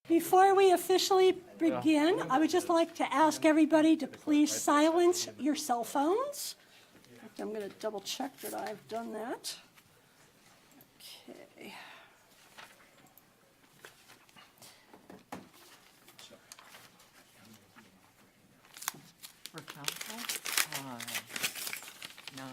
Before we officially begin, I would just like to ask everybody to please silence your cell phones. In fact, I'm going to double check that I've done that. Okay. For council, 5, 9.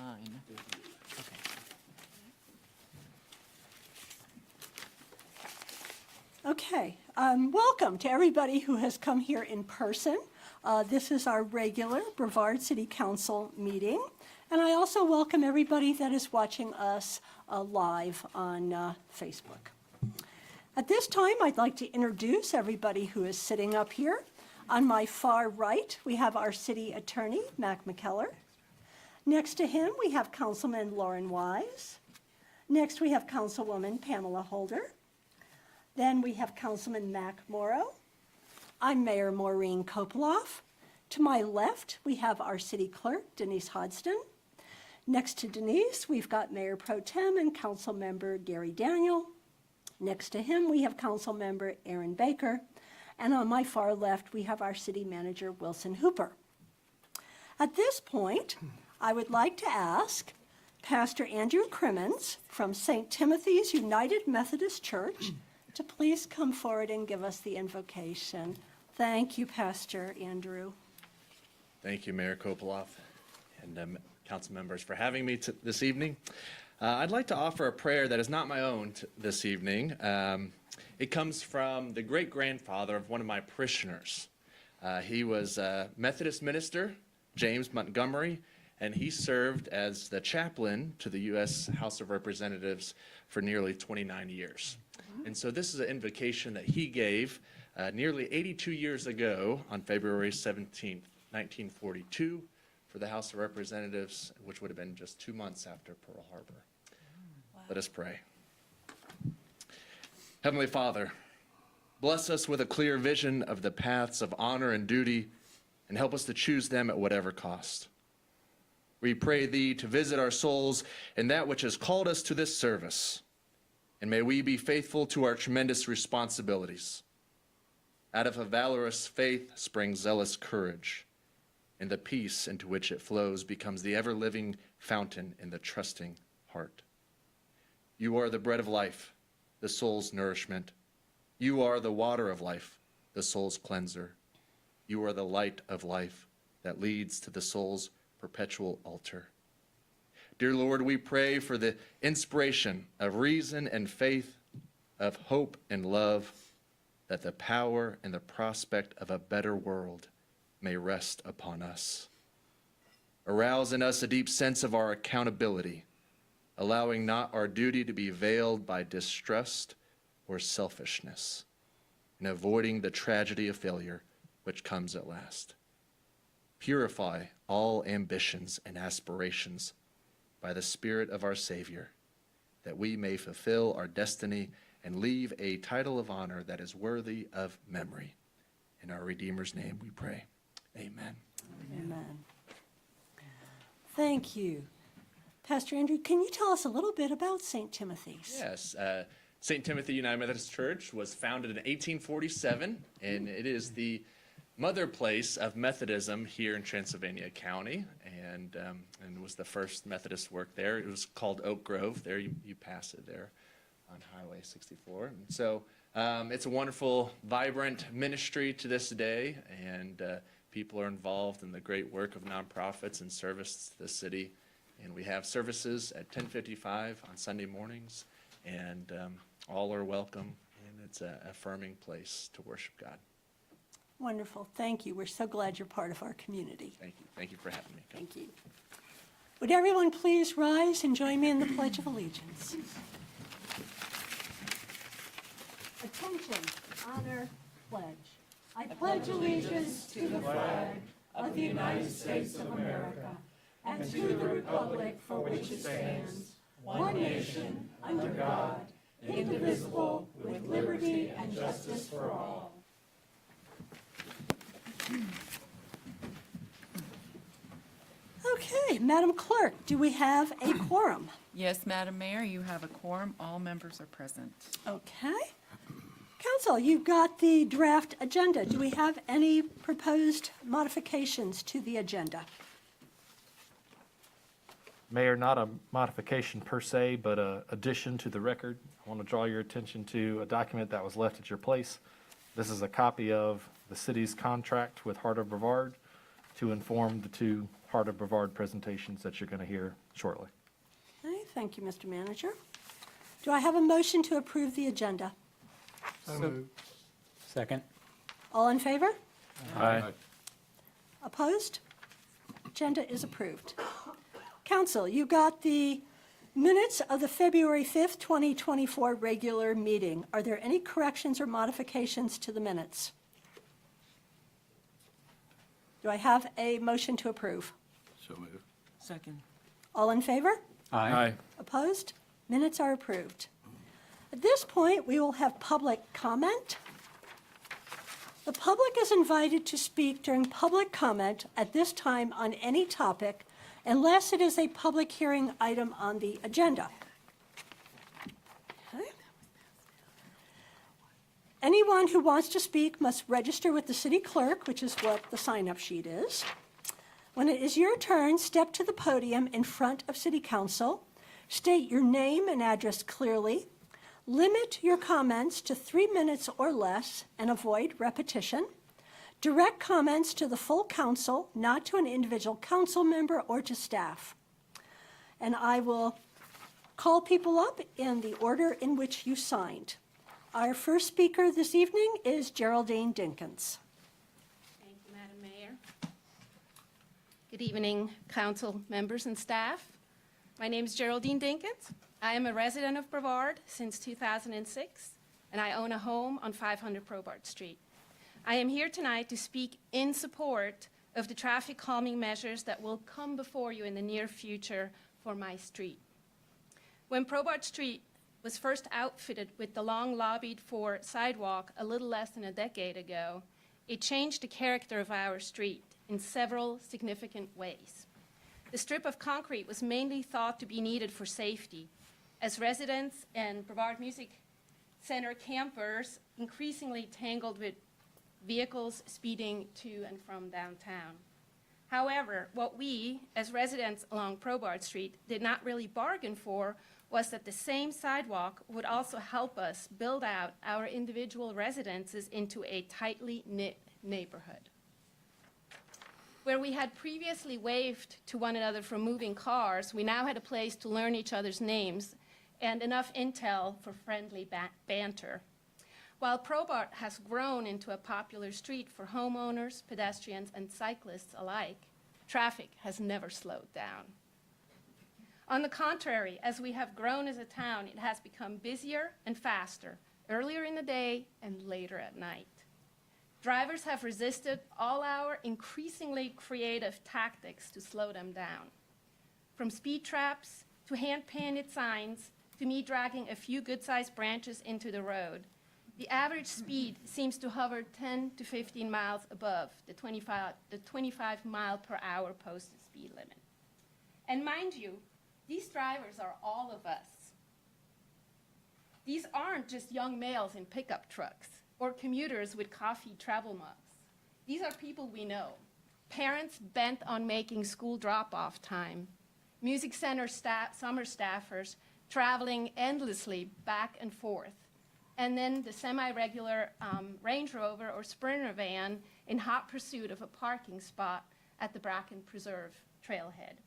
Okay, welcome to everybody who has come here in person. This is our regular Brevard City Council meeting. And I also welcome everybody that is watching us live on Facebook. At this time, I'd like to introduce everybody who is sitting up here. On my far right, we have our city attorney, Mac McKellar. Next to him, we have Councilman Lauren Wise. Next, we have Councilwoman Pamela Holder. Then we have Councilman Mac Morrow. I'm Mayor Maureen Kopoloff. To my left, we have our city clerk, Denise Hodgson. Next to Denise, we've got Mayor Pro Tem and Council Member Gary Daniel. Next to him, we have Council Member Aaron Baker. And on my far left, we have our city manager, Wilson Hooper. At this point, I would like to ask Pastor Andrew Crimmins from St. Timothy's United Methodist Church to please come forward and give us the invocation. Thank you, Pastor Andrew. Thank you, Mayor Kopoloff and council members for having me this evening. I'd like to offer a prayer that is not my own this evening. It comes from the great-grandfather of one of my parishioners. He was a Methodist minister, James Montgomery, and he served as the chaplain to the U.S. House of Representatives for nearly 29 years. And so this is an invocation that he gave nearly 82 years ago on February 17th, 1942, for the House of Representatives, which would have been just 2 months after Pearl Harbor. Wow. Let us pray. Heavenly Father, bless us with a clear vision of the paths of honor and duty, and help us to choose them at whatever cost. We pray Thee to visit our souls in that which has called us to this service, and may we be faithful to our tremendous responsibilities. Out of a valorous faith springs zealous courage, and the peace into which it flows becomes the ever-living fountain in the trusting heart. You are the bread of life, the soul's nourishment. You are the water of life, the soul's cleanser. You are the light of life that leads to the soul's perpetual altar. Dear Lord, we pray for the inspiration of reason and faith, of hope and love, that the power and the prospect of a better world may rest upon us. Arouse in us a deep sense of our accountability, allowing not our duty to be veiled by distrust or selfishness, and avoiding the tragedy of failure which comes at last. Purify all ambitions and aspirations by the Spirit of our Savior, that we may fulfill our destiny and leave a title of honor that is worthy of memory. In our Redeemer's name we pray. Amen. Amen. Thank you. Pastor Andrew, can you tell us a little bit about St. Timothy's? Yes. St. Timothy United Methodist Church was founded in 1847, and it is the mother place of Methodism here in Transylvania County, and was the first Methodist work there. It was called Oak Grove. There you pass it there on Highway 64. And so it's a wonderful, vibrant ministry to this day, and people are involved in the great work of nonprofits and service to the city. And we have services at 10:55 on Sunday mornings, and all are welcome, and it's an affirming place to worship God. Wonderful. Thank you. We're so glad you're part of our community. Thank you. Thank you for having me. Thank you. Would everyone please rise and join me in the Pledge of Allegiance? Attention, honor, pledge. I pledge allegiance to the flag of the United States of America and to the republic for which it stands, one nation, under God, indivisible, with liberty and justice for all. Okay, Madam Clerk, do we have a quorum? Yes, Madam Mayor, you have a quorum. All members are present. Okay. Council, you've got the draft agenda. Do we have any proposed modifications to the agenda? Mayor, not a modification per se, but a addition to the record. I want to draw your attention to a document that was left at your place. This is a copy of the city's contract with Heart of Brevard to inform the two Heart of Brevard presentations that you're going to hear shortly. Okay, thank you, Mr. Manager. Do I have a motion to approve the agenda? Second. All in favor? Aye. Opposed? Agenda is approved. Council, you got the minutes of the February 5th, 2024 regular meeting. Are there any corrections or modifications to the minutes? Do I have a motion to approve? So moved. Second. All in favor? Aye. Opposed? Minutes are approved. At this point, we will have public comment. The public is invited to speak during public comment at this time on any topic unless it is a public hearing item on the agenda. Okay. Anyone who wants to speak must register with the city clerk, which is what the sign-up sheet is. When it is your turn, step to the podium in front of City Council. State your name and address clearly. Limit your comments to 3 minutes or less and avoid repetition. Direct comments to the full council, not to an individual council member or to staff. And I will call people up in the order in which you signed. Our first speaker this evening is Geraldine Dinkins. Thank you, Madam Mayor. Good evening, council members and staff. My name is Geraldine Dinkins. I am a resident of Brevard since 2006, and I own a home on 500 Brevard Street. I am here tonight to speak in support of the traffic calming measures that will come before you in the near future for my street. When Brevard Street was first outfitted with the long lobbied for sidewalk a little less than a decade ago, it changed the character of our street in several significant ways. The strip of concrete was mainly thought to be needed for safety, as residents and Brevard Music Center campers increasingly tangled with vehicles speeding to and from downtown. However, what we, as residents along Brevard Street, did not really bargain for was that the same sidewalk would also help us build out our individual residences into a tightly knit neighborhood. Where we had previously waved to one another from moving cars, we now had a place to learn each other's names and enough intel for friendly banter. While Brevard has grown into a popular street for homeowners, pedestrians, and cyclists alike, traffic has never slowed down. On the contrary, as we have grown as a town, it has become busier and faster, earlier in the day and later at night. Drivers have resisted all our increasingly creative tactics to slow them down. From speed traps to hand-painted signs to me dragging a few good-sized branches into the road, the average speed seems to hover 10 to 15 miles above the 25 mile per hour posted speed limit. And mind you, these drivers are all of us. These aren't just young males in pickup trucks or commuters with coffee travel mugs. These are people we know, parents bent on making school drop-off time, music center summer staffers traveling endlessly back and forth, and then the semi-regular Range Rover or Sprinter van in hot pursuit of a parking spot at the Bracken Preserve trailhead.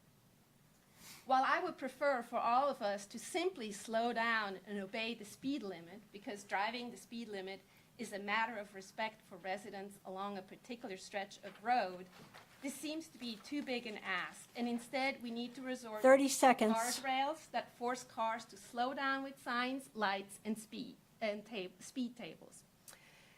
While I would prefer for all of us to simply slow down and obey the speed limit, because driving the speed limit is a matter of respect for residents along a particular stretch of road, this seems to be too big an ask, and instead we need to resort 30 to seconds. guardrails that force cars to slow down with signs, lights, and speed tables.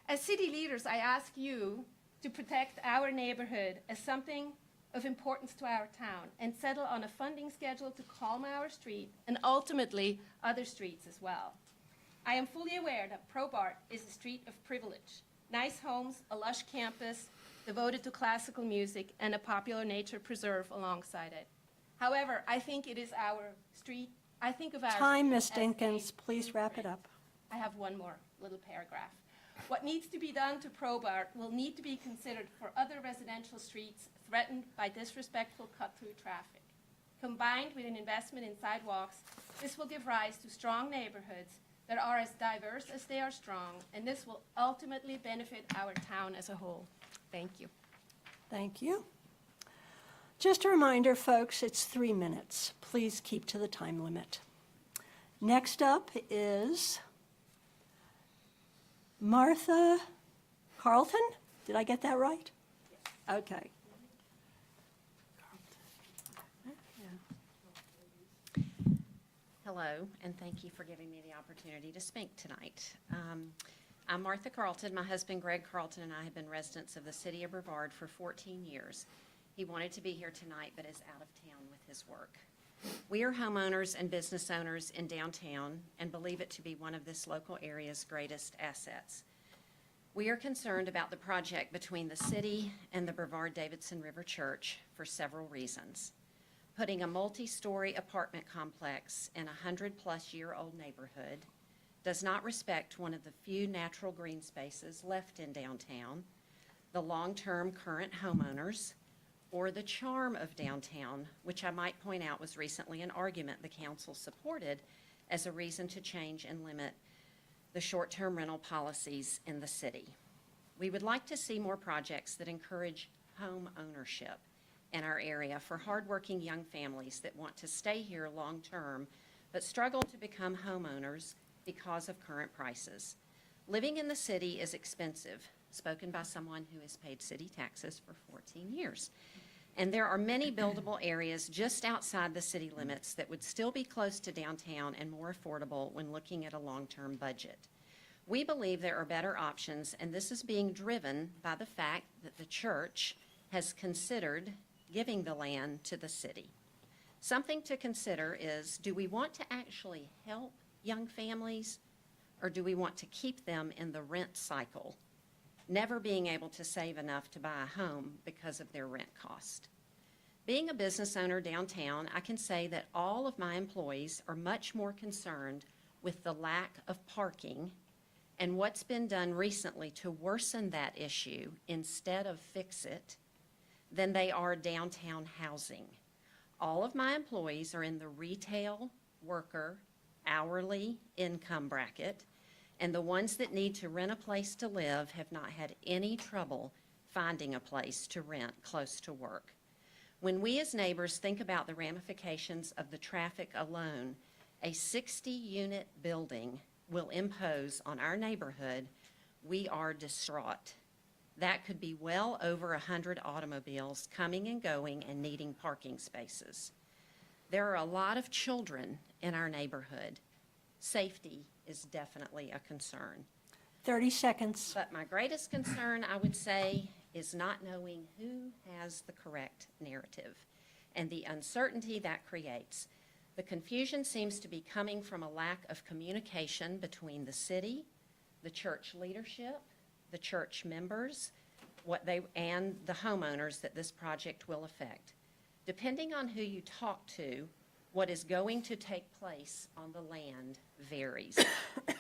As city leaders, I ask you to protect our neighborhood as something of importance to our town and settle on a funding schedule to calm our street and ultimately other streets as well. I am fully aware that Brevard is a street of privilege. Nice homes, a lush campus devoted to classical music, and a popular nature preserve alongside it. However, I think it is our street. I think of our Time, street Ms. as a Dinkins, please wrap it blueprint. up. I have one more little paragraph. What needs to be done to Brevard will need to be considered for other residential streets threatened by disrespectful cut-through traffic. Combined with an investment in sidewalks, this will give rise to strong neighborhoods that are as diverse as they are strong, and this will ultimately benefit our town as a whole. Thank you. Thank you. Just a reminder, folks, it's 3 minutes. Please keep to the time limit. Next up is Martha Carlton. Did I get that right? Okay. Hello, and thank you for giving me the opportunity to speak tonight. I'm Martha Carlton. My husband, Greg Carlton, and I have been residents of the city of Brevard for 14 years. He wanted to be here tonight, but is out of town with his work. We are homeowners and business owners in downtown and believe it to be one of this local area's greatest assets. We are concerned about the project between the city and the Brevard-Davidson River Church for several reasons. Putting a multi-story apartment complex in a 100-plus-year-old neighborhood does not respect one of the few natural green spaces left in downtown, the long-term current homeowners, or the charm of downtown, which I might point out was recently an argument the council supported as a reason to change and limit the short-term rental policies in the city. We would like to see more projects that encourage home ownership in our area for hardworking young families that want to stay here long-term but struggle to become homeowners because of current prices. Living in the city is expensive, spoken by someone who has paid city taxes for 14 years. And there are many buildable areas just outside the city limits that would still be close to downtown and more affordable when looking at a long-term budget. We believe there are better options, and this is being driven by the fact that the church has considered giving the land to the city. Something to consider is, do we want to actually help young families, or do we want to keep them in the rent cycle, never being able to save enough to buy a home because of their rent cost? Being a business owner downtown, I can say that all of my employees are much more concerned with the lack of parking and what's been done recently to worsen that issue instead of fix it than they are downtown housing. All of my employees are in the retail, worker, hourly income bracket, and the ones that need to rent a place to live have not had any trouble finding a place to rent close to work. When we as neighbors think about the ramifications of the traffic alone, a 60-unit building will impose on our neighborhood, we are distraught. That could be well over 100 automobiles coming and going and needing parking spaces. There are a lot of children in our neighborhood. Safety is definitely a concern. 30 seconds. But my greatest concern, I would say, is not knowing who has the correct narrative and the uncertainty that creates. The confusion seems to be coming from a lack of communication between the city, the church leadership, the church members, and the homeowners that this project will affect. Depending on who you talk to, what is going to take place on the land varies.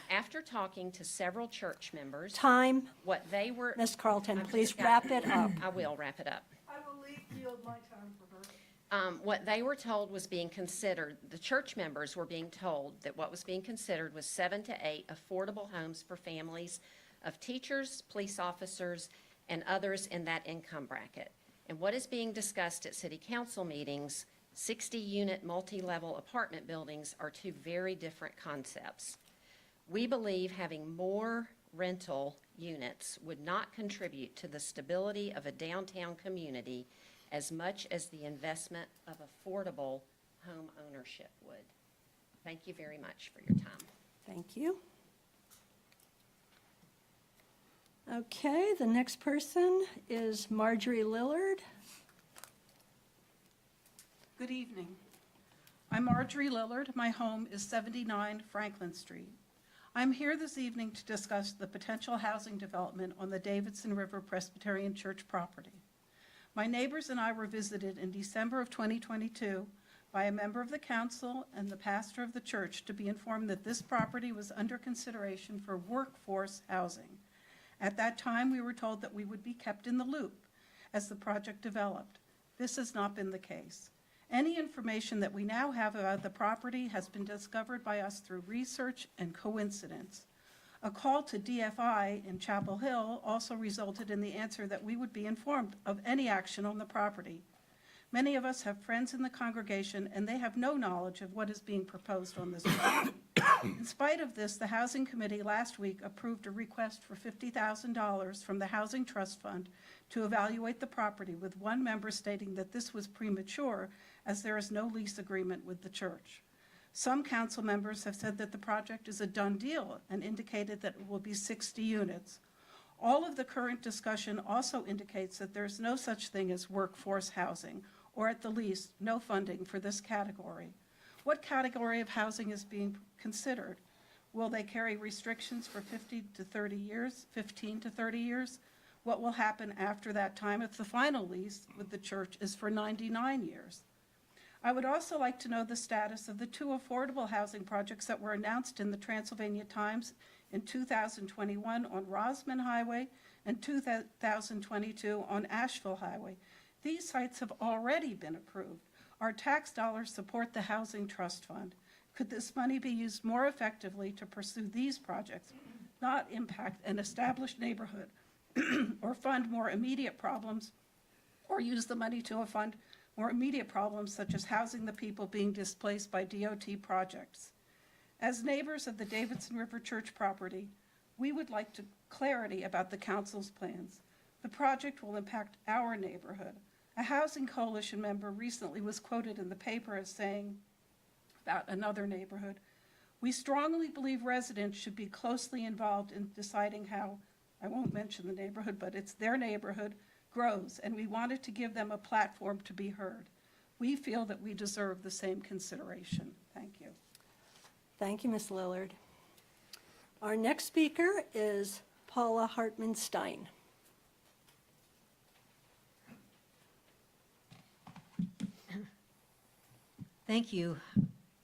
After talking to several church members, Time. what they were... Ms. Carlton, I've please just got- wrap it up. I will wrap it up. I will yield my time for her. What they were told was being considered, the church members were being told that what was being considered was 7 to 8 affordable homes for families of teachers, police officers, and others in that income bracket. And what is being discussed at city council meetings, 60-unit multi-level apartment buildings, are two very different concepts. We believe having more rental units would not contribute to the stability of a downtown community as much as the investment of affordable home ownership would. Thank you very much for your time. Thank you. Okay, the next person is Marjorie Lillard. Good evening. I'm Marjorie Lillard. My home is 79 Franklin Street. I'm here this evening to discuss the potential housing development on the Davidson River Presbyterian Church property. My neighbors and I were visited in December of 2022 by a member of the council and the pastor of the church to be informed that this property was under consideration for workforce housing. At that time, we were told that we would be kept in the loop as the project developed. This has not been the case. Any information that we now have about the property has been discovered by us through research and coincidence. A call to DFI in Chapel Hill also resulted in the answer that we would be informed of any action on the property. Many of us have friends in the congregation, and they have no knowledge of what is being proposed on this property. In spite of this, the Housing Committee last week approved a request for $50,000 from the Housing Trust Fund to evaluate the property, with one member stating that this was premature as there is no lease agreement with the church. Some council members have said that the project is a done deal and indicated that it will be 60 units. All of the current discussion also indicates that there's no such thing as workforce housing, or at the least, no funding for this category. What category of housing is being considered? Will they carry restrictions for 15 to 30 years? What will happen after that time if the final lease with the church is for 99 years? I would also like to know the status of the 2 affordable housing projects that were announced in the Transylvania Times in 2021 on Rosman Highway and 2022 on Asheville Highway. These sites have already been approved. Our tax dollars support the Housing Trust Fund. Could this money be used more effectively to pursue these projects, not impact an established neighborhood, or fund more immediate problems, or use the money to fund more immediate problems such as housing the people being displaced by DOT projects? As neighbors of the Davidson River Church property, we would like clarity about the council's plans. The project will impact our neighborhood. A housing coalition member recently was quoted in the paper as saying about another neighborhood, "We strongly believe residents should be closely involved in deciding how," I won't mention the neighborhood, but it's their neighborhood, grows, and we wanted to give them a platform to be heard. We feel that we deserve the same consideration. Thank you. Thank you, Ms. Lillard. Our next speaker is Paula Hartman-Stein. Thank you,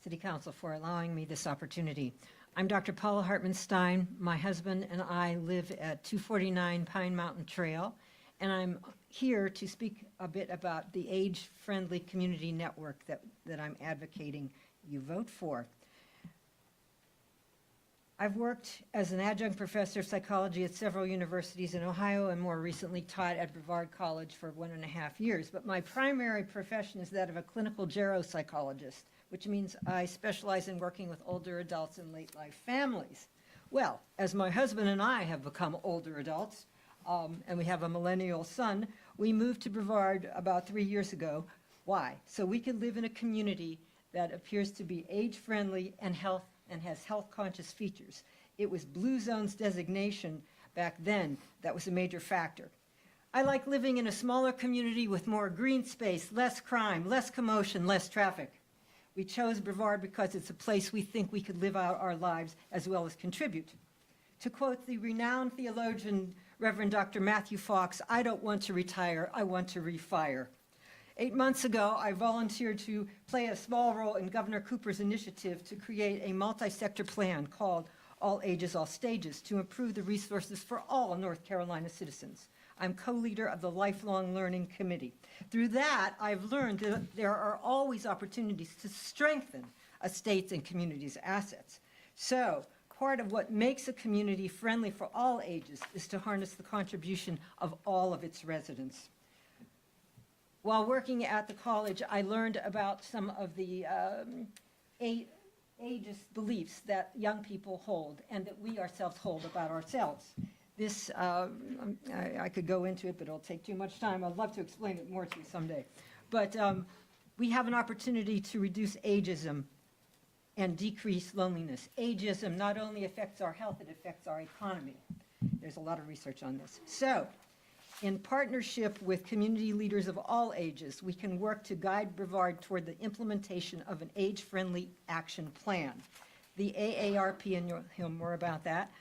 City Council, for allowing me this opportunity. I'm Dr. Paula Hartman-Stein. My husband and I live at 249 Pine Mountain Trail, and I'm here to speak a bit about the age-friendly community network that I'm advocating you vote for. I've worked as an adjunct professor of psychology at several universities in Ohio and more recently taught at Brevard College for 1.5 years. But my primary profession is that of a clinical geropsychologist, which means I specialize in working with older adults and late life families. Well, as my husband and I have become older adults, and we have a millennial son, we moved to Brevard about 3 years ago. Why? So we could live in a community that appears to be age-friendly and has health-conscious features. It was Blue Zone's designation back then that was a major factor. I like living in a smaller community with more green space, less crime, less commotion, less traffic. We chose Brevard because it's a place we think we could live out our lives as well as contribute. To quote the renowned theologian, Reverend Dr. Matthew Fox, "I don't want to retire, I want to refire." 8 months ago, I volunteered to play a small role in Governor Cooper's initiative to create a multi-sector plan called All Ages, All Stages to improve the resources for all North Carolina citizens. I'm co-leader of the Lifelong Learning Committee. Through that, I've learned that there are always opportunities to strengthen a state's and community's assets. So, part of what makes a community friendly for all ages is to harness the contribution of all of its residents. While working at the college, I learned about some of the ageist beliefs that young people hold and that we ourselves hold about ourselves. This, I could go into it, but it'll take too much time. I'd love to explain it more to you someday. But we have an opportunity to reduce ageism and decrease loneliness. Ageism not only affects our health, it affects our economy. There's a lot of research on this. So, in partnership with community leaders of all ages, we can work to guide Brevard toward the implementation of an age-friendly action plan. The AARP, and you'll hear more about that,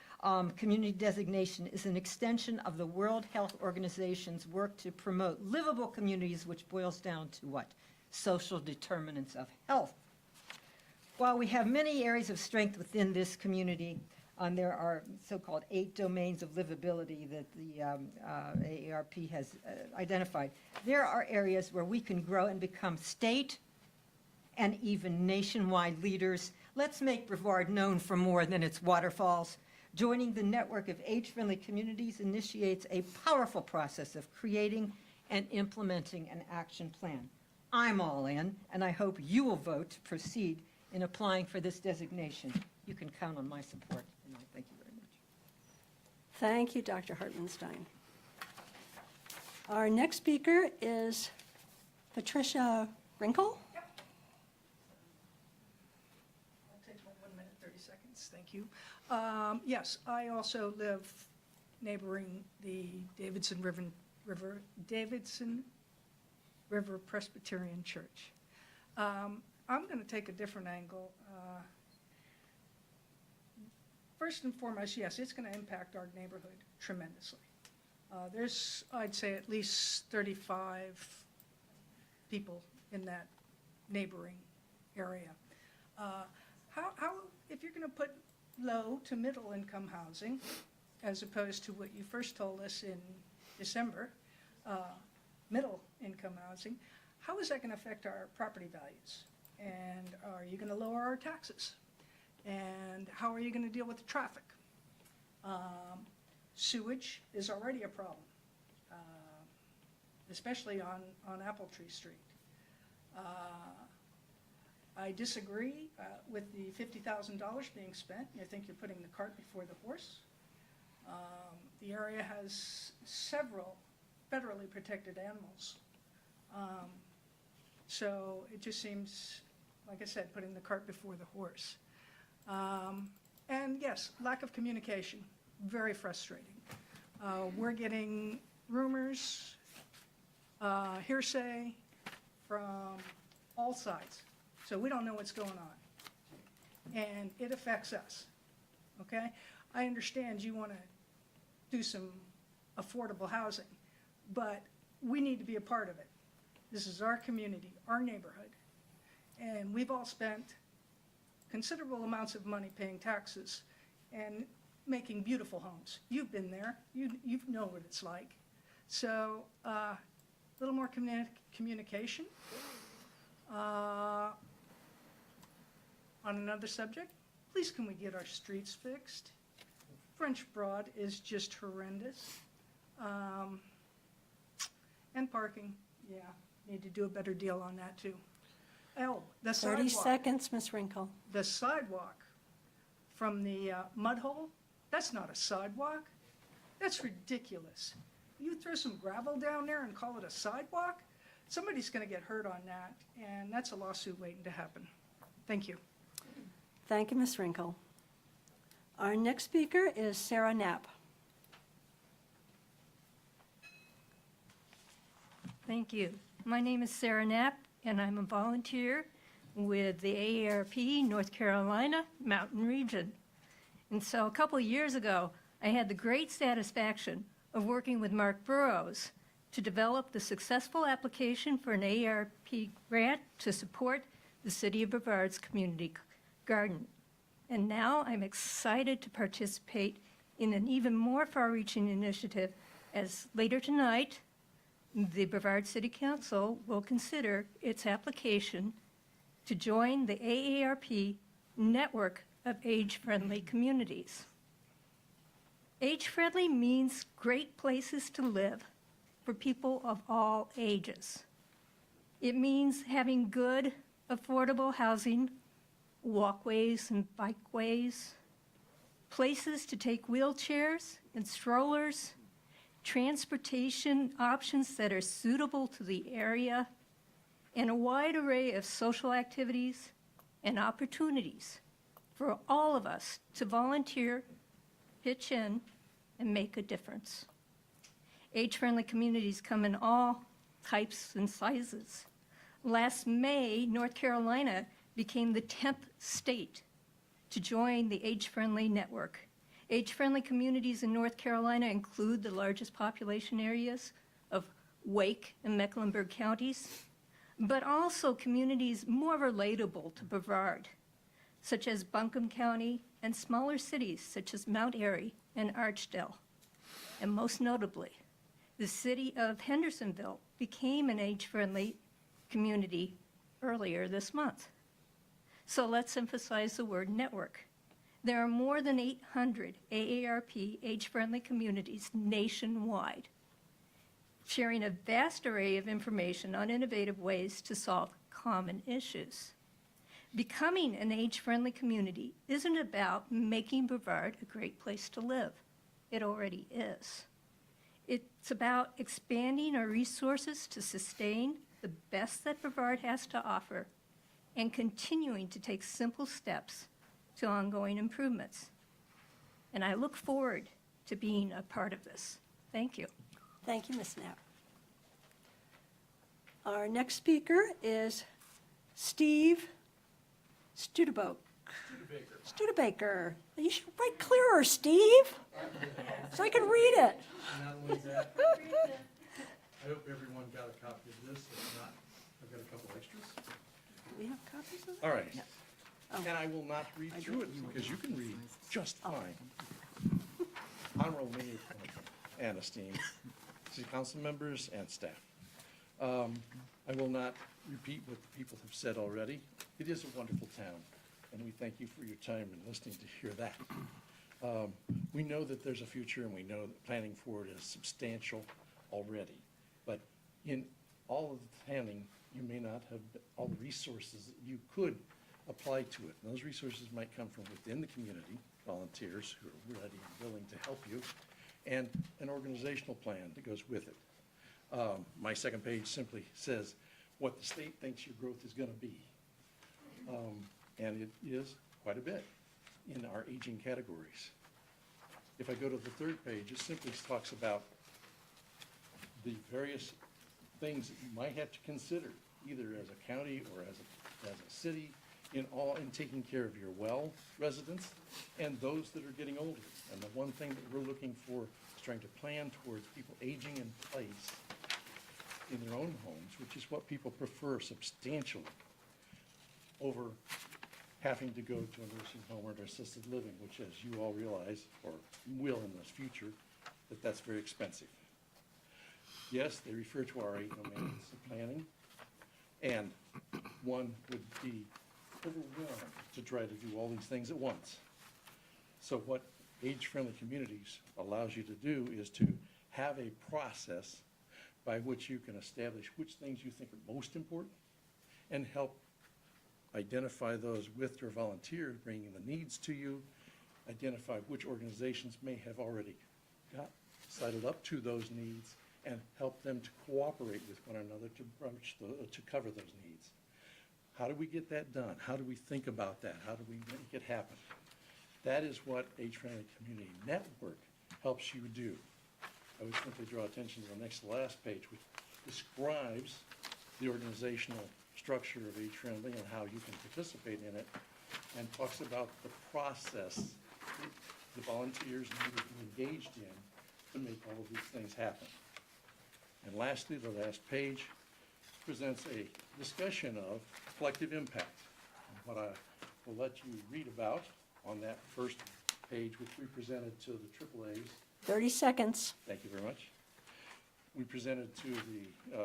community designation is an extension of the World Health Organization's work to promote livable communities, which boils down to what? Social determinants of health. While we have many areas of strength within this community, There are so-called 8 domains of livability that the AARP has identified. There are areas where we can grow and become state and even nationwide leaders. Let's make Brevard known for more than its waterfalls. Joining the network of age-friendly communities initiates a powerful process of creating and implementing an action plan. I'm all in, and I hope you will vote to proceed in applying for this designation. You can count on my support, and I thank you very much. Thank you, Dr. Hartmanstein. Our next speaker is Patricia Rinkle. I'll take 1 minute, 30 seconds, thank you. Yes, I also live neighboring the Davidson River Presbyterian Church. I'm going to take a different angle. First and foremost, yes, it's going to impact our neighborhood tremendously. There's, I'd say, at least 35 people in that neighboring area. If you're going to put low to middle income housing, as opposed to what you first told us in December, middle income housing, how is that going to affect our property values? And are you going to lower our taxes? And how are you going to deal with the traffic? Sewage is already a problem, especially on Apple Tree Street. I disagree with the $50,000 being spent. I think you're putting the cart before the horse. The area has several federally protected animals. So it just seems, like I said, putting the cart before the horse. And yes, lack of communication, very frustrating. We're getting rumors, hearsay from all sides. So we don't know what's going on. And it affects us, okay? I understand you want to do some affordable housing, but we need to be a part of it. This is our community, our neighborhood. And we've all spent considerable amounts of money paying taxes and making beautiful homes. You've been there. You know what it's like. So a little more communication. On another subject, please can we get our streets fixed? French Broad is just horrendous. And parking, yeah, need to do a better deal on that too. Oh, the 30 sidewalk. seconds, Ms. Rinkle. The sidewalk from the mud hole, that's not a sidewalk. That's ridiculous. You throw some gravel down there and call it a sidewalk? Somebody's going to get hurt on that, and that's a lawsuit waiting to happen. Thank you. Thank you, Ms. Rinkle. Our next speaker is Sarah Knapp. Thank you. My name is Sarah Knapp, and I'm a volunteer with the AARP North Carolina Mountain Region. And so a couple of years ago, I had the great satisfaction of working with Mark Burrows to develop the successful application for an AARP grant to support the City of Brevard's community garden. And now I'm excited to participate in an even more far-reaching initiative, as later tonight, the Brevard City Council will consider its application to join the AARP network of age-friendly communities. Age-friendly means great places to live for people of all ages. It means having good, affordable housing, walkways and bikeways, places to take wheelchairs and strollers, transportation options that are suitable to the area, and a wide array of social activities and opportunities for all of us to volunteer, pitch in, and make a difference. Age-friendly communities come in all types and sizes. Last May, North Carolina became the 10th state to join the age-friendly network. Age-friendly communities in North Carolina include the largest population areas of Wake and Mecklenburg counties, but also communities more relatable to Brevard, such as Buncombe County, and smaller cities such as Mount Airy and Archdale. And most notably, the city of Hendersonville became an age-friendly community earlier this month. So let's emphasize the word network. There are more than 800 AARP age-friendly communities nationwide, sharing a vast array of information on innovative ways to solve common issues. Becoming an age-friendly community isn't about making Brevard a great place to live. It already is. It's about expanding our resources to sustain the best that Brevard has to offer and continuing to take simple steps to ongoing improvements. And I look forward to being a part of this. Thank you. Thank you, Ms. Knapp. Our next speaker is Steve Studebaker. You should write clearer, Steve, so I can read it. Not only that, I hope everyone got a copy of this. If not, I've got a couple extras. We have copies of it? All right. Oh. And I will not read through it because you can read just fine. Honorable Mayor and esteemed city council members and staff. I will not repeat what the people have said already. It is a wonderful town, and we thank you for your time and listening to hear that. We know that there's a future, and we know that planning for it is substantial already. But in all of the planning, you may not have all the resources that you could apply to it. And those resources might come from within the community, volunteers who are ready and willing to help you, and an organizational plan that goes with it. My second page simply says what the state thinks your growth is going to be. And it is quite a bit in our aging categories. If I go to the third page, it simply talks about the various things that you might have to consider, either as a county or as a city, in taking care of your well residents and those that are getting older. And the one thing that we're looking for is trying to plan towards people aging in place in their own homes, which is what people prefer substantially over having to go to a nursing home or an assisted living, which, as you all realize, or will in the future, that's very expensive. Yes, they refer to our eight domains of planning, and one would be overwhelmed to try to do all these things at once. So what age-friendly communities allows you to do is to have a process by which you can establish which things you think are most important and help identify those with your volunteers, bringing the needs to you, identify which organizations may have already got sidled up to those needs, and help them to cooperate with one another to cover those needs. How do we get that done? How do we think about that? How do we make it happen? That is what Age-Friendly Community Network helps you do. I would simply draw attention to the next to last page, which describes the organizational structure of Age-Friendly and how you can participate in it, and talks about the process the volunteers need to be engaged in to make all of these things happen. And lastly, the last page presents a discussion of collective impact. And what I will let you read about on that first page, which we presented to the AAAs. 30 seconds. Thank you very much. We presented to the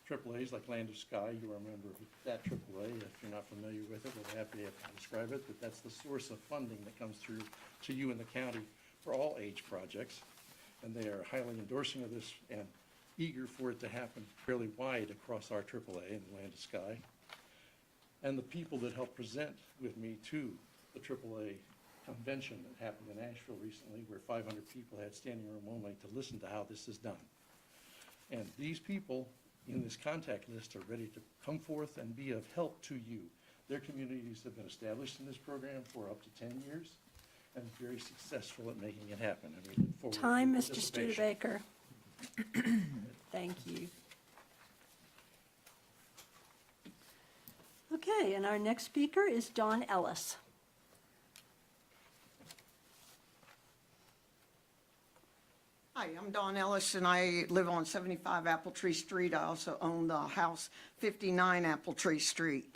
AAAs, like Land of Sky. You're a member of that AAA. If you're not familiar with it, we're happy to describe it, but that's the source of funding that comes through to you in the county for all age projects. And they are highly endorsing of this and eager for it to happen fairly wide across our AAA in the Land of Sky. And the people that helped present with me to the AAA convention that happened in Asheville recently, where 500 people had standing room only to listen to how this is done. And these people in this contact list are ready to come forth and be of help to you. Their communities have been established in this program for up to 10 years and very successful at making it happen. And we look forward Time, to Mr. participation. Studebaker. Thank you. Okay, and our next speaker is Dawn Ellis. Hi, I'm Dawn Ellis, and I live on 75 Apple Tree Street. I also own the house 59 Apple Tree Street.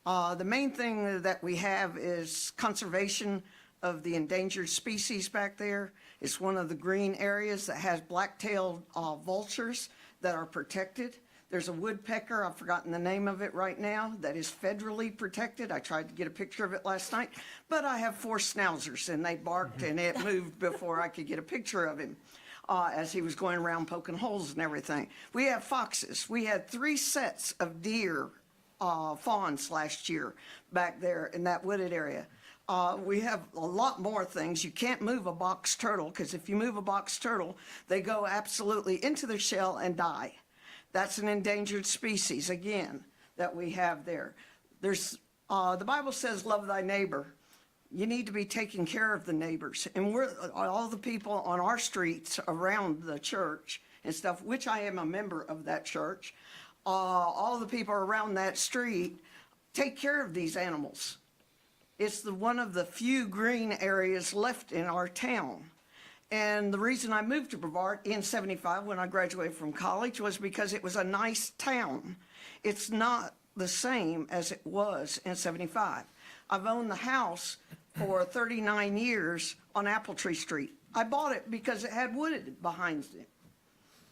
The main thing that we have is conservation of the endangered species back there. It's one of the green areas that has black-tailed vultures that are protected. There's a woodpecker, I've forgotten the name of it right now, that is federally protected. I tried to get a picture of it last night, but I have 4 schnauzers and they barked and it moved before I could get a picture of him as he was going around poking holes and everything. We have foxes. We had 3 sets of deer fawns last year back there in that wooded area. We have a lot more things. You can't move a box turtle, because if you move a box turtle, they go absolutely into their shell and die. That's an endangered species, again, that we have there. There's, the Bible says, love thy neighbor. You need to be taking care of the neighbors. And we're, all the people on our streets around the church and stuff, which I am a member of that church, all the people around that street take care of these animals. It's one of the few green areas left in our town. And the reason I moved to Brevard in '75 when I graduated from college was because it was a nice town. It's not the same as it was in '75. I've owned the house for 39 years on Apple Tree Street. I bought it because it had wood behind it.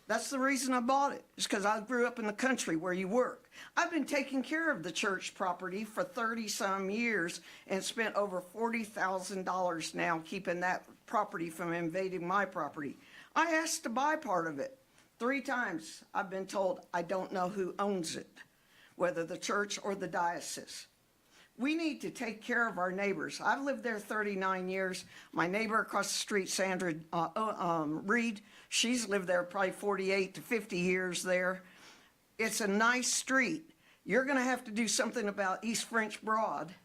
That's the reason I bought it, is because I grew up in the country where you work. I've been taking care of the church property for 30-some years and spent over $40,000 now keeping that property from invading my property. I asked to buy part of it. 3 times I've been told I don't know who owns it, whether the church or the diocese. We need to take care of our neighbors. I've lived there 39 years. My neighbor across the street, Sandra Reed, she's lived there probably 48 to 50 years there. It's a nice street. You're going to have to do something about East French Broad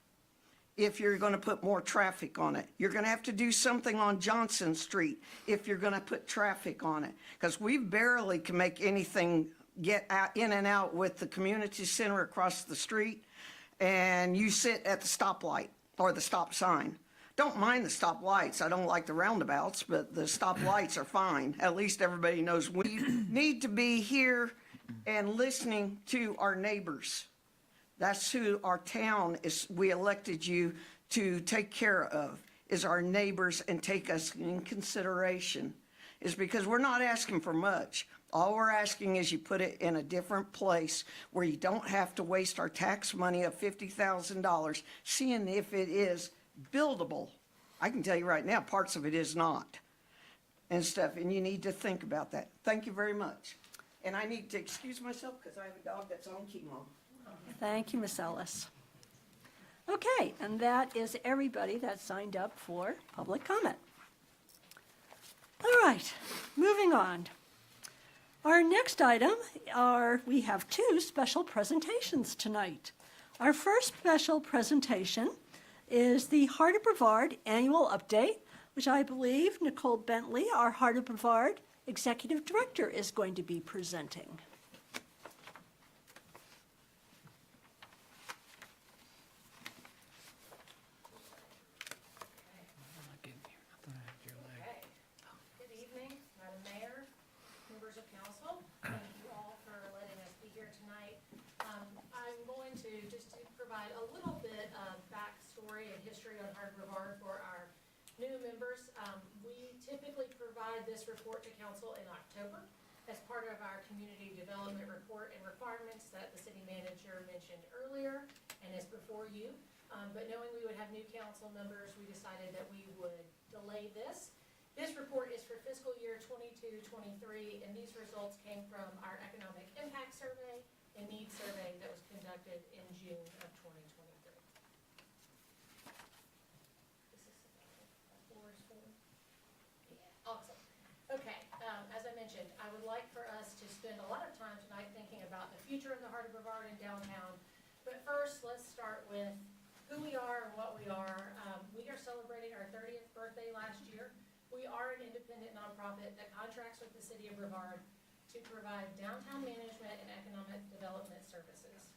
if you're going to put more traffic on it. You're going to have to do something on Johnson Street if you're going to put traffic on it, because we barely can make anything get out, in and out with the community center across the street. And you sit at the stoplight or the stop sign. Don't mind the stop lights. I don't like the roundabouts, but the stop lights are fine. At least everybody knows we need to be here and listening to our neighbors. That's who our town is. We elected you to take care of, is our neighbors, and take us in consideration. Is because we're not asking for much. All we're asking is you put it in a different place where you don't have to waste our tax money of $50,000 seeing if it is buildable. I can tell you right now, parts of it is not and stuff, and you need to think about that. Thank you very much. And I need to excuse myself because I have a dog that's on chemo. Thank you, Ms. Ellis. Okay, and that is everybody that signed up for public comment. All right, moving on. Our next item we have 2 special presentations tonight. Our first special presentation is the Heart of Brevard Annual Update, which I believe Nicole Bentley, our Heart of Brevard Executive Director, is going to be presenting. Good evening, Madam Mayor, members of council. Thank you all for letting us be here tonight. I'm going to just provide a little bit of backstory and history on Heart of Brevard for our new members. We typically provide this report to council in October as part of our community development report and requirements that the city manager mentioned earlier and is before you. But knowing we would have new council members, we decided that we would delay this. This report is for fiscal year 22-23, and these results came from our economic impact survey and needs survey that was conducted in June of 2023. Awesome. Okay, as I mentioned, I would like for us to spend a lot of time tonight thinking about the future of the Heart of Brevard and downtown. But first, let's start with who we are and what we are. We are celebrating our 30th birthday last year. We are an independent nonprofit that contracts with the city of Brevard to provide downtown management and economic development services.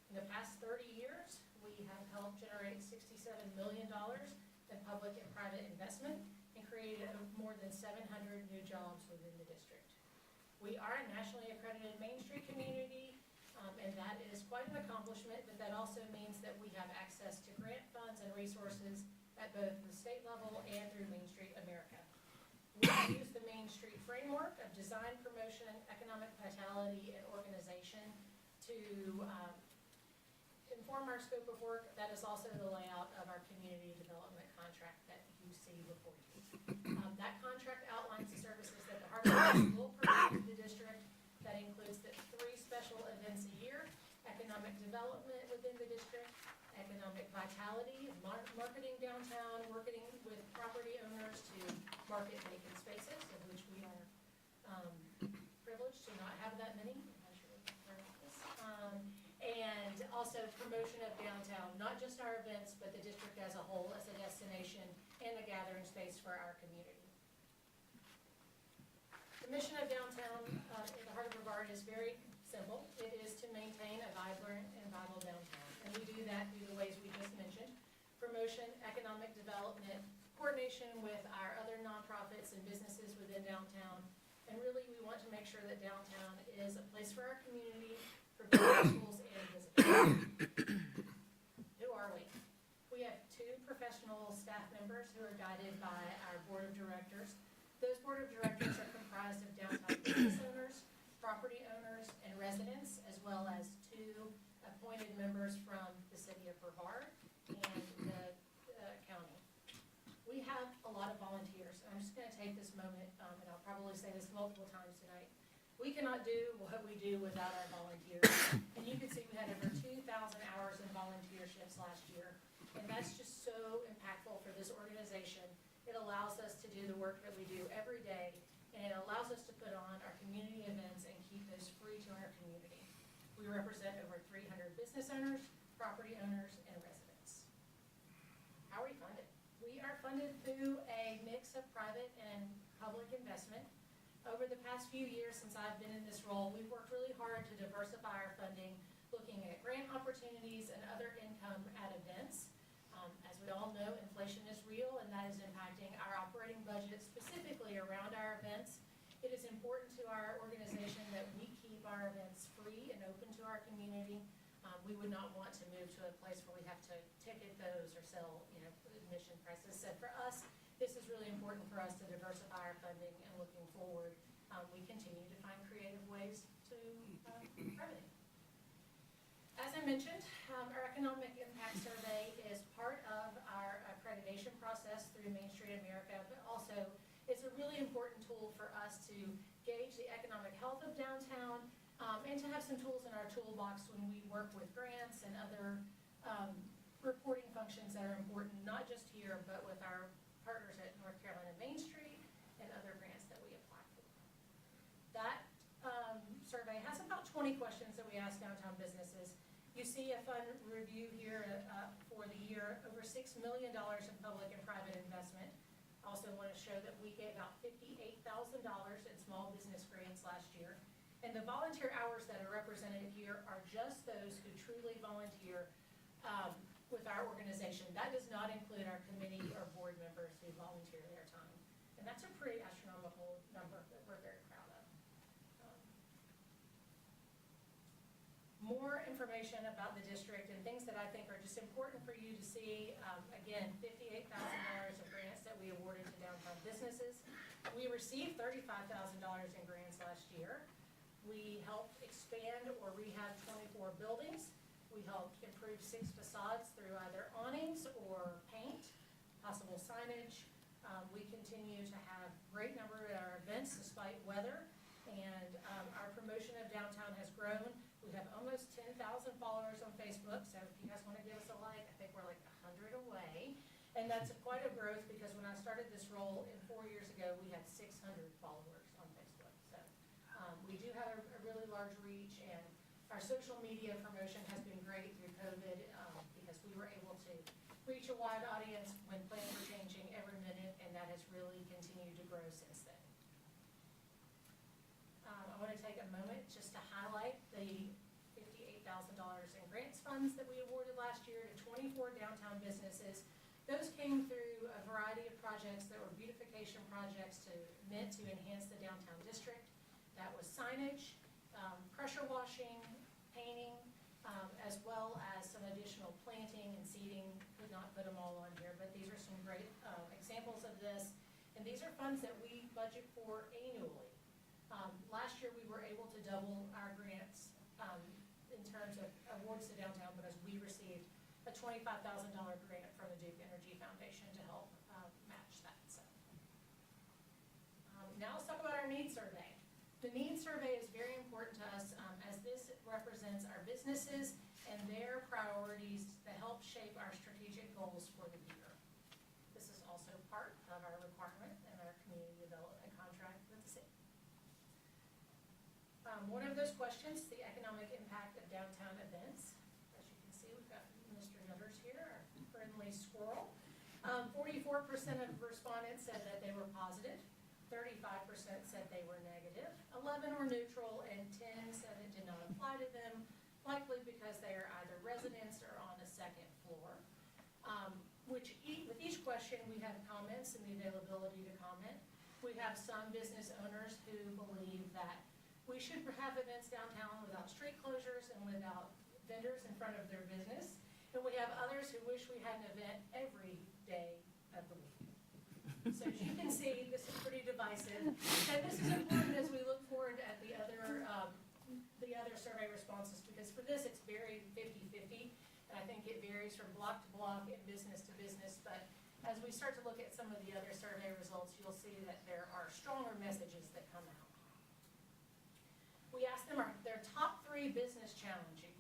In the past 30 years, we have helped generate $67 million in public and private investment and created more than 700 new jobs within the district. We are a nationally accredited Main Street community And that is quite an accomplishment, but that also means that we have access to grant funds and resources at both the state level and through Main Street America. We use the Main Street framework of design, promotion, economic vitality, and organization to inform our scope of work. That is also the layout of our community development contract that you see before you. That contract outlines the services that the Heart of Oaks will provide to the district. That includes the 3 special events a year: economic development within the district, economic vitality, marketing downtown, working with property owners to market vacant spaces, of which we are privileged to not have that many. I'm not sure what this. And also promotion of downtown, not just our events, but the district as a whole, as a destination and a gathering space for our community. The mission of downtown in the heart of Brevard is very simple. It is to maintain a vibrant and vital downtown. And we do that through the ways we just mentioned: promotion, economic development, coordination with our other nonprofits and businesses within downtown. And really, we want to make sure that downtown is a place for our community, for both schools and visitors. Who are we? We have 2 professional staff members who are guided by our board of directors. Those board of directors are comprised of downtown business owners, property owners, and residents, as well as 2 appointed members from the city of Brevard and the county. We have a lot of volunteers. I'm just going to take this moment, and I'll probably say this multiple times tonight. We cannot do what we do without our volunteers. And you can see we had over 2,000 hours in volunteerships last year. And that's just so impactful for this organization. It allows us to do the work that we do every day, and it allows us to put on our community events and keep those free to our community. We represent over 300 business owners, property owners, and residents. How are we funded? We are funded through a mix of private and public investment. Over the past few years since I've been in this role, we've worked really hard to diversify our funding, looking at grant opportunities and other income at events. As we all know, inflation is real, and that is impacting our operating budget, specifically around our events. It is important to our organization that we keep our events free and open to our community. We would not want to move to a place where we have to ticket those or sell, admission prices. So for us, this is really important for us to diversify our funding, and looking forward, we continue to find creative ways to revenue. As I mentioned, our economic impact survey is part of our accreditation process through Main Street America, but also it's a really important tool for us to gauge the economic health of downtown, and to have some tools in our toolbox when we work with grants and other reporting functions that are important, not just here, but with our partners at North Carolina Main Street and other grants that we apply for. That survey has about 20 questions that we ask downtown businesses. You see a fund review here for the year, over $6 million in public and private investment. Also want to show that we gave out $58,000 in small business grants last year. And the volunteer hours that are represented here are just those who truly volunteer with our organization. That does not include our committee or board members who volunteer their time. And that's a pretty astronomical number that we're very proud of. More information about the district and things that I think are just important for you to see. Again, $58,000 of grants that we awarded to downtown businesses. We received $35,000 in grants last year. We helped expand or rehab 24 buildings. We helped improve 6 facades through either awnings or paint, possible signage. We continue to have great number at our events despite weather, and our promotion of downtown has grown. We have almost 10,000 followers on Facebook, so if you guys want to give us a like, I think we're like 100 away. And that's quite a growth, because when I started this role 4 years ago, we had 600 followers on Facebook. So we do have a really large reach, and our social media promotion has been great through COVID, because we were able to reach a wide audience when plans were changing every minute, and that has really continued to grow since then. I want to take a moment just to highlight the $58,000 in grants funds that we awarded last year to 24 downtown businesses. Those came through a variety of projects that were beautification projects meant to enhance the downtown district. That was signage, pressure washing, painting, as well as some additional planting and seeding. Could not put them all on here, but these are some great examples of this. And these are funds that we budget for annually. Last year, we were able to double our grants in terms of awards to downtown because we received a $25,000 grant from the Duke Energy Foundation to help match that. So, now let's talk about our needs survey. The needs survey is very important to us as this represents our businesses and their priorities that help shape our strategic goals for the year. This is also part of our requirement and our community development contract with the city. One of those questions, the economic impact of downtown events. As you can see, we've got Mr. Nutters here, our friendly squirrel. 44% of respondents said that they were positive. 35% said they were negative, 11 were neutral, and 10 said it did not apply to them, likely because they are either residents or on the second floor. With each question, we have comments and the availability to comment. We have some business owners who believe that we should have events downtown without street closures and without vendors in front of their business. And we have others who wish we had an event every day of the week. So as you can see, this is pretty divisive. And this is important as we look forward at the other survey responses, because for this, it's very 50-50. And I think it varies from block to block and business to business. But as we start to look at some of the other survey results, you'll see that there are stronger messages that come out. We asked them their top 3 business challenges.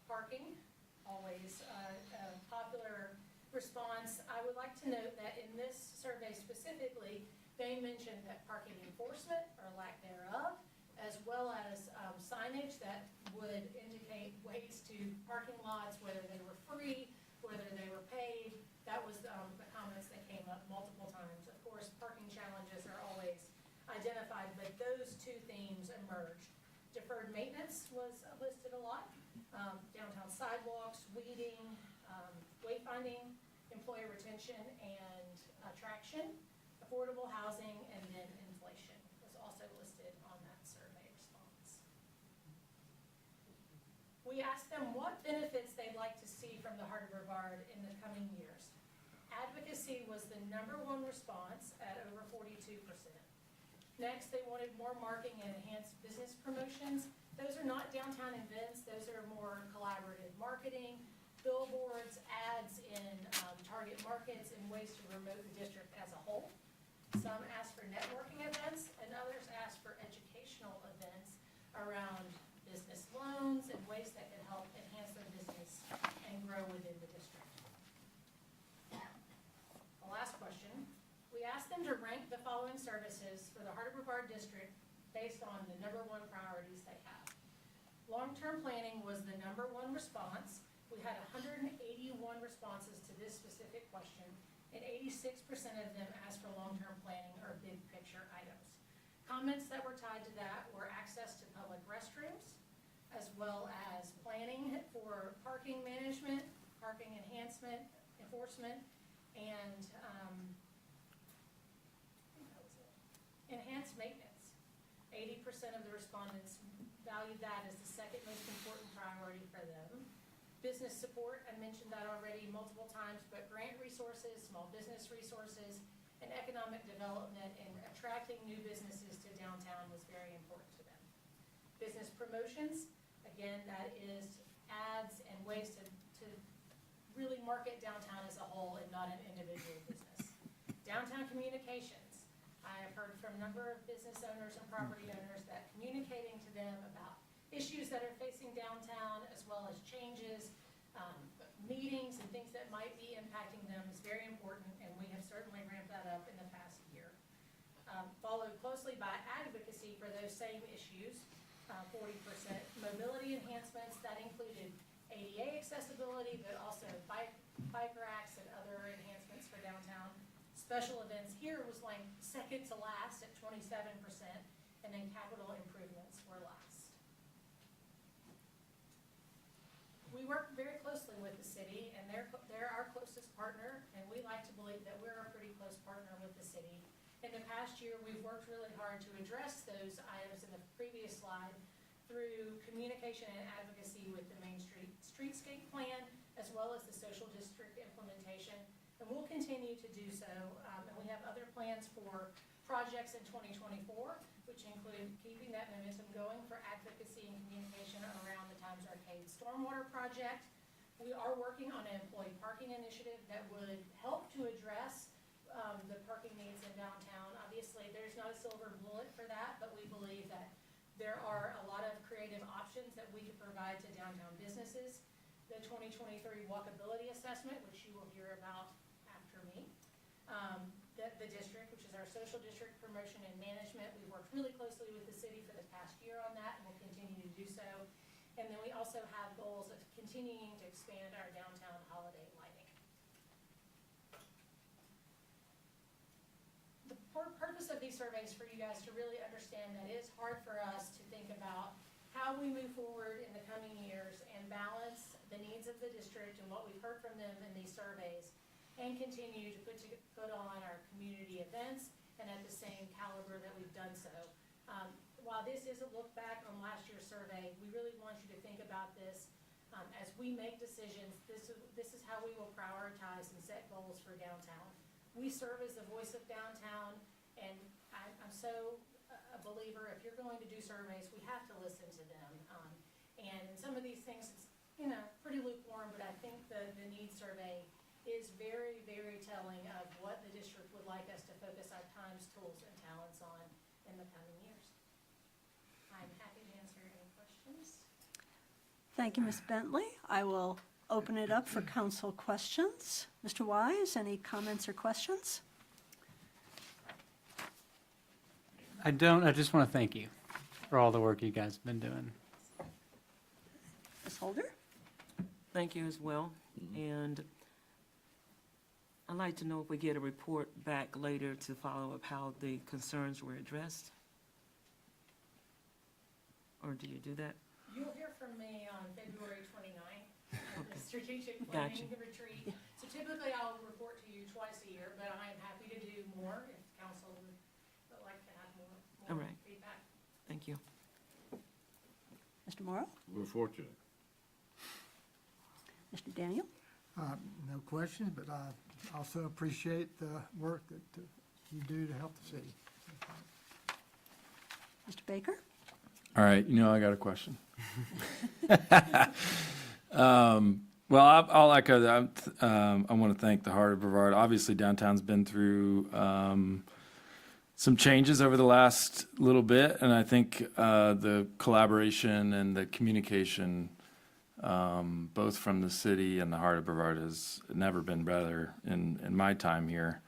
Parking, always a popular response. I would like to note that in this survey specifically, they mentioned that parking enforcement or lack thereof, as well as signage that would indicate ways to parking lots, whether they were free, whether they were paid. That was the comments that came up multiple times. Of course, parking challenges are always identified, but those 2 themes emerged. Deferred maintenance was listed a lot. Downtown sidewalks, weeding, wayfinding, employee retention and attraction, affordable housing, and then inflation was also listed on that survey response. We asked them what benefits they'd like to see from the Heart of Brevard in the coming years. Advocacy was the #1 response at over 42%. Next, they wanted more marketing and enhanced business promotions. Those are not downtown events, those are more collaborative marketing, billboards, ads in target markets, and ways to promote the district as a whole. Some asked for networking events, and others asked for educational events around business loans and ways that can help enhance their business and grow within the district. The last question, we asked them to rank the following services for the Heart of Brevard district based on the #1 priorities they have. Long-term planning was the #1 response. We had 181 responses to this specific question, and 86% of them asked for long-term planning or big picture items. Comments that were tied to that were access to public restrooms, as well as planning for parking management, parking enforcement, and I think that was it. Enhanced maintenance. 80% of the respondents valued that as the second most important priority for them. Business support, I mentioned that already multiple times, but grant resources, small business resources, and economic development and attracting new businesses to downtown was very important to them. Business promotions, again, that is ads and ways to really market downtown as a whole and not an individual business. Downtown communications. I have heard from a number of business owners and property owners that communicating to them about issues that are facing downtown, as well as changes, meetings, and things that might be impacting them is very important, and we have certainly ramped that up in the past year. Followed closely by advocacy for those same issues, 40%. Mobility enhancements, that included ADA accessibility, but also bike racks and other enhancements for downtown. Special events here was ranked second to last at 27%, and then capital improvements were last. We work very closely with the city, and they're our closest partner, and we like to believe that we're a pretty close partner with the city. In the past year, we've worked really hard to address those items in the previous slide through communication and advocacy with the Main Street Streetscape Plan, as well as the social district implementation. And we'll continue to do so. And we have other plans for projects in 2024, which include keeping that momentum going for advocacy and communication around the Times Arcade Stormwater Project. We are working on an employee parking initiative that would help to address the parking needs in downtown. Obviously, there's not a silver bullet for that, but we believe that there are a lot of creative options that we could provide to downtown businesses. The 2023 walkability assessment, which you will hear about after me. The district, which is our social district promotion and management. We've worked really closely with the city for the past year on that, and we'll continue to do so. And then we also have goals of continuing to expand our downtown holiday lighting. The purpose of these surveys for you guys to really understand that it's hard for us to think about how we move forward in the coming years and balance the needs of the district and what we've heard from them in these surveys, and continue to put on our community events and at the same caliber that we've done so. While this is a look back on last year's survey, we really want you to think about this as we make decisions. This is how we will prioritize and set goals for downtown. We serve as the voice of downtown, and I'm so a believer, if you're going to do surveys, we have to listen to them. And in some of these things, it's, pretty lukewarm, but I think the needs survey is very, very telling of what the district would like us to focus our times, tools, and talents on in the coming years. I'm happy to answer any questions. Thank you, Ms. Bentley. I will open it up for council questions. Mr. Wise, any comments or questions? I don't. I just want to thank you for all the work you guys have been doing. Ms. Holder? Thank you as well. And I'd like to know if we get a report back later to follow up how the concerns were addressed? Or do you do that? You'll hear from me on February 29th at the strategic Gotcha. planning retreat. So typically I'll report to you twice a year, but I am happy to do more if council would like to have more All right. feedback. Thank you. Mr. Morrow? We're fortunate. Mr. Daniel? No questions, but I also appreciate the work that you do to help the city. Mr. Baker? All right, I got a question. Well, I'll echo that. I want to thank the Heart of Brevard. Obviously, downtown's been through some changes over the last little bit, and I think the collaboration and the communication, both from the city and the Heart of Brevard, has never been better in my time here.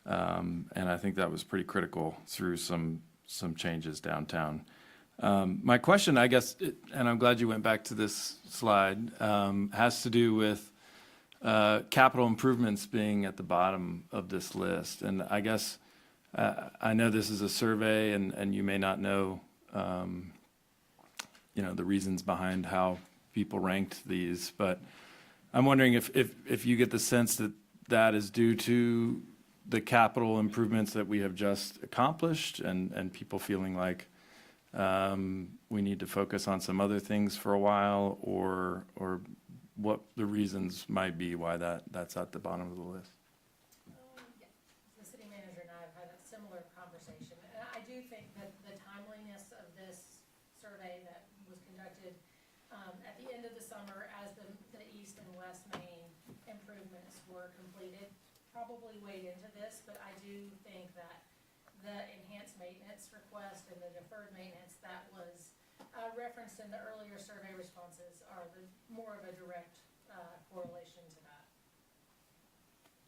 And I think that was pretty critical through some changes downtown. My question, I guess, and I'm glad you went back to this slide, has to do with capital improvements being at the bottom of this list. And I guess I know this is a survey, and you may not know, the reasons behind how people ranked these, but I'm wondering if you get the sense that that is due to the capital improvements that we have just accomplished, and people feeling like we need to focus on some other things for a while, or what the reasons might be why that's at the bottom of the list. Yes, the city manager and I have had a similar conversation. And I do think that the timeliness of this survey that was conducted at the end of the summer as the East and West Main improvements were completed probably weighed into this, but I do think that the enhanced maintenance request and the deferred maintenance that was referenced in the earlier survey responses are more of a direct correlation to that.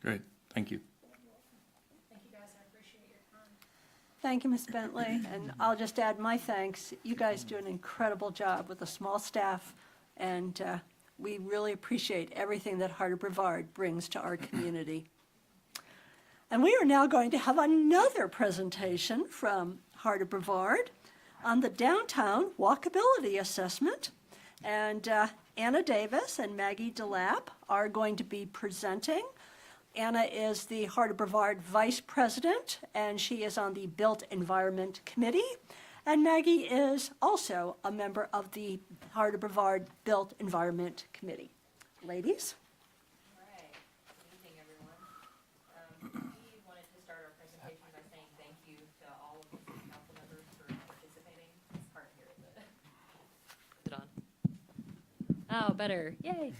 Great, thank you. Thank you guys, I appreciate your time. Thank you, Ms. Bentley, and I'll just add my thanks. You guys do an incredible job with a small staff, and we really appreciate everything that Heart of Brevard brings to our community. And we are now going to have another presentation from Heart of Brevard on the downtown walkability assessment. And Anna Davis and Maggie DeLapp are going to be presenting. Anna is the Heart of Brevard Vice President, and she is on the Built Environment Committee. And Maggie is also a member of the Heart of Brevard Built Environment Committee. Ladies? All right. Good evening, everyone. We wanted to start our presentation by saying thank you to all of the city council members for participating. It's hard to hear, but is it on? Oh, better. Yay.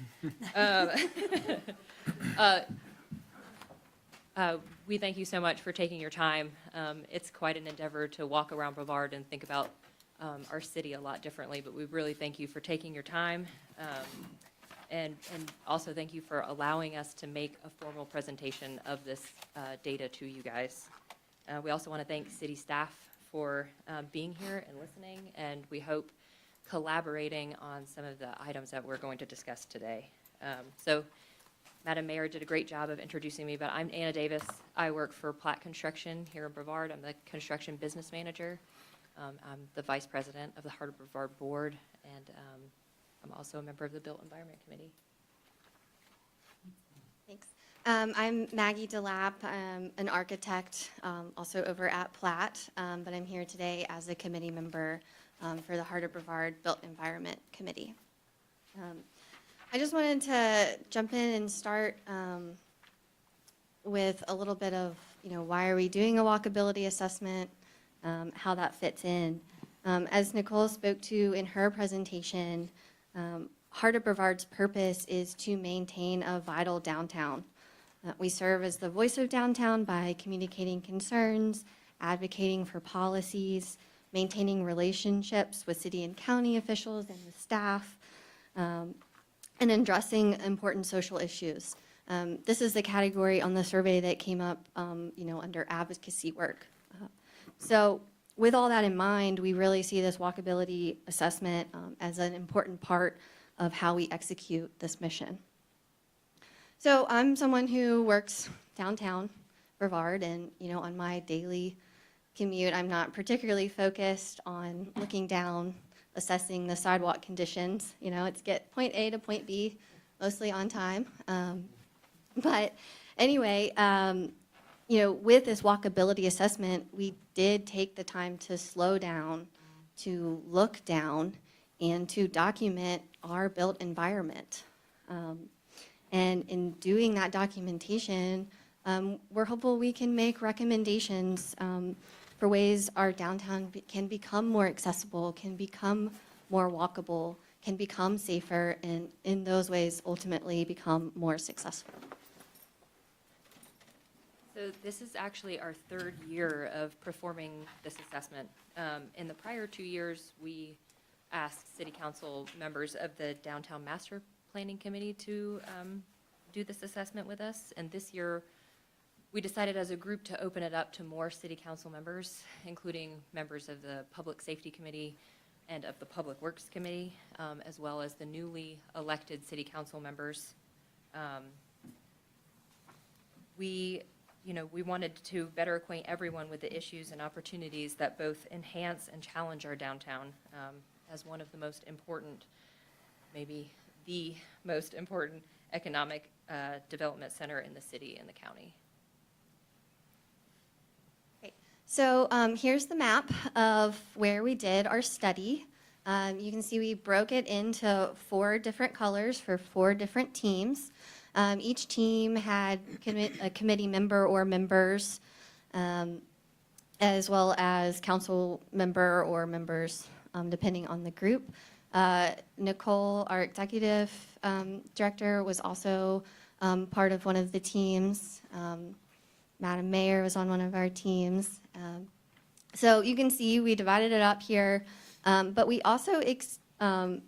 We thank you so much for taking your time. It's quite an endeavor to walk around Brevard and think about our city a lot differently, but we really thank you for taking your time. And also thank you for allowing us to make a formal presentation of this data to you guys. We also want to thank city staff for being here and listening, and we hope collaborating on some of the items that we're going to discuss today. So Madam Mayor did a great job of introducing me, but I'm Anna Davis. I work for Platt Construction here in Brevard. I'm the construction business manager. I'm the vice president of the Heart of Brevard Board, and I'm also a member of the Built Environment Committee. Thanks. I'm Maggie DeLapp. I'm an architect, also over at Platt, but I'm here today as a committee member for the Heart of Brevard Built Environment Committee. I just wanted to jump in and start with a little bit of, why are we doing a walkability assessment, how that fits in. As Nicole spoke to in her presentation, Heart of Brevard's purpose is to maintain a vital downtown. We serve as the voice of downtown by communicating concerns, advocating for policies, maintaining relationships with city and county officials and with staff, and addressing important social issues. This is the category on the survey that came up, under advocacy work. So with all that in mind, we really see this walkability assessment as an important part of how we execute this mission. So I'm someone who works downtown Brevard, and on my daily commute, I'm not particularly focused on looking down, assessing the sidewalk conditions. It's get point A to point B, mostly on time. But anyway, with this walkability assessment, we did take the time to slow down, to look down, and to document our built environment. And in doing that documentation, we're hopeful we can make recommendations for ways our downtown can become more accessible, can become more walkable, can become safer, and in those ways ultimately become more successful. So this is actually our third year of performing this assessment. In the prior 2 years, we asked city council members of the Downtown Master Planning Committee to do this assessment with us, and this year we decided as a group to open it up to more city council members, including members of the Public Safety Committee and of the Public Works Committee, as well as the newly elected city council members. We wanted to better acquaint everyone with the issues and opportunities that both enhance and challenge our downtown as one of the most important, maybe the most important economic development center in the city and the county. So here's the map of where we did our study. You can see we broke it into 4 different colors for 4 different teams. Each team had a committee member or members, as well as council member or members, depending on the group. Nicole, our executive director, was also part of one of the teams. Madam Mayor was on one of our teams. So you can see we divided it up here, but we also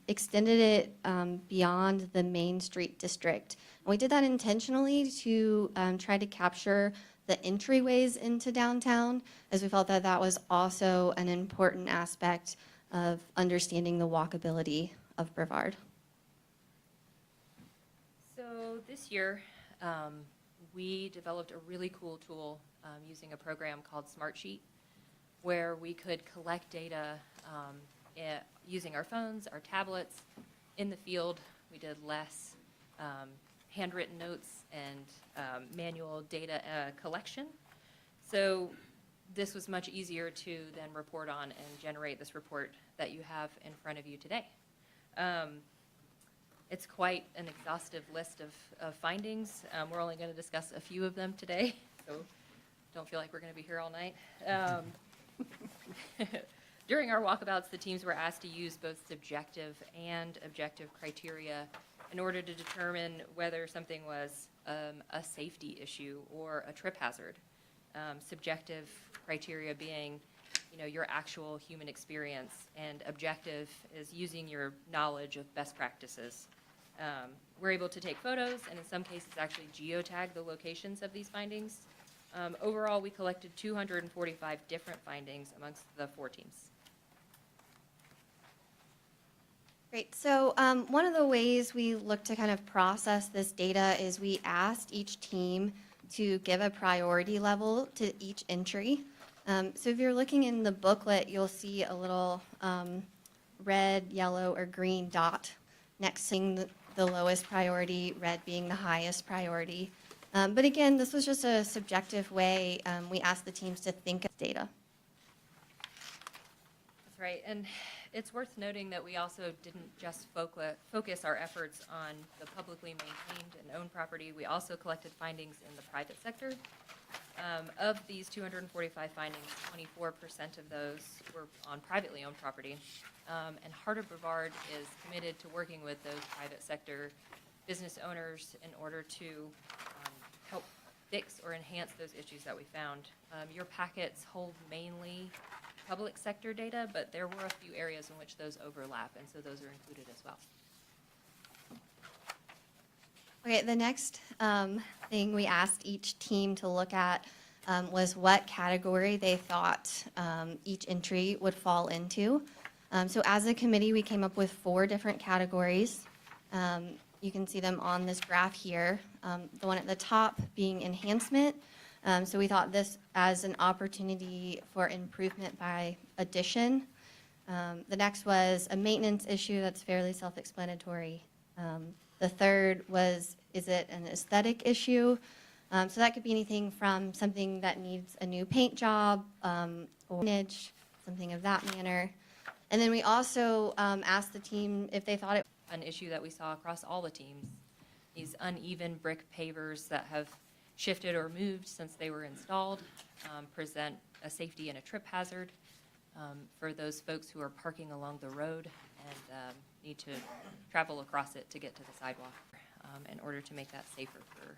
extended it beyond the Main Street district. And we did that intentionally to try to capture the entryways into downtown, as we felt that that was also an important aspect of understanding the walkability of Brevard. So this year, we developed a really cool tool using a program called Smartsheet, where we could collect data using our phones, our tablets, in the field. We did less handwritten notes and manual data collection. So this was much easier to then report on and generate this report that you have in front of you today. It's quite an exhaustive list of findings. We're only going to discuss a few of them today, so don't feel like we're going to be here all night. During our walkabouts, the teams were asked to use both subjective and objective criteria in order to determine whether something was a safety issue or a trip hazard. Subjective criteria being, your actual human experience, and objective is using your knowledge of best practices. We're able to take photos and in some cases actually geotag the locations of these findings. Overall, we collected 245 different findings amongst the 4 teams. Great. So one of the ways we look to kind of process this data is we asked each team to give a priority level to each entry. So if you're looking in the booklet, you'll see a little red, yellow, or green dot next to the lowest priority, red being the highest priority. But again, this was just a subjective way we asked the teams to think of data. That's right, and it's worth noting that we also didn't just focus our efforts on the publicly maintained and owned property. We also collected findings in the private sector. Of these 245 findings, 24% of those were on privately owned property. And Heart of Brevard is committed to working with those private sector business owners in order to help fix or enhance those issues that we found. Your packets hold mainly public sector data, but there were a few areas in which those overlap, and so those are included as well. Okay, the next thing we asked each team to look at was what category they thought each entry would fall into. So as a committee, we came up with 4 different categories. You can see them on this graph here. The one at the top being enhancement. So we thought this as an opportunity for improvement by addition. The next was a maintenance issue. That's fairly self-explanatory. The third was, is it an aesthetic issue? So that could be anything from something that needs a new paint job, or image, something of that manner. And then we also asked the team if they thought it An issue that we saw across all the teams, these uneven brick pavers that have shifted or moved since they were installed, present a safety and a trip hazard for those folks who are parking along the road and need to travel across it to get to the sidewalk in order to make that safer for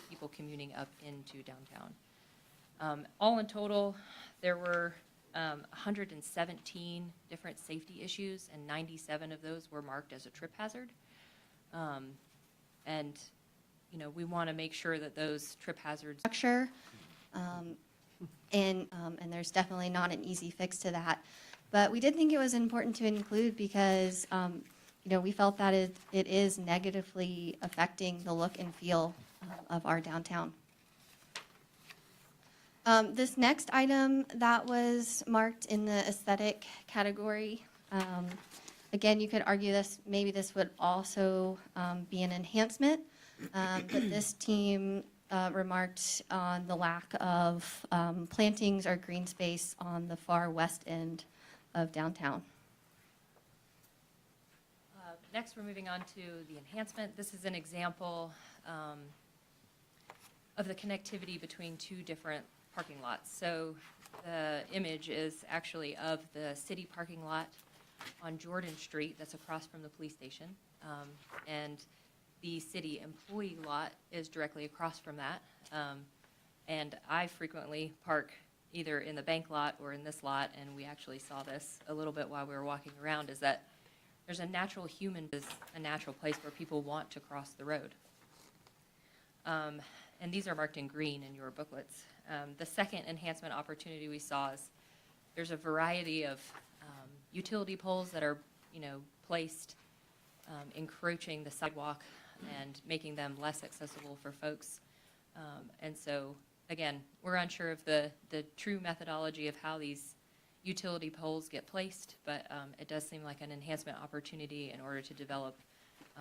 people commuting up into downtown. All in total, there were 117 different safety issues, and 97 of those were marked as a trip hazard. And we want to make sure that those trip hazards structure, and there's definitely not an easy fix to that. But we did think it was important to include because, we felt that it is negatively affecting the look and feel of our downtown. This next item that was marked in the aesthetic category, again, you could argue maybe this would also be an enhancement, but this team remarked on the lack of plantings or green space on the far west end of downtown. Next, we're moving on to the enhancement. This is an example of the connectivity between 2 different parking lots. So the image is actually of the city parking lot on Jordan Street that's across from the police station. And the city employee lot is directly across from that. And I frequently park either in the bank lot or in this lot, and we actually saw this a little bit while we were walking around, is that there's a natural place where people want to cross the road. And these are marked in green in your booklets. The second enhancement opportunity we saw is there's a variety of utility poles that are, placed encroaching the sidewalk and making them less accessible for folks. And so, again, we're unsure of the true methodology of how these utility poles get placed, but it does seem like an enhancement opportunity in order to develop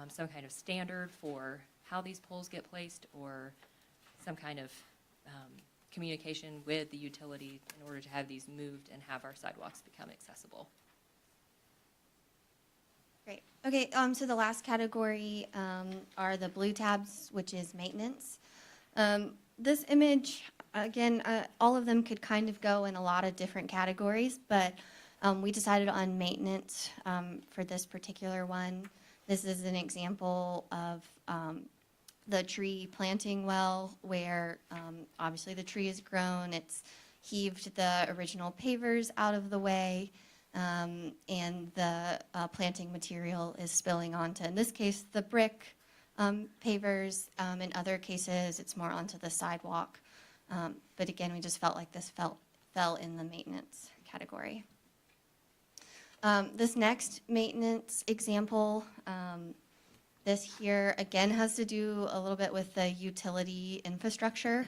some kind of standard for how these poles get placed, or some kind of communication with the utility in order to have these moved and have our sidewalks become accessible. Great. Okay, so the last category are the blue tabs, which is maintenance. This image, again, all of them could kind of go in a lot of different categories, but we decided on maintenance for this particular one. This is an example of the tree planting well, where obviously the tree has grown, it's heaved the original pavers out of the way, and the planting material is spilling onto, in this case, the brick pavers. In other cases, it's more onto the sidewalk. But again, we just felt like this fell in the maintenance category. This next maintenance example, this here again has to do a little bit with the utility infrastructure.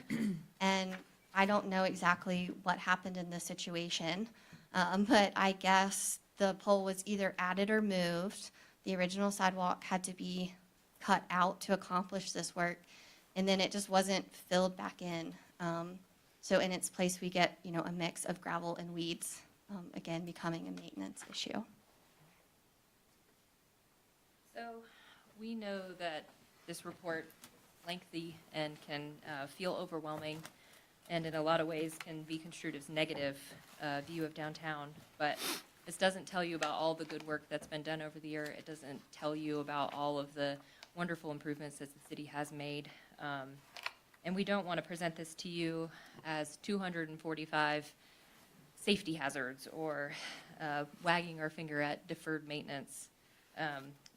And I don't know exactly what happened in this situation, but I guess the pole was either added or moved. The original sidewalk had to be cut out to accomplish this work, and then it just wasn't filled back in. So in its place, we get, a mix of gravel and weeds, again, becoming a maintenance issue. So we know that this report lengthy and can feel overwhelming, and in a lot of ways can be construed as negative view of downtown. But this doesn't tell you about all the good work that's been done over the year. It doesn't tell you about all of the wonderful improvements that the city has made. And we don't want to present this to you as 245 safety hazards or wagging our finger at deferred maintenance.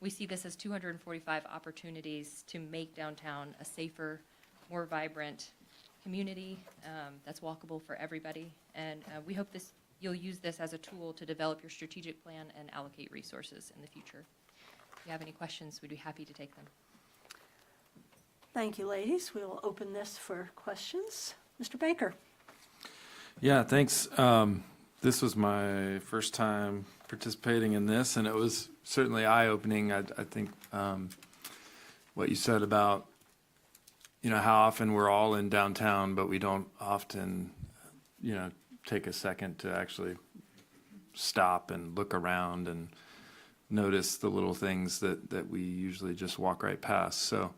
We see this as 245 opportunities to make downtown a safer, more vibrant community that's walkable for everybody. And we hope you'll use this as a tool to develop your strategic plan and allocate resources in the future. If you have any questions, we'd be happy to take them. Thank you, ladies. We will open this for questions. Mr. Baker. Yeah, thanks. This was my first time participating in this, and it was certainly eye-opening. I think what you said about, how often we're all in downtown, but we don't often, take a second to actually stop and look around and notice the little things that we usually just walk right past. So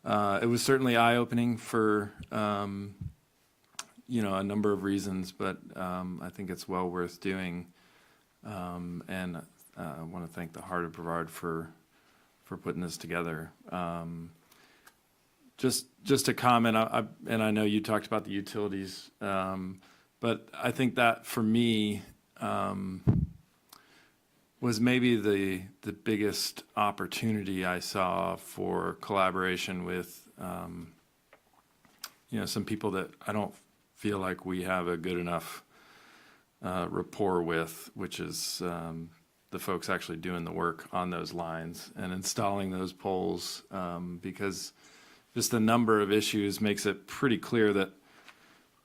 it was certainly eye-opening for a number of reasons, but I think it's well worth doing. And I want to thank the Heart of Brevard for putting this together. Just a comment, and I know you talked about the utilities, but I think that for me was maybe the biggest opportunity I saw for collaboration with some people that I don't feel like we have a good enough rapport with, which is the folks actually doing the work on those lines and installing those poles, because just the number of issues makes it pretty clear that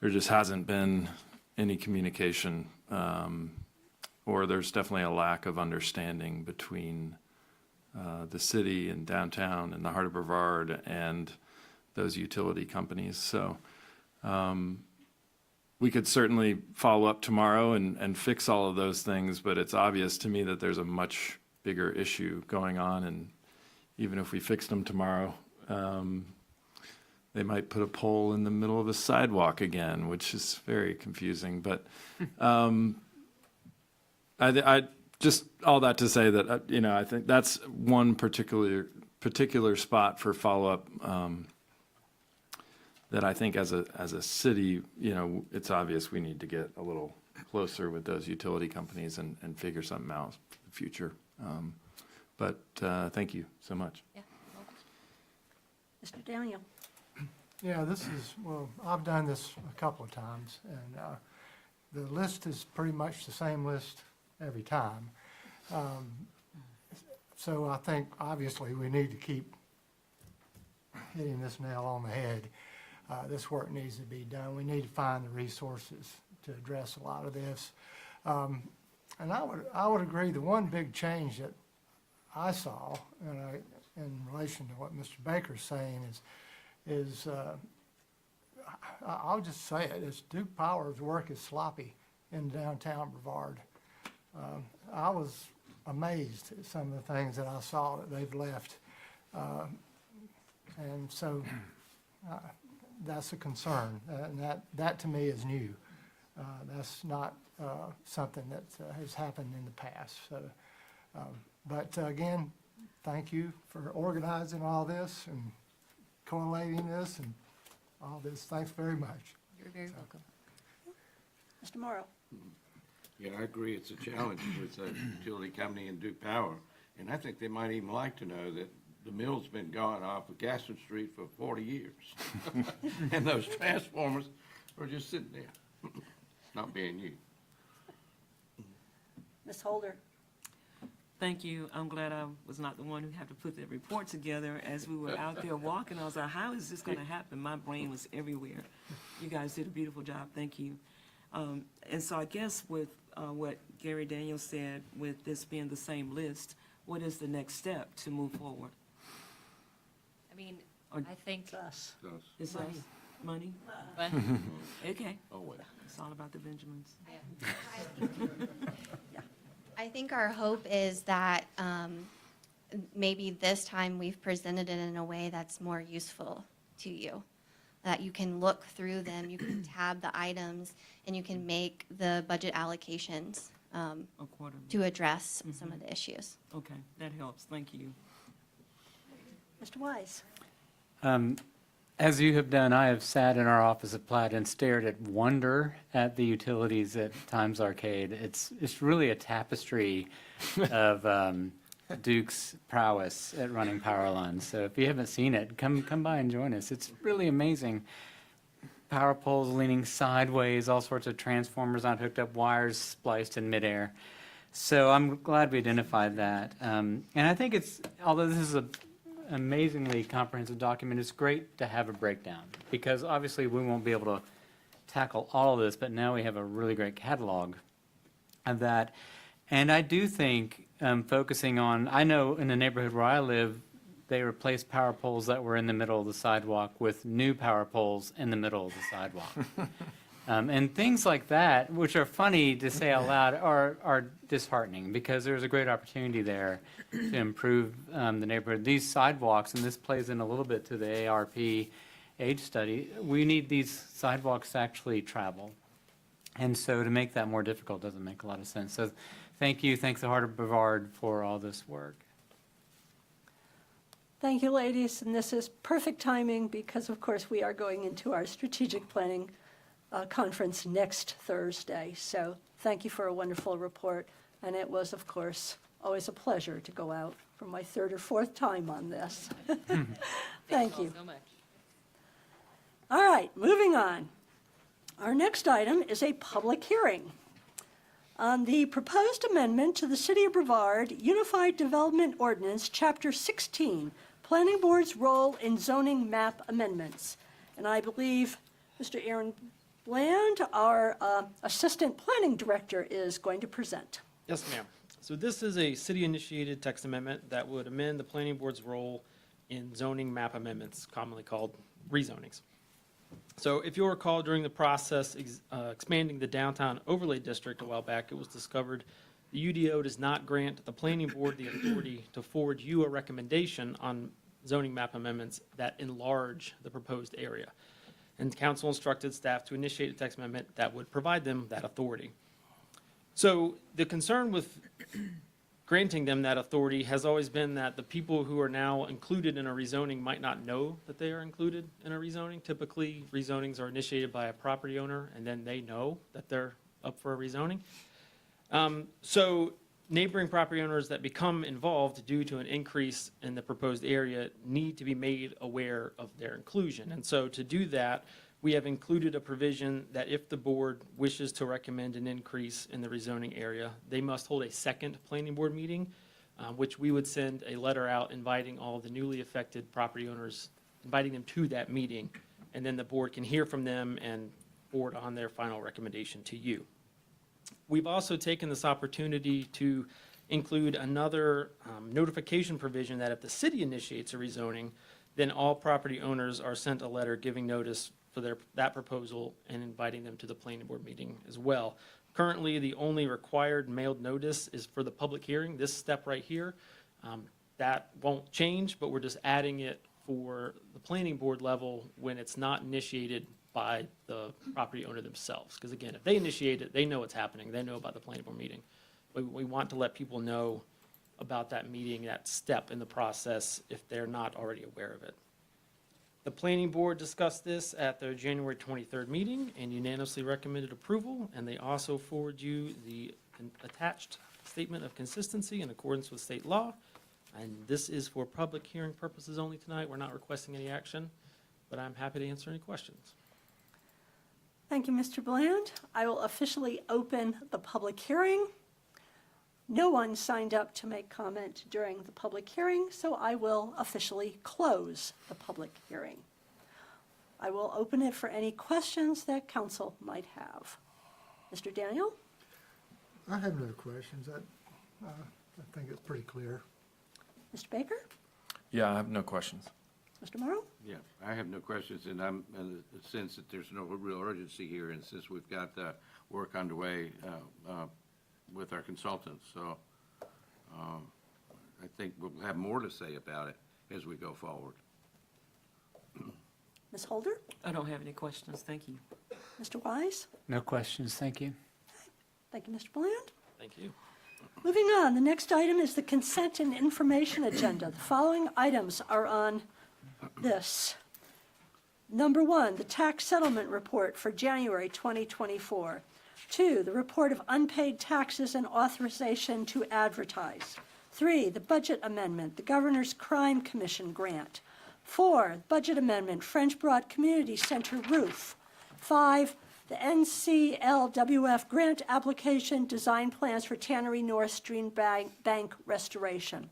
there just hasn't been any communication, or there's definitely a lack of understanding between the city and downtown and the Heart of Brevard and those utility companies. So we could certainly follow up tomorrow and fix all of those things, but it's obvious to me that there's a much bigger issue going on, and even if we fixed them tomorrow, they might put a pole in the middle of a sidewalk again, which is very confusing. But I just all that to say that I think that's one particular spot for follow-up that I think as a city, it's obvious we need to get a little closer with those utility companies and figure something out for the future. But thank you so much. Yeah. Mr. Daniel. Yeah, I've done this a couple of times, and the list is pretty much the same list every time. So I think, obviously, we need to keep hitting this nail on the head. This work needs to be done. We need to find the resources to address a lot of this. And I would agree, the one big change that I saw in relation to what Mr. Baker's saying is I'll just say it, it's Duke Power's work is sloppy in downtown Brevard. I was amazed at some of the things that I saw that they've left. And so that's a concern, and that to me is new. That's not something that has happened in the past. So, but again, thank you for organizing all this and collating this and all this. Thanks very much. You're very welcome. Mr. Morrow? Yeah, I agree. It's a challenge with the utility company and Duke Power. And I think they might even like to know that the mill's been gone off of Gaston Street for 40 years. And those transformers are just sitting there, not being used. Ms. Holder? Thank you. I'm glad I was not the one who had to put that report together. As we were out there walking, I was like, how is this going to happen? My brain was everywhere. You guys did a beautiful job. Thank you. And so I guess with what Gary Daniels said, with this being the same list, what is the next step to move forward? I mean, Or- I think, Is that money? but, Okay. Oh, well. It's all about the Benjamins. I think our hope is that maybe this time we've presented it in a way that's more useful to you, that you can look through them, you can tab the items, and you can make the budget allocations Accordingly. to address some of the issues. Okay, that helps. Thank you. Mr. Wise? As you have done, I have sat in our office at Platt and stared at wonder at the utilities at Times Arcade. It's really a tapestry of Duke's prowess at running power lines. So if you haven't seen it, come by and join us. It's really amazing. Power poles leaning sideways, all sorts of transformers on hooked up wires spliced in midair. So I'm glad we identified that. And I think it's, although this is an amazingly comprehensive document, it's great to have a breakdown, because obviously we won't be able to tackle all of this, but now we have a really great catalog of that. And I do think focusing on, I know in the neighborhood where I live, they replaced power poles that were in the middle of the sidewalk with new power poles in the middle of the sidewalk. And things like that, which are funny to say out loud, are disheartening, because there's a great opportunity there to improve the neighborhood. These sidewalks, and this plays in a little bit to the ARP age study, we need these sidewalks to actually travel. And so to make that more difficult doesn't make a lot of sense. So thank you, thanks the Heart of Brevard for all this work. Thank you, ladies, and this is perfect timing because, of course, we are going into our strategic planning conference next Thursday. So thank you for a wonderful report, and it was, of course, always a pleasure to go out for my third or fourth time on this. Thank you. so much. All right, moving on. Our next item is a public hearing on the proposed amendment to the City of Brevard Unified Development Ordinance, Chapter 16, Planning Board's Role in Zoning Map Amendments. And I believe Mr. Aaron Bland, our Assistant Planning Director, is going to present. Yes, ma'am. So this is a city-initiated text amendment that would amend the planning board's role in zoning map amendments, commonly called rezonings. So if you'll recall, during the process expanding the downtown overlay district a while back, it was discovered the UDO does not grant the planning board the authority to forward you a recommendation on zoning map amendments that enlarge the proposed area. And council instructed staff to initiate a text amendment that would provide them that authority. So the concern with granting them that authority has always been that the people who are now included in a rezoning might not know that they are included in a rezoning. Typically, rezonings are initiated by a property owner, and then they know that they're up for a rezoning. So neighboring property owners that become involved due to an increase in the proposed area need to be made aware of their inclusion. And so to do that, we have included a provision that if the board wishes to recommend an increase in the rezoning area, they must hold a second planning board meeting, which we would send a letter out inviting all the newly affected property owners, inviting them to that meeting, and then the board can hear from them and forward on their final recommendation to you. We've also taken this opportunity to include another notification provision that if the city initiates a rezoning, then all property owners are sent a letter giving notice for that proposal and inviting them to the planning board meeting as well. Currently, the only required mailed notice is for the public hearing, this step right here. That won't change, but we're just adding it for the planning board level when it's not initiated by the property owner themselves. Because again, if they initiate it, they know what's happening, they know about the planning board meeting. But we want to let people know about that meeting, that step in the process, if they're not already aware of it. The planning board discussed this at their January 23rd meeting and unanimously recommended approval, and they also forward you the attached statement of consistency in accordance with state law. And this is for public hearing purposes only tonight. We're not requesting any action, but I'm happy to answer any questions. Thank you, Mr. Bland. I will officially open the public hearing. No one signed up to make comment during the public hearing, so I will officially close the public hearing. I will open it for any questions that council might have. Mr. Daniel? I have no questions. I think it's pretty clear. Mr. Baker? Yeah, I have no questions. Mr. Morrow? Yeah, I have no questions, and I'm in the sense that there's no real urgency here, and since we've got the work underway with our consultants, so I think we'll have more to say about it as we go forward. Ms. Holder? I don't have any questions, thank you. Mr. Wise? No questions, thank you. Thank you, Mr. Bland. Thank you. Moving on, the next item is the consent and information agenda. The following items are on this. Number 1, the tax settlement report for January 2024. 2, the report of unpaid taxes and authorization to advertise. 3, the budget amendment, the Governor's Crime Commission grant. 4, budget amendment, French Broad Community Center roof. 5, the NCLWF grant application, design plans for Tannery North Stream Bank restoration.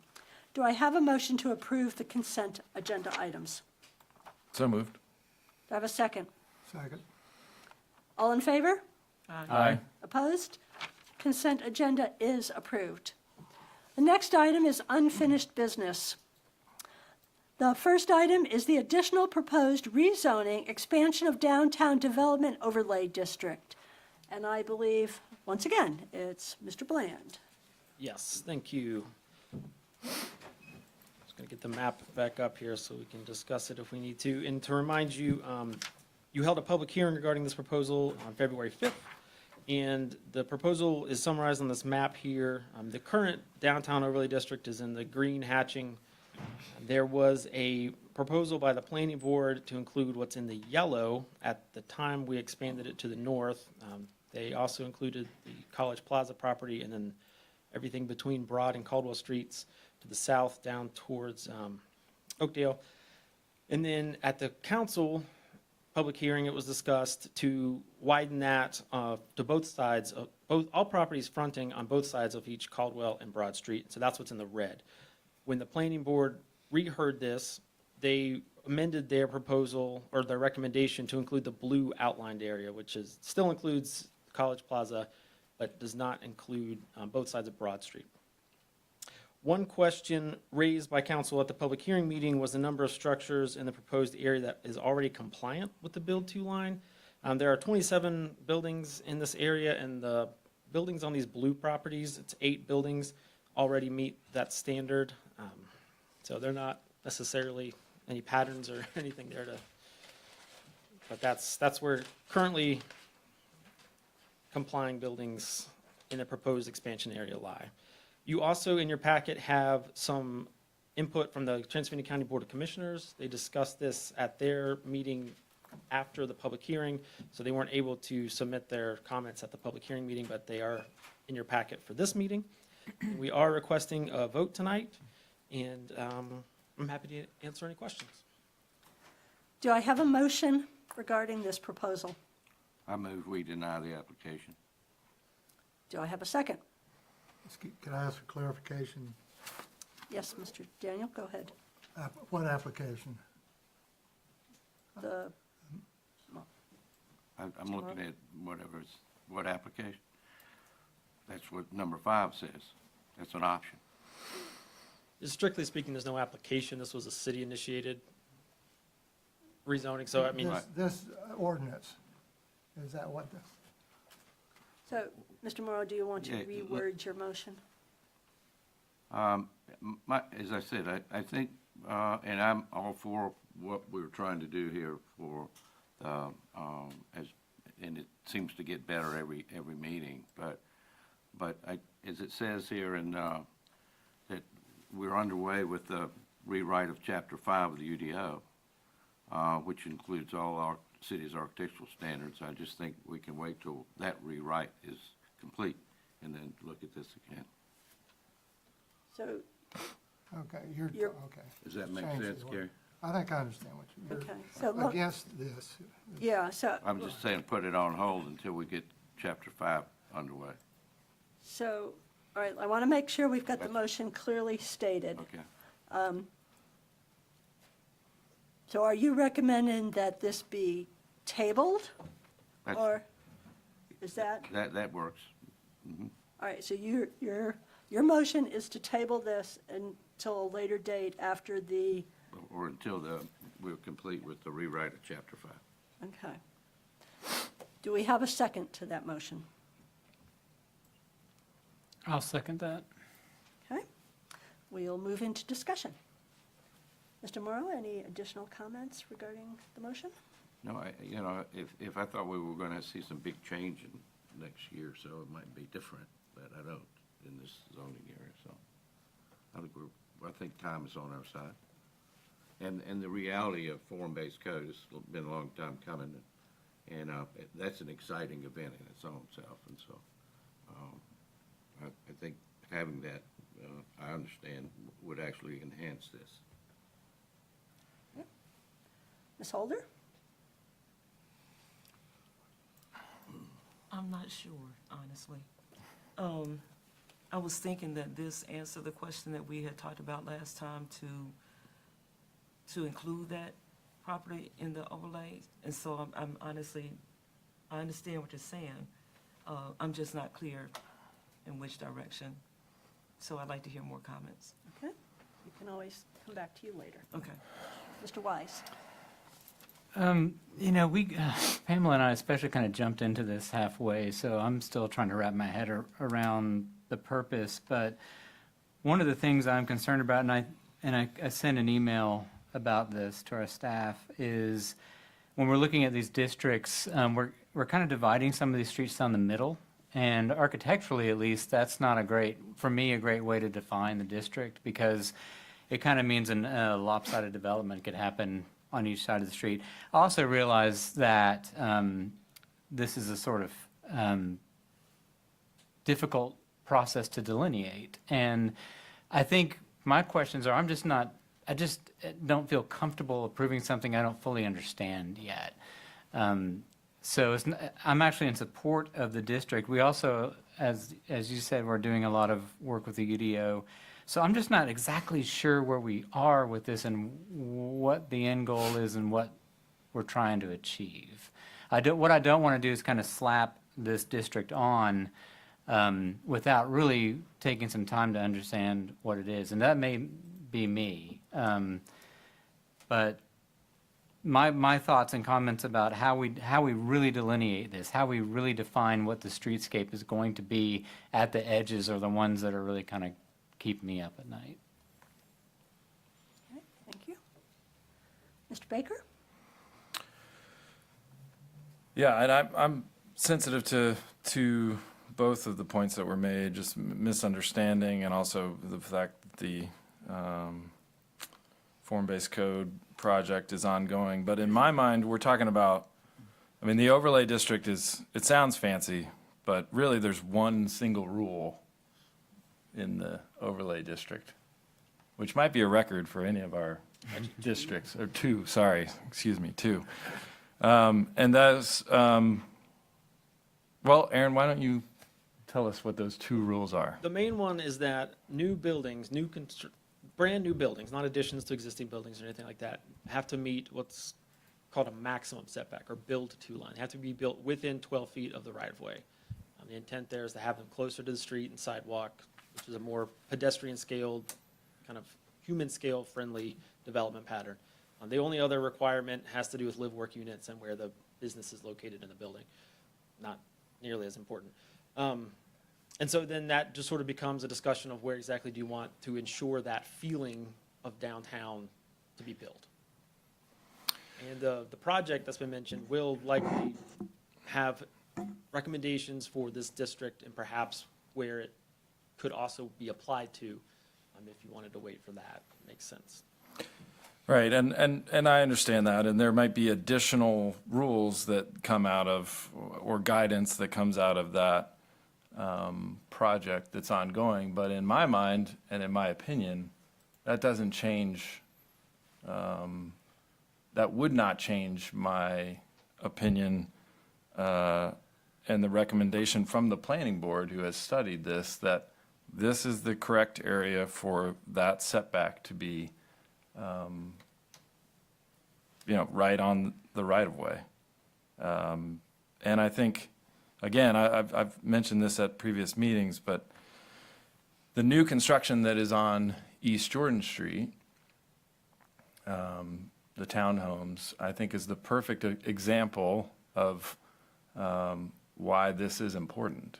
Do I have a motion to approve the consent agenda items? So moved. Do I have a second? Second. All in favor? Aye. Opposed? Consent agenda is approved. The next item is unfinished business. The first item is the additional proposed rezoning expansion of downtown development overlay district. And I believe, once again, it's Mr. Bland. Yes, thank you. Just going to get the map back up here so we can discuss it if we need to. And to remind you, you held a public hearing regarding this proposal on February 5th. And the proposal is summarized on this map here. The current downtown overlay district is in the green hatching. There was a proposal by the planning board to include what's in the yellow. At the time, we expanded it to the north. They also included the College Plaza property and then everything between Broad and Caldwell Streets to the south down towards Oakdale. And then at the council public hearing, it was discussed to widen that to both sides of all properties fronting on both sides of each Caldwell and Broad Street. So that's what's in the red. When the planning board reheard this, they amended their proposal or their recommendation to include the blue outlined area, which still includes College Plaza, but does not include both sides of Broad Street. One question raised by council at the public hearing meeting was the number of structures in the proposed area that is already compliant with the Build 2 line. There are 27 buildings in this area, and the buildings on these blue properties, it's 8 buildings, already meet that standard. So they're not necessarily any patterns or anything there but that's where currently complying buildings in the proposed expansion area lie. You also, in your packet, have some input from the Transylvania County Board of Commissioners. They discussed this at their meeting after the public hearing, so they weren't able to submit their comments at the public hearing meeting, but they are in your packet for this meeting. We are requesting a vote tonight, and I'm happy to answer any questions. Do I have a motion regarding this proposal? I move we deny the application. Do I have a second? Can I ask for clarification? Yes, Mr. Daniel, go ahead. What application? I'm looking at what application? That's what number 5 says. That's an option. Strictly speaking, there's no application. This was a city-initiated rezoning, so I mean, This ordinance, is that what the? So, Mr. Morrow, do you want to Yeah, reword your motion? As I said, I think, and I'm all for what we're trying to do here for, and it seems to get better every meeting, but as it says here that we're underway with the rewrite of Chapter 5 of the UDO, which includes all our city's architectural standards. I just think we can wait till that rewrite is complete and then look at this again. So, Okay, okay. Does that make Change sense, the Gary? I think I understand what you're Okay, so look- against this. yeah, so. I'm just saying, put it on hold until we get Chapter 5 underway. So, all right, I want to make sure we've got the motion clearly stated. Okay. So are you recommending that this be tabled? That's- Or is that, That works. Mhm. all right, so your motion is to table this until a later date after the, Or until we're complete with the rewrite of Chapter 5. okay. Do we have a second to that motion? I'll second that. Okay, we'll move into discussion. Mr. Morrow, any additional comments regarding the motion? No, if I thought we were going to see some big change in next year, so it might be different, but I don't in this zoning area, so I think time is on our side. And the reality of form-based code has been a long time coming, and that's an exciting event in its own self, and so I think having that, I understand, would actually enhance this. Ms. Holder? I'm not sure, honestly. I was thinking that this answered the question that we had talked about last time to include that property in the overlay. And so I'm honestly, I understand what you're saying. I'm just not clear in which direction. So I'd like to hear more comments. Okay, we can always come back to you later. Okay. Mr. Wise? Pamela and I especially kind of jumped into this halfway, so I'm still trying to wrap my head around the purpose. But one of the things I'm concerned about, and I sent an email about this to our staff, is when we're looking at these districts, we're kind of dividing some of these streets down the middle. And architecturally, at least, that's not a great way to define the district, because it kind of means a lopsided development could happen on each side of the street. I also realize that this is a sort of difficult process to delineate. And I think my questions are, I just don't feel comfortable approving something I don't fully understand yet. So I'm actually in support of the district. We also, as you said, we're doing a lot of work with the UDO. So I'm just not exactly sure where we are with this and what the end goal is and what we're trying to achieve. What I don't want to do is kind of slap this district on without really taking some time to understand what it is. And that may be me. But my thoughts and comments about how we really delineate this, how we really define what the streetscape is going to be at the edges, are the ones that are really kind of keep me up at night. Okay, thank you. Mr. Baker? Yeah, and I'm sensitive to both of the points that were made, just misunderstanding, and also the fact that the form-based code project is ongoing. But in my mind, we're talking about, the overlay district it sounds fancy, but really there's one single rule in the overlay district, which might be a record for any of our districts, or two, two. And that's, well, Aaron, why don't you tell us what those two rules are? the main one is that new buildings, brand new buildings, not additions to existing buildings or anything like that, have to meet what's called a maximum setback, or build-to line. They have to be built within 12 feet of the right-of-way. The intent there is to have them closer to the street and sidewalk, which is a more pedestrian-scaled, kind of human-scale friendly development pattern. The only other requirement has to do with live-work units and where the business is located in the building. Not nearly as important. And so then that just sort of becomes a discussion of where exactly do you want to ensure that feeling of downtown to be built. And the project that's been mentioned will likely have recommendations for this district and perhaps where it could also be applied to, if you wanted to wait for that. Makes sense. Right, and I understand that, and there might be additional rules that come out of, or guidance that comes out of that project that's ongoing, but in my mind, and in my opinion, that doesn't change, that would not change my opinion and the recommendation from the planning board who has studied this, that this is the correct area for that setback to be right on the right-of-way. And I think, again, I've mentioned this at previous meetings, but the new construction that is on East Jordan Street, the townhomes, I think is the perfect example of why this is important.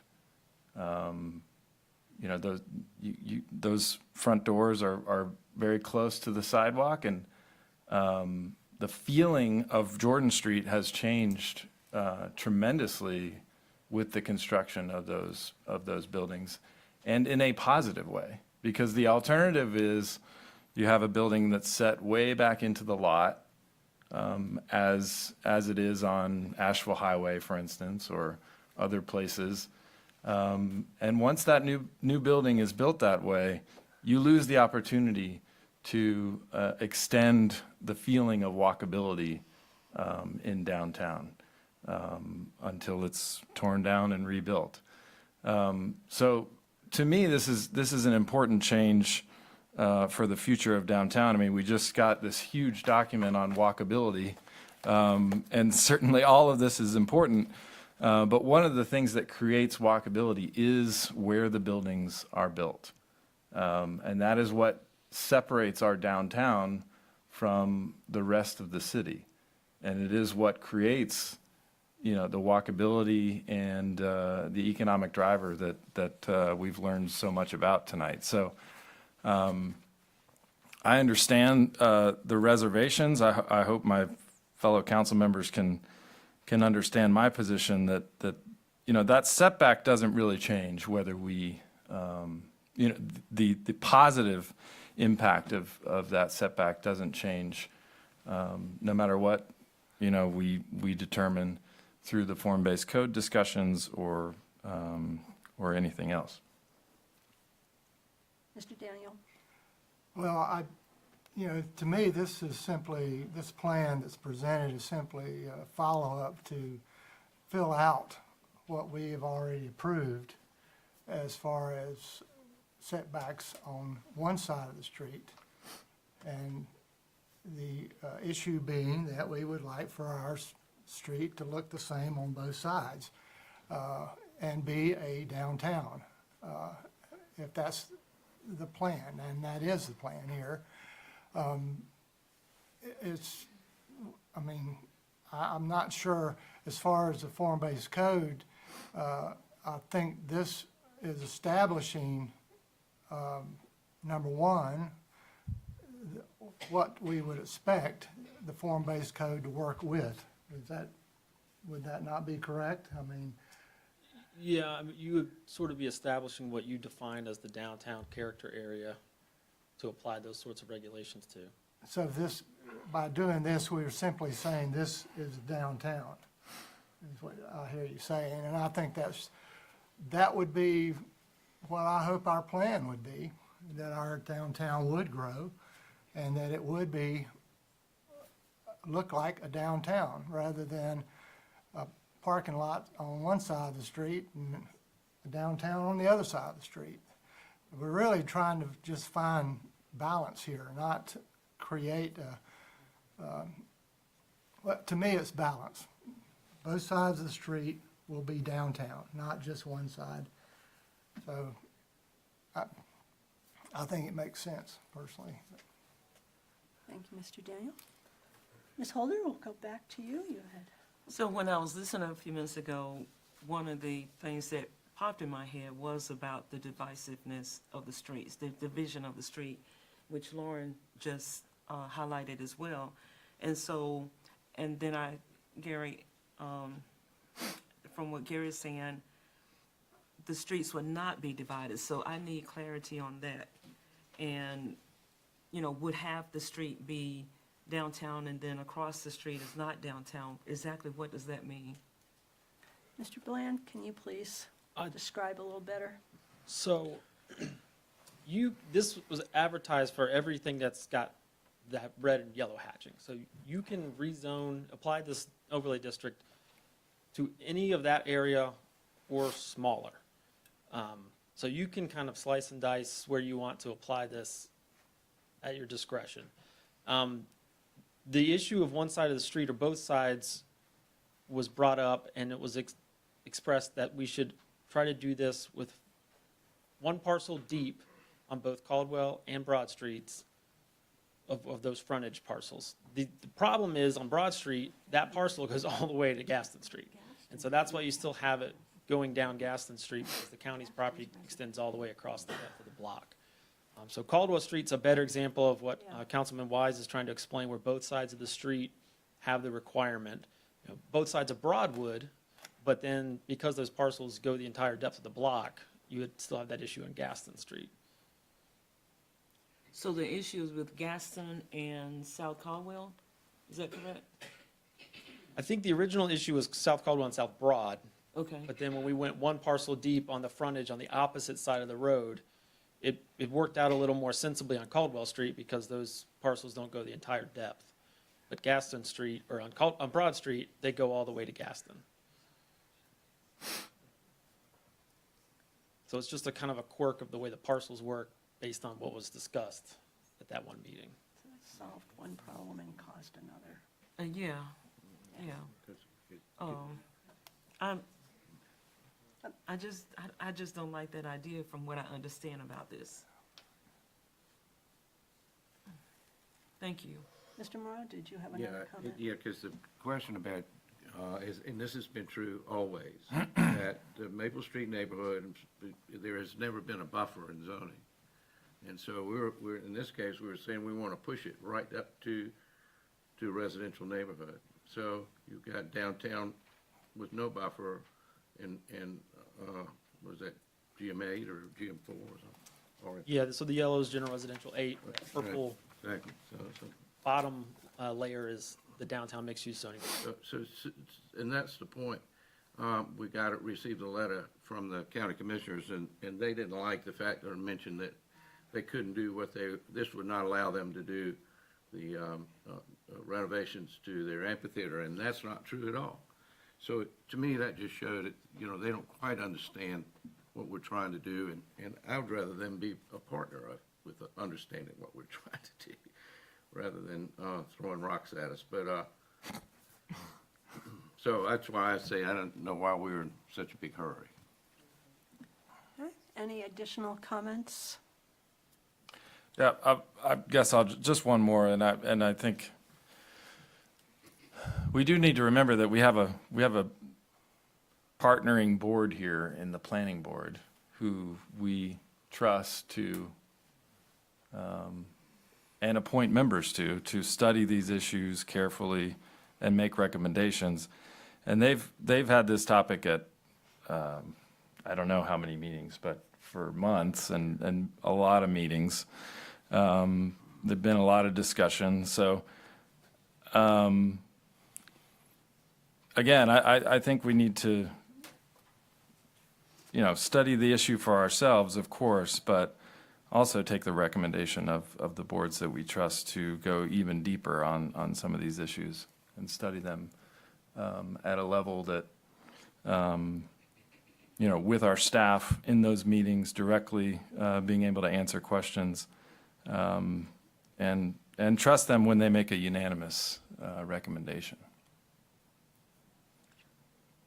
Those front doors are very close to the sidewalk, and the feeling of Jordan Street has changed tremendously with the construction of those buildings, and in a positive way, because the alternative is you have a building that's set way back into the lot, as it is on Asheville Highway, for instance, or other places. And once that new building is built that way, you lose the opportunity to extend the feeling of walkability in downtown until it's torn down and rebuilt. So to me, this is an important change for the future of downtown. I mean, we just got this huge document on walkability, and certainly all of this is important. But one of the things that creates walkability is where the buildings are built. And that is what separates our downtown from the rest of the city. And it is what creates, the walkability and the economic driver that we've learned so much about tonight. So I understand the reservations. I hope my fellow council members can understand my position that setback doesn't really change whether we, the positive impact of that setback doesn't change no matter what, we determine through the form-based code discussions or anything else. Mr. Daniel? Well, to me, this plan that's presented is simply a follow-up to fill out what we have already approved as far as setbacks on one side of the street. And the issue being that we would like for our street to look the same on both sides and be a downtown, if that's the plan, and that is the plan here. I'm not sure as far as the form-based code, I think this is establishing, number one, what we would expect the form-based code to work with. Would that not be correct? Yeah, you would sort of be establishing what you defined as the downtown character area to apply those sorts of regulations to. So by doing this, we are simply saying this is downtown, is what I hear you saying. And I think that would be what I hope our plan would be, that our downtown would grow and that it would look like a downtown rather than a parking lot on one side of the street and a downtown on the other side of the street. We're really trying to just find balance here, not create to me it's balance. Both sides of the street will be downtown, not just one side. So I think it makes sense personally. Thank you, Mr. Daniel. Ms. Holder, we'll go back to you. You had. So when I was listening a few minutes ago, one of the things that popped in my head was about the divisiveness of the streets, the division of the street, which Lauren just highlighted as well. And so, and then Gary, from what Gary is saying, the streets would not be divided. So I need clarity on that. And, you know, would half the street be downtown and then across the street is not downtown? Exactly what does that mean? Mr. Bland, can you please describe a little better? So, this was advertised for everything that's got that red and yellow hatching. So you can rezone, apply this overlay district to any of that area or smaller. So you can kind of slice and dice where you want to apply this at your discretion. The issue of one side of the street or both sides was brought up, and it was expressed that we should try to do this with one parcel deep on both Caldwell and Broad Streets of those frontage parcels. The problem is on Broad Street, that parcel goes all the way to Gaston Street. And so that's why you still have it going down Gaston Street, because the county's property extends all the way across the depth of the block. So Caldwell Street's a better example of what Councilman Wise is trying to explain, where both sides of the street have the requirement. You know, both sides of Broadwood, but then because those parcels go the entire depth of the block, you would still have that issue in Gaston Street. So the issues with Gaston and South Caldwell, is that correct? I think the original issue was South Caldwell and South Broad. Okay. But then when we went one parcel deep on the frontage on the opposite side of the road, it worked out a little more sensibly on Caldwell Street because those parcels don't go the entire depth. But Gaston Street, or on Broad Street, they go all the way to Gaston. So it's just a kind of a quirk of the way the parcels work based on what was discussed at that one meeting. So it solved one problem and caused another. Yeah. I just don't like that idea from what I understand about this. Thank you. Mr. Morrow, did you have another comment? Yeah, because the question about, and this has been true always, that the Maple Street neighborhood, there has never been a buffer in zoning. And so we're in this case, we were saying we want to push it right up to residential neighborhood. So you've got downtown with no buffer and what is that, GM8 or GM4 or something? Yeah, so the yellow is general residential 8, purple. Exactly. So Bottom layer is the downtown mixed-use zoning. And that's the point. We received a letter from the county commissioners, and they didn't like the fact or mentioned that they couldn't do this would not allow them to do the renovations to their amphitheater, and that's not true at all. So to me, that just showed that, they don't quite understand what we're trying to do, and I would rather them be a partner with understanding what we're trying to do, rather than throwing rocks at us. But so that's why I say I don't know why we're in such a big hurry. Okay. Any additional comments? Yeah, I guess just one more, and I think we do need to remember that we have a partnering board here in the planning board who we trust to and appoint members to study these issues carefully and make recommendations. And they've had this topic at I don't know how many meetings, but for months and a lot of meetings. There've been a lot of discussion. So again, I think we need to study the issue for ourselves, of course, but also take the recommendation of the boards that we trust to go even deeper on some of these issues and study them at a level that, with our staff in those meetings directly, being able to answer questions, and trust them when they make a unanimous recommendation.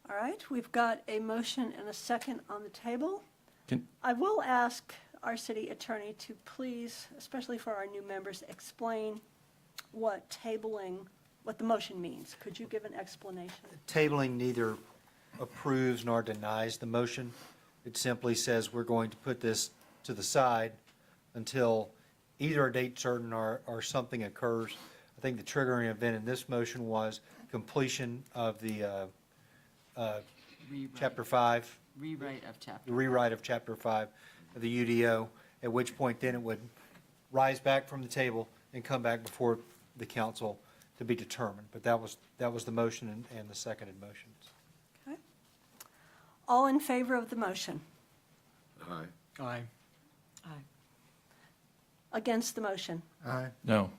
All right, we've got a motion and a second on the table. I will ask our city attorney to please, especially for our new members, explain what tabling what the motion means. Could you give an explanation? Tabling neither approves nor denies the motion. It simply says we're going to put this to the side until either a date certain or something occurs. I think the triggering event in this motion was completion of the Chapter 5. Rewrite of chapter. The rewrite of Chapter 5 of the UDO, at which point then it would rise back from the table and come back before the council to be determined. But that was the motion and the seconded motions. Okay. All in favor of the motion? Aye. Aye. Aye. Against the motion? Aye. No.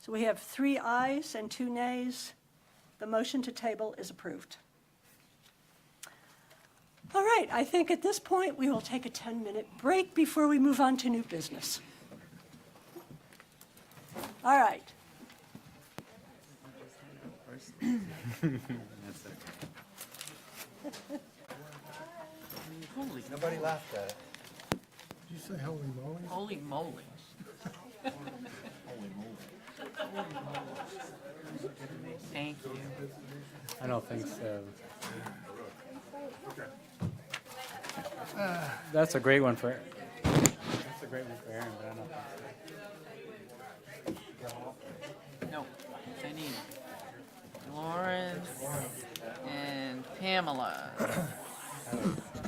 So we have 3 ayes and 2 nays. The motion to table is approved. All right, I think at this point, we will take a 10-minute break before we move on to new business. All right. Holy, Nobody laughed at it. Did you say holy moly? holy moly. Thank you. I don't think so. That's a great one for Aaron, but I don't think so. No, I need Lawrence and Pamela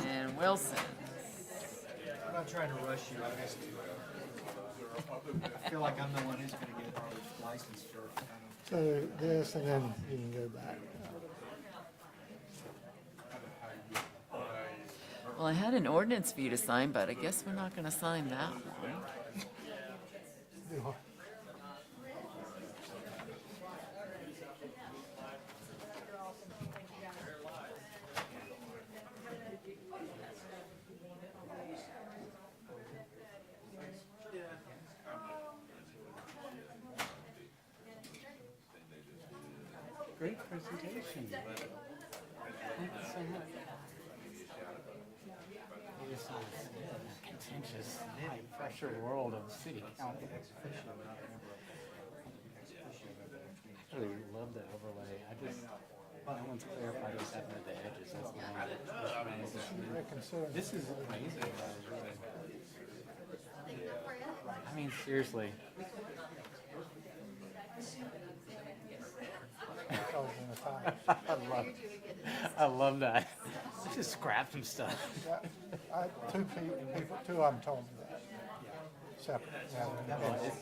and Wilson. I'm not trying to rush you, I feel like I'm the one who's going to get licensed first. So this, and then you can go back. Well, I had an ordinance for you to sign, but I guess we're not gonna sign that one. Great presentation. Thank you so much. This is a contentious, high-pressure world of city council. I really love the overlay. No one's clarified what's happened at the edges. That's the one. This is amazing. I mean, seriously. I love that. Let's just scrap some stuff. Two of them told me that. Separate.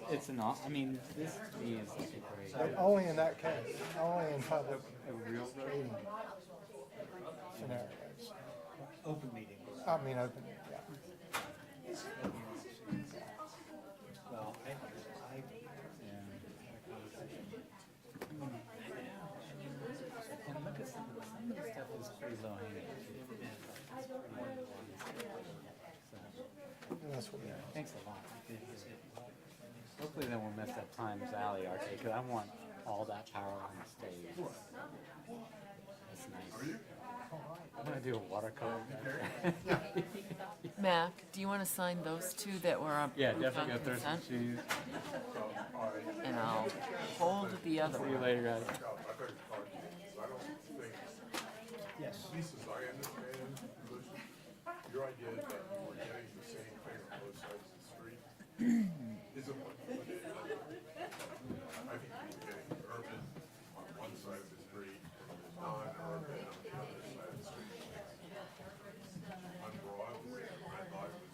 It's an, I mean, this to me is like a great. Only in that case, only in public A real meeting scenarios. Open meeting. I mean, open, yeah. Well, And look at some of the stuff is pretty low hanging. That's what, Thanks a lot. Hopefully then we'll mess up Times Alley Arcade, because I want all that power on the stage. That's nice. I'm gonna do a watercolor. Mac, do you wanna sign those two that were on? Yeah, approved definitely on go through some consent? shoes. And I'll hold the other See one. you later, guys. yes. As I understand the position, your idea is that we're getting the same thing on both sides of the street isn't what it is. I think we're getting urban on one side of the street and non-urban on the other side of the street. On Broadway, Red Light was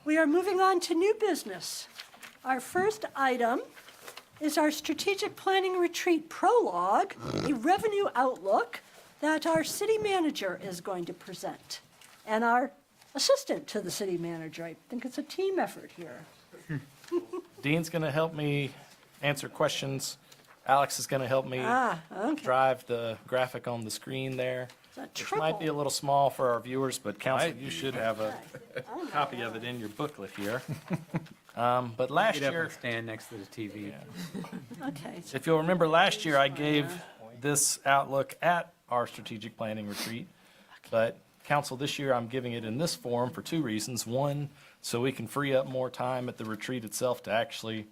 We are moving on to new business. Our first item is our strategic planning retreat prologue, a revenue outlook that our city manager is going to present, and our assistant to the city manager. I think it's a team effort here. Dean's going to help me answer questions. Alex is going to help me drive the graphic on the screen there, which might be a little small for our viewers, but council, you should have a copy of it in your booklet here. But last year, stand next to the TV. Okay. if you'll remember, last year I gave this outlook at our strategic planning retreat, but council, this year I'm giving it in this form for two reasons. One, so we can free up more time at the retreat itself to actually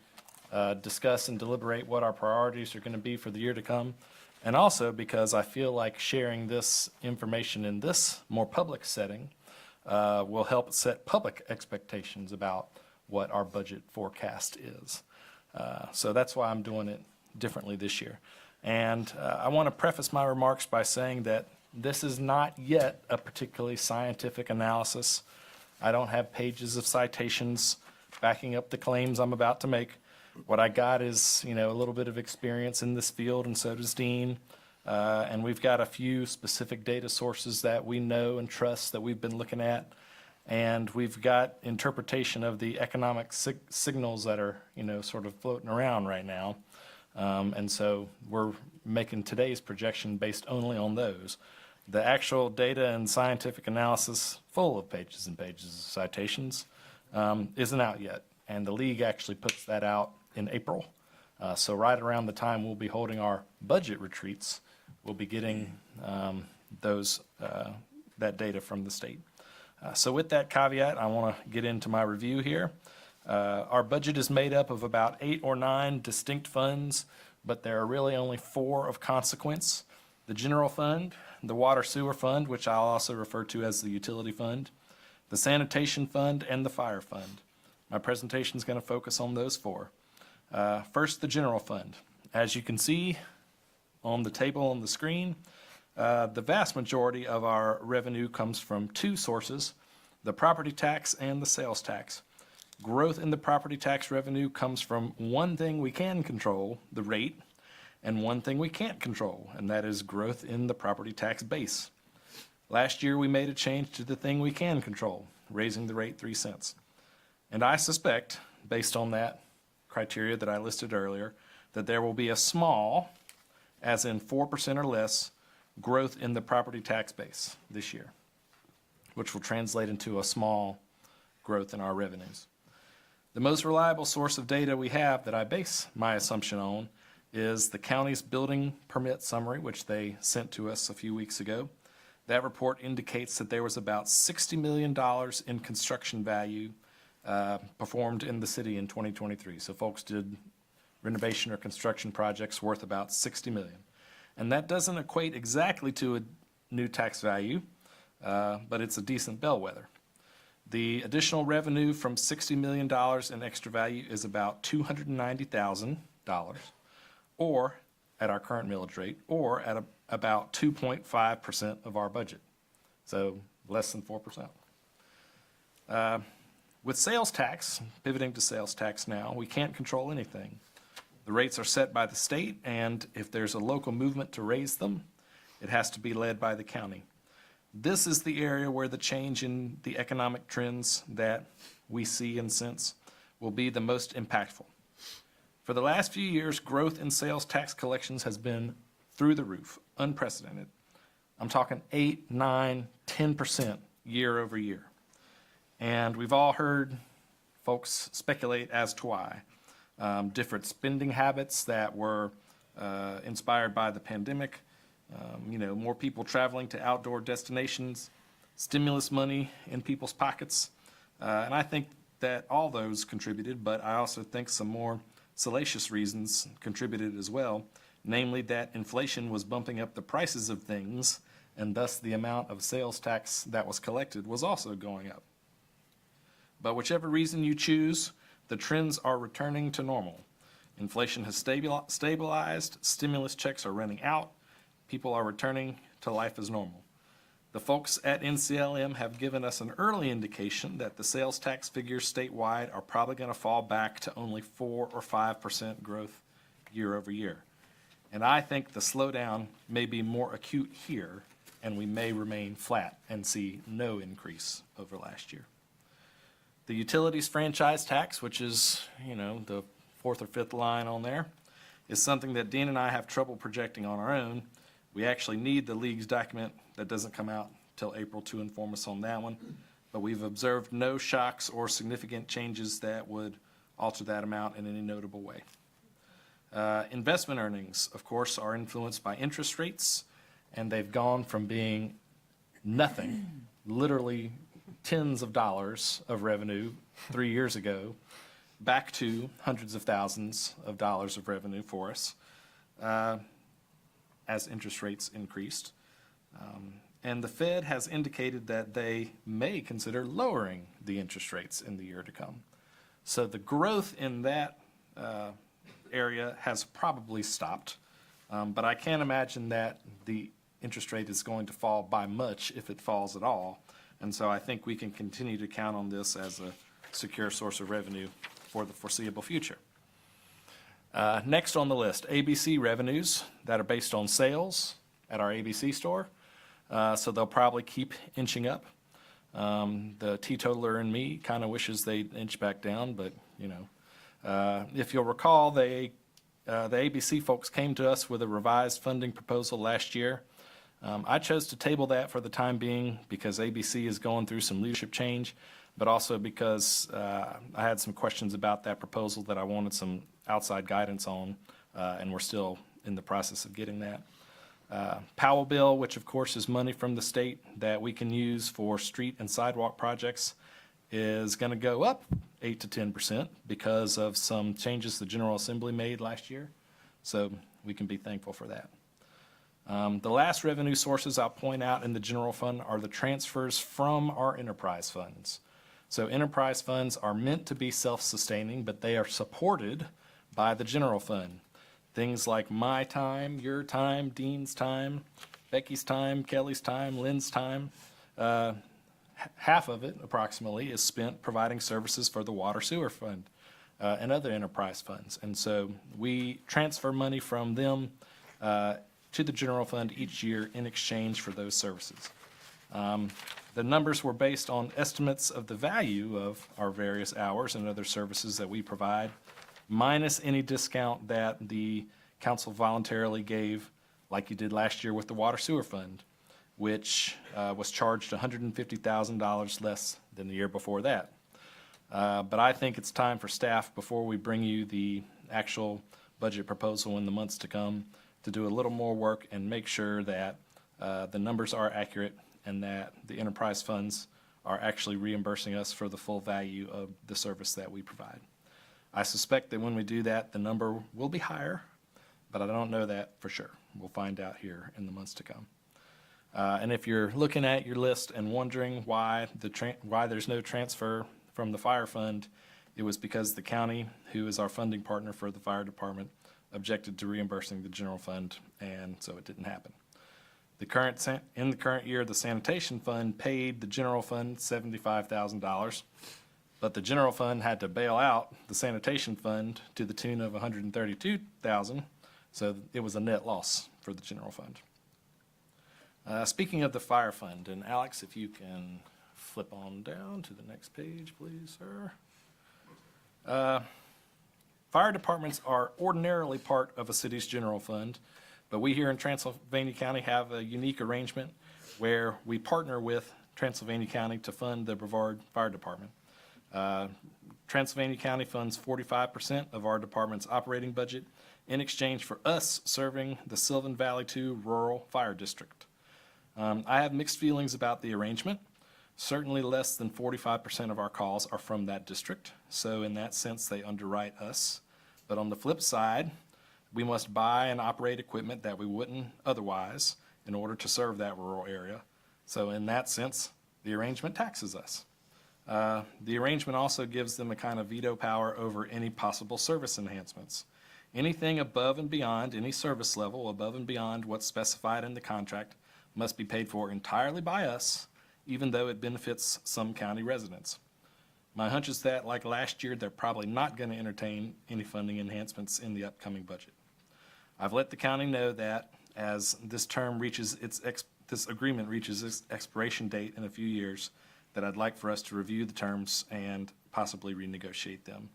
discuss and deliberate what our priorities are going to be for the year to come. And also because I feel like sharing this information in this more public setting will help set public expectations about what our budget forecast is. So that's why I'm doing it differently this year. And I want to preface my remarks by saying that this is not yet a particularly scientific analysis. I don't have pages of citations backing up the claims I'm about to make. What I got is, a little bit of experience in this field, and so does Dean. And we've got a few specific data sources that we know and trust that we've been looking at. And we've got interpretation of the economic signals that are, sort of floating around right now. And so we're making today's projection based only on those. The actual data and scientific analysis, full of pages and pages of citations, isn't out yet. And the league actually puts that out in April. So right around the time we'll be holding our budget retreats, we'll be getting that data from the state. So with that caveat, I want to get into my review here. Our budget is made up of about 8 or 9 distinct funds, but there are really only 4 of consequence. The general fund, the water sewer fund, which I'll also refer to as the utility fund, the sanitation fund, and the fire fund. My presentation is going to focus on those 4. First, the general fund. As you can see on the table on the screen, the vast majority of our revenue comes from 2 sources, the property tax and the sales tax. Growth in the property tax revenue comes from one thing we can control, the rate, and one thing we can't control, and that is growth in the property tax base. Last year, we made a change to the thing we can control, raising the rate 3 cents. And I suspect, based on that criteria that I listed earlier, that there will be a small, as in 4% or less, growth in the property tax base this year, which will translate into a small growth in our revenues. The most reliable source of data we have that I base my assumption on is the county's building permit summary, which they sent to us a few weeks ago. That report indicates that there was about $60 million in construction value performed in the city in 2023. So folks did renovation or construction projects worth about $60 million. And that doesn't equate exactly to a new tax value, but it's a decent bellwether. The additional revenue from $60 million in extra value is about $290,000, or at our current millage rate, or at about 2.5% of our budget, so less than 4%. With sales tax, pivoting to sales tax now, we can't control anything. The rates are set by the state, and if there's a local movement to raise them, it has to be led by the county. This is the area where the change in the economic trends that we see and sense will be the most impactful. For the last few years, growth in sales tax collections has been through the roof, unprecedented. I'm talking 8, 9, 10% year over year. And we've all heard folks speculate as to why. Different spending habits that were inspired by the pandemic, more people traveling to outdoor destinations, stimulus money in people's pockets. And I think that all those contributed, but I also think some more salacious reasons contributed as well, namely that inflation was bumping up the prices of things, and thus the amount of sales tax that was collected was also going up. But whichever reason you choose, the trends are returning to normal. Inflation has stabilized, stimulus checks are running out, people are returning to life as normal. The folks at NCLM have given us an early indication that the sales tax figures statewide are probably going to fall back to only 4 or 5% growth year over year. And I think the slowdown may be more acute here, and we may remain flat and see no increase over last year. The utilities franchise tax, which is, the fourth or fifth line on there, is something that Dean and I have trouble projecting on our own. We actually need the league's document that doesn't come out till April to inform us on that one, but we've observed no shocks or significant changes that would alter that amount in any notable way. Investment earnings, of course, are influenced by interest rates, and they've gone from being nothing, literally tens of dollars of revenue 3 years ago, back to hundreds of thousands of dollars of revenue for us as interest rates increased. And the Fed has indicated that they may consider lowering the interest rates in the year to come. So the growth in that area has probably stopped, but I can't imagine that the interest rate is going to fall by much if it falls at all. And so I think we can continue to count on this as a secure source of revenue for the foreseeable future. Next on the list, ABC revenues that are based on sales at our ABC store. So they'll probably keep inching up. The teetotaler in me kind of wishes they'd inch back down, but if you'll recall, the ABC folks came to us with a revised funding proposal last year. I chose to table that for the time being because ABC is going through some leadership change, but also because I had some questions about that proposal that I wanted some outside guidance on, and we're still in the process of getting that. Powell bill, which of course is money from the state that we can use for street and sidewalk projects, is going to go up 8 to 10% because of some changes the General Assembly made last year. So we can be thankful for that. The last revenue sources I'll point out in the general fund are the transfers from our enterprise funds. So enterprise funds are meant to be self-sustaining, but they are supported by the general fund. Things like my time, your time, Dean's time, Becky's time, Kelly's time, Lynn's time. Half of it, approximately, is spent providing services for the water sewer fund and other enterprise funds. And so we transfer money from them to the general fund each year in exchange for those services. The numbers were based on estimates of the value of our various hours and other services that we provide, minus any discount that the council voluntarily gave, like you did last year with the water sewer fund, which was charged $150,000 less than the year before that. But I think it's time for staff, before we bring you the actual budget proposal in the months to come, to do a little more work and make sure that the numbers are accurate and that the enterprise funds are actually reimbursing us for the full value of the service that we provide. I suspect that when we do that, the number will be higher, but I don't know that for sure. We'll find out here in the months to come. And if you're looking at your list and wondering why there's no transfer from the fire fund, it was because the county, who is our funding partner for the fire department, objected to reimbursing the general fund, and so it didn't happen. In the current year, the sanitation fund paid the general fund $75,000, but the general fund had to bail out the sanitation fund to the tune of $132,000, so it was a net loss for the general fund. Speaking of the fire fund, and Alex, if you can flip on down to the next page, please, sir. Fire departments are ordinarily part of a city's general fund, but we here in Transylvania County have a unique arrangement where we partner with Transylvania County to fund the Brevard Fire Department. Transylvania County funds 45% of our department's operating budget in exchange for us serving the Sylvan Valley 2 Rural Fire District. I have mixed feelings about the arrangement. Certainly less than 45% of our calls are from that district, so in that sense they underwrite us. But on the flip side, we must buy and operate equipment that we wouldn't otherwise in order to serve that rural area. So in that sense, the arrangement taxes us. The arrangement also gives them a kind of veto power over any possible service enhancements. Anything above and beyond, any service level above and beyond what's specified in the contract, must be paid for entirely by us, even though it benefits some county residents. My hunch is that, like last year, they're probably not going to entertain any funding enhancements in the upcoming budget. I've let the county know that as this agreement reaches its expiration date in a few years, that I'd like for us to review the terms and possibly renegotiate them.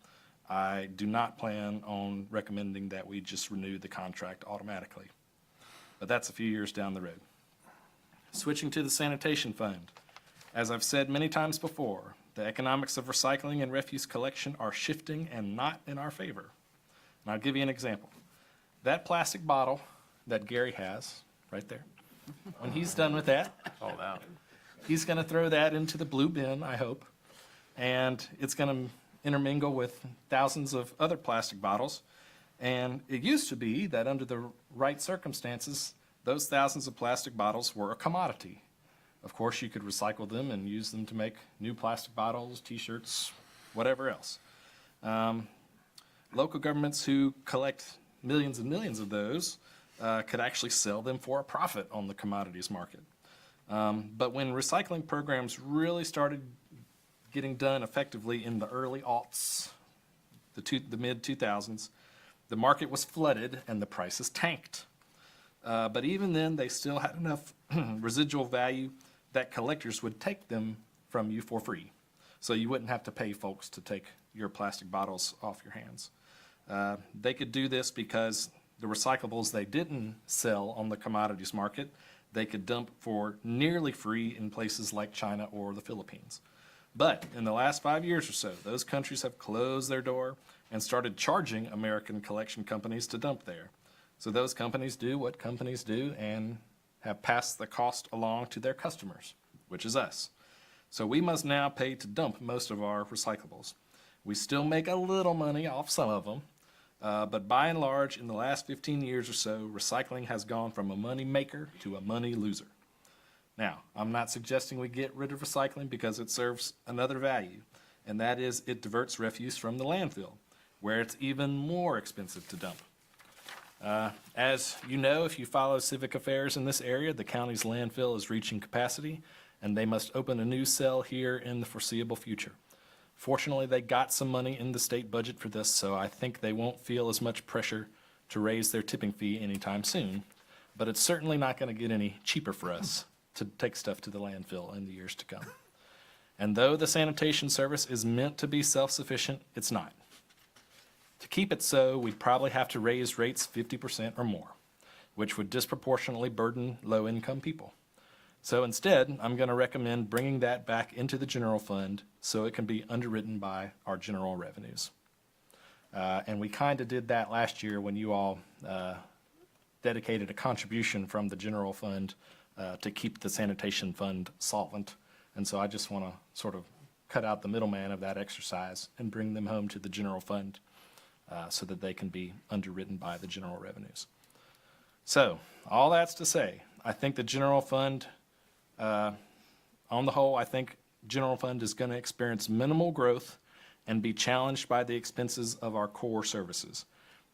I do not plan on recommending that we just renew the contract automatically, but that's a few years down the road. Switching to the sanitation fund. As I've said many times before, the economics of recycling and refuse collection are shifting and not in our favor. And I'll give you an example. That plastic bottle that Gary has right there, when he's done with that, he's going to throw that into the blue bin, I hope, and it's going to intermingle with thousands of other plastic bottles. And it used to be that under the right circumstances, those thousands of plastic bottles were a commodity. Of course, you could recycle them and use them to make new plastic bottles, T-shirts, whatever else. Local governments who collect millions and millions of those could actually sell them for a profit on the commodities market. But when recycling programs really started getting done effectively in the early aughts, the mid-2000s, the market was flooded and the prices tanked. But even then, they still had enough residual value that collectors would take them from you for free. So you wouldn't have to pay folks to take your plastic bottles off your hands. They could do this because the recyclables they didn't sell on the commodities market, they could dump for nearly free in places like China or the Philippines. But in the last 5 years or so, those countries have closed their door and started charging American collection companies to dump there. So those companies do what companies do and have passed the cost along to their customers, which is us. So we must now pay to dump most of our recyclables. We still make a little money off some of them, but by and large, in the last 15 years or so, recycling has gone from a money maker to a money loser. Now, I'm not suggesting we get rid of recycling because it serves another value, and that is it diverts refuse from the landfill, where it's even more expensive to dump. As you know, if you follow civic affairs in this area, the county's landfill is reaching capacity, and they must open a new cell here in the foreseeable future. Fortunately, they got some money in the state budget for this, so I think they won't feel as much pressure to raise their tipping fee anytime soon, but it's certainly not going to get any cheaper for us to take stuff to the landfill in the years to come. And though the sanitation service is meant to be self-sufficient, it's not. To keep it so, we'd probably have to raise rates 50% or more, which would disproportionately burden low-income people. So instead, I'm going to recommend bringing that back into the general fund so it can be underwritten by our general revenues. And we kind of did that last year when you all dedicated a contribution from the general fund to keep the sanitation fund solvent. And so I just want to sort of cut out the middleman of that exercise and bring them home to the general fund so that they can be underwritten by the general revenues. So all that's to say, I think the general fund, on the whole, I think general fund is going to experience minimal growth and be challenged by the expenses of our core services.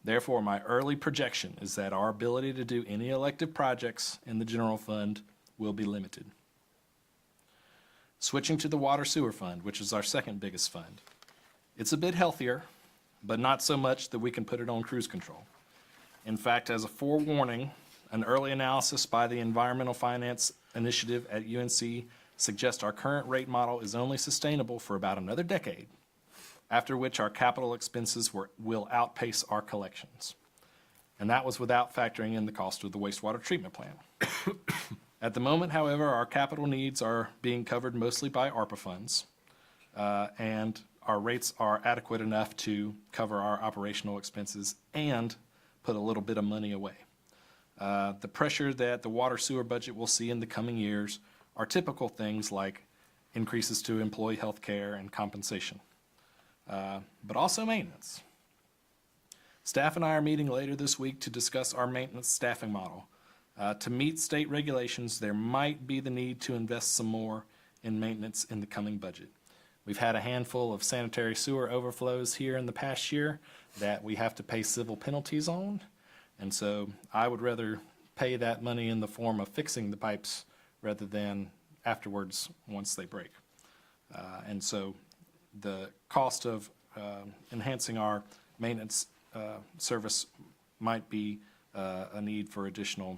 Therefore, my early projection is that our ability to do any elective projects in the general fund will be limited. Switching to the water sewer fund, which is our second biggest fund. It's a bit healthier, but not so much that we can put it on cruise control. In fact, as a forewarning, an early analysis by the Environmental Finance Initiative at UNC suggests our current rate model is only sustainable for about another decade, after which our capital expenses will outpace our collections. And that was without factoring in the cost of the wastewater treatment plant. At the moment, however, our capital needs are being covered mostly by ARPA funds, and our rates are adequate enough to cover our operational expenses and put a little bit of money away. The pressure that the water sewer budget will see in the coming years are typical things like increases to employee health care and compensation, but also maintenance. Staff and I are meeting later this week to discuss our maintenance staffing model. To meet state regulations, there might be the need to invest some more in maintenance in the coming budget. We've had a handful of sanitary sewer overflows here in the past year that we have to pay civil penalties on. And so I would rather pay that money in the form of fixing the pipes rather than afterwards once they break. And so the cost of enhancing our maintenance service might be a need for additional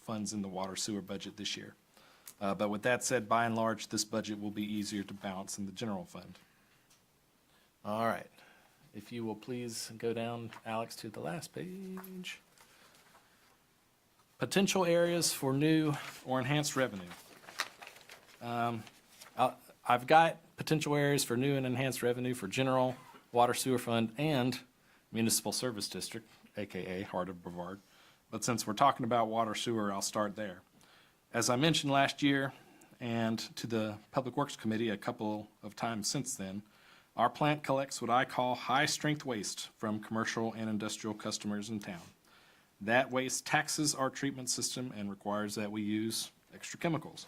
funds in the water sewer budget this year. But with that said, by and large, this budget will be easier to balance in the general fund. All right. If you will please go down, Alex, to the last page. Potential areas for new or enhanced revenue. I've got potential areas for new and enhanced revenue for general, water sewer fund, and municipal service district, AKA Heart of Brevard. But since we're talking about water sewer, I'll start there. As I mentioned last year, and to the Public Works Committee a couple of times since then, our plant collects what I call high-strength waste from commercial and industrial customers in town. That waste taxes our treatment system and requires that we use extra chemicals.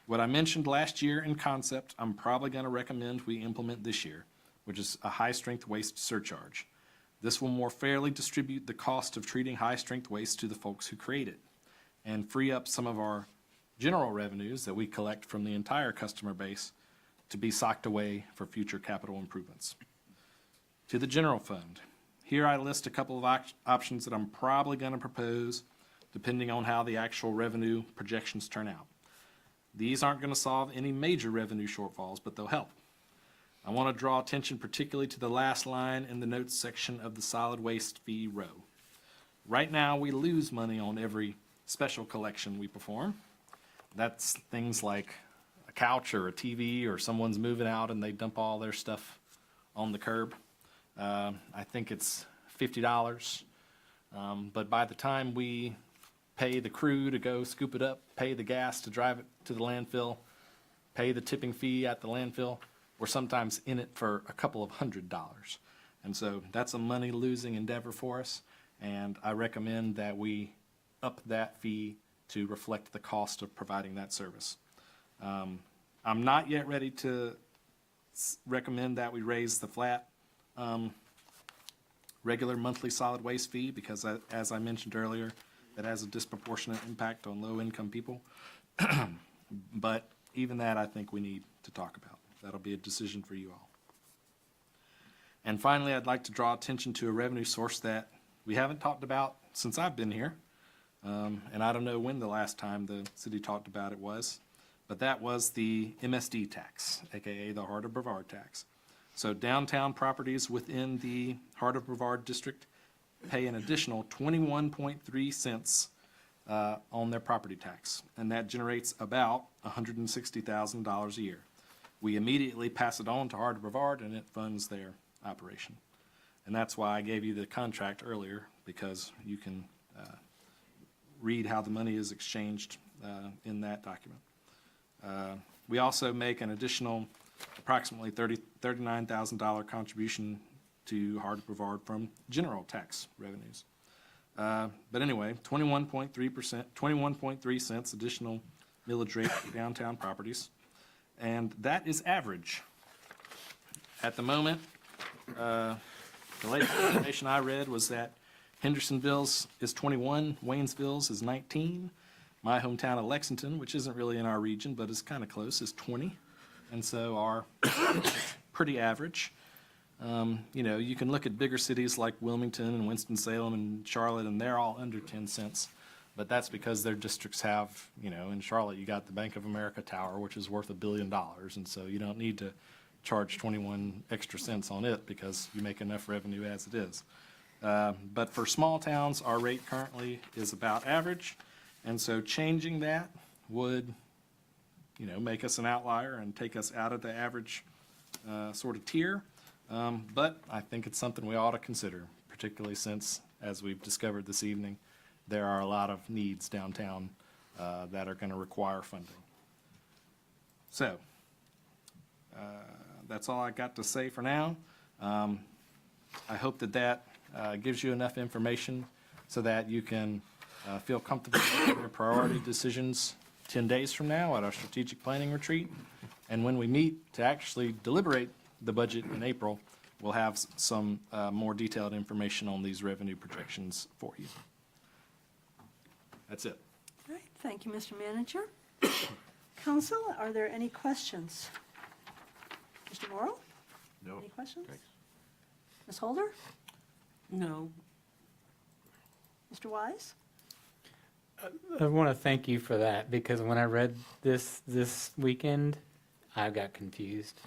What I mentioned last year in concept, I'm probably going to recommend we implement this year, which is a high-strength waste surcharge. This will more fairly distribute the cost of treating high-strength waste to the folks who create it and free up some of our general revenues that we collect from the entire customer base to be socked away for future capital improvements. To the general fund. Here I list a couple of options that I'm probably going to propose depending on how the actual revenue projections turn out. These aren't going to solve any major revenue shortfalls, but they'll help. I want to draw attention particularly to the last line in the notes section of the solid waste fee row. Right now, we lose money on every special collection we perform. That's things like a couch or a TV or someone's moving out and they dump all their stuff on the curb. I think it's $50. But by the time we pay the crew to go scoop it up, pay the gas to drive it to the landfill, pay the tipping fee at the landfill, we're sometimes in it for a couple of $100. And so that's a money-losing endeavor for us, and I recommend that we up that fee to reflect the cost of providing that service. I'm not yet ready to recommend that we raise the flat regular monthly solid waste fee because, as I mentioned earlier, that has a disproportionate impact on low-income people. But even that, I think we need to talk about. That'll be a decision for you all. And finally, I'd like to draw attention to a revenue source that we haven't talked about since I've been here. And I don't know when the last time the city talked about it was, but that was the MSD tax, AKA the Heart of Brevard tax. So downtown properties within the Heart of Brevard district pay an additional 21.3 cents on their property tax, and that generates about $160,000 a year. We immediately pass it on to Heart of Brevard, and it funds their operation. And that's why I gave you the contract earlier, because you can read how the money is exchanged in that document. We also make an additional approximately $39,000 contribution to Heart of Brevard from general tax revenues. But anyway, 21.3 cents additional millage rate for downtown properties. And that is average. At the moment, the latest information I read was that Hendersonville's is 21, Waynesville's is 19. My hometown of Lexington, which isn't really in our region, but is kind of close, is 20. And so our pretty average. You know, you can look at bigger cities like Wilmington and Winston-Salem and Charlotte, and they're all under 10 cents. But that's because their districts have, you know, in Charlotte, you got the Bank of America Tower, which is worth $1 billion. And so you don't need to charge 21 extra cents on it because you make enough revenue as it is. But for small towns, our rate currently is about average. And so changing that would, you know, make us an outlier and take us out of the average sort of tier. But I think it's something we ought to consider, particularly since, as we've discovered this evening, there are a lot of needs downtown that are going to require funding. So that's all I got to say for now. I hope that that gives you enough information so that you can feel comfortable making your priority decisions 10 days from now at our strategic planning retreat. And when we meet to actually deliberate the budget in April, we'll have some more detailed information on these revenue projections for you. That's it. All right, thank you, Mr. Manager. Council, are there any questions? Mr. Morrow? No. Any questions? Thanks. Ms. Holder? No, Mr. Wise? I want to thank you for that, because when I read this weekend, I got confused.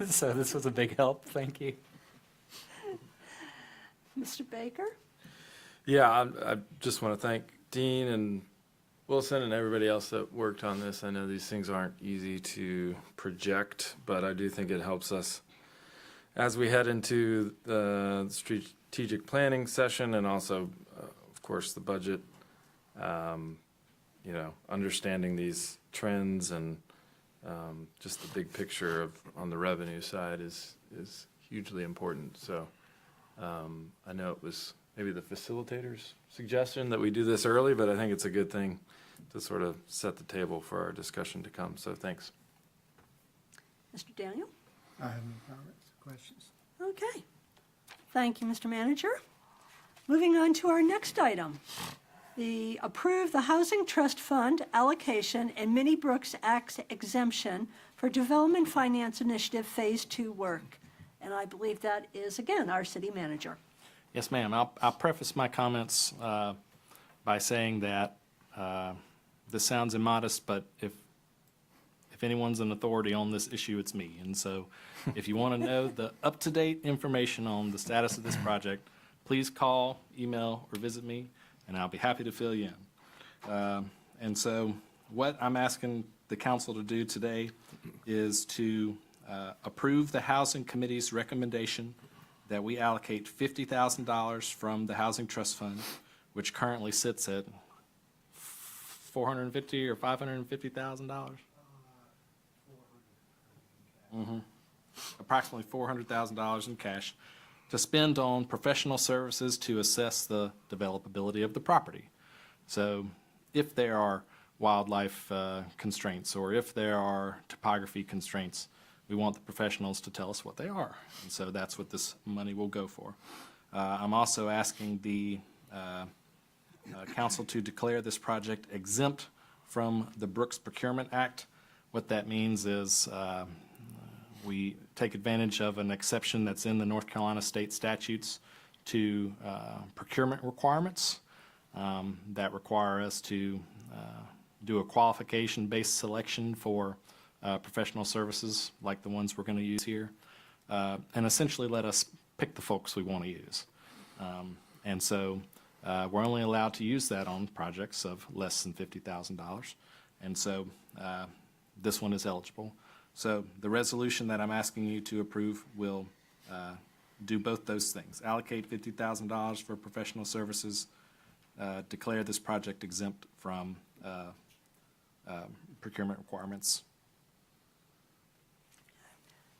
So this was a big help. Thank you. Mr. Baker? Yeah, I just want to thank Dean and Wilson and everybody else that worked on this. I know these things aren't easy to project, but I do think it helps us as we head into the strategic planning session and also, of course, the budget. Understanding these trends and just the big picture of on the revenue side is hugely important. So I know it was maybe the facilitator's suggestion that we do this early, but I think it's a good thing to sort of set the table for our discussion to come. So thanks. Mr. Daniel? I have no comments, questions. Okay. Thank you, Mr. Manager. Moving on to our next item. Approve the Housing Trust Fund allocation and Minnie Brooks Act exemption for Development Finance Initiative Phase 2 work. And I believe that is, again, our city manager. Yes, ma'am. I'll preface my comments by saying that this sounds immodest, but if anyone's an authority on this issue, it's me. And so if you want to know the up-to-date information on the status of this project, please call, email, or visit me, and I'll be happy to fill you in. And so what I'm asking the council to do today is to approve the Housing Committee's recommendation that we allocate $50,000 from the Housing Trust Fund, which currently sits at $450,000 or $550,000. Approximately $400,000 in cash to spend on professional services to assess the developability of the property. So if there are wildlife constraints or if there are topography constraints, we want the professionals to tell us what they are. And so that's what this money will go for. I'm also asking the council to declare this project exempt from the Brooks Procurement Act. What that means is we take advantage of an exception that's in the North Carolina state statutes to procurement requirements that require us to do a qualification-based selection for professional services like the ones we're going to use here, and essentially let us pick the folks we want to use. And so we're only allowed to use that on projects of less than $50,000. And so this one is eligible. So the resolution that I'm asking you to approve will do both those things. Allocate $50,000 for professional services, declare this project exempt from procurement requirements.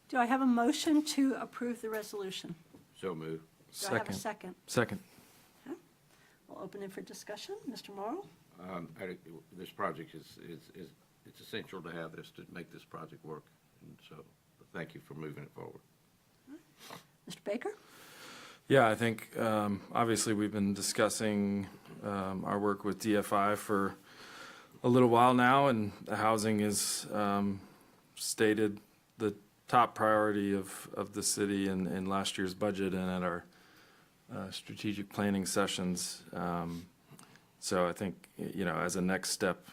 Do I have a motion to approve the resolution? So move. Do I have a second? Second. Okay. We'll open it for discussion. Mr. Morrow? This project it's essential to have this to make this project work. And so thank you for moving it forward. Mr. Baker? Yeah, I think obviously we've been discussing our work with DFI for a little while now, and the housing is stated the top priority of the city in last year's budget and at our strategic planning sessions. So I think, as a next step,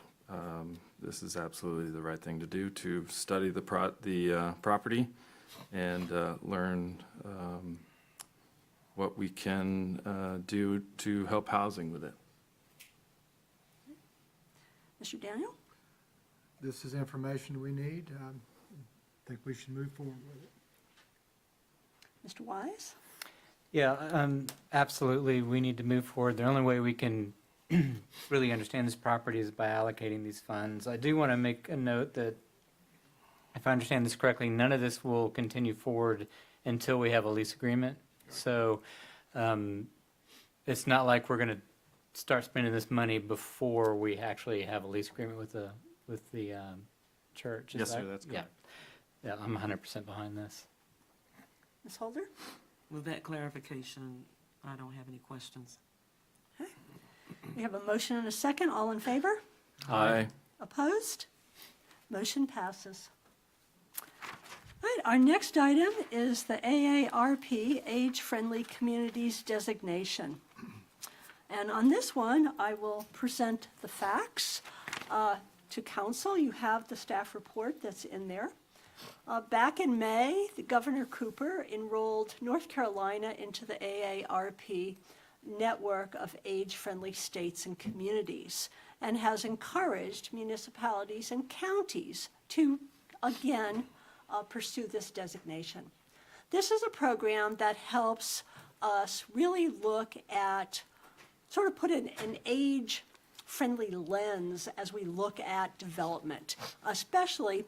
this is absolutely the right thing to do, to study the property and learn what we can do to help housing with it. Mr. Daniel? This is information we need. I think we should move forward with it. Mr. Wise? Yeah, absolutely. We need to move forward. The only way we can really understand this property is by allocating these funds. I do want to make a note that, if I understand this correctly, none of this will continue forward until we have a lease agreement. So it's not like we're going to start spending this money before we actually have a lease agreement with the church. Is Yes, that- sir, that's correct. Yeah, I'm 100% behind this. Ms. Holder? with that clarification, I don't have any questions. We have a motion and a second. All in favor? Aye. Opposed? Motion passes. All right, our next item is the AARP Age-Friendly Communities designation. And on this one, I will present the facts to council. You have the staff report that's in there. Back in May, the Governor Cooper enrolled North Carolina into the AARP network of age-friendly states and communities, and has encouraged municipalities and counties to, again, pursue this designation. This is a program that helps us really look at, sort of put an age-friendly lens as we look at development, especially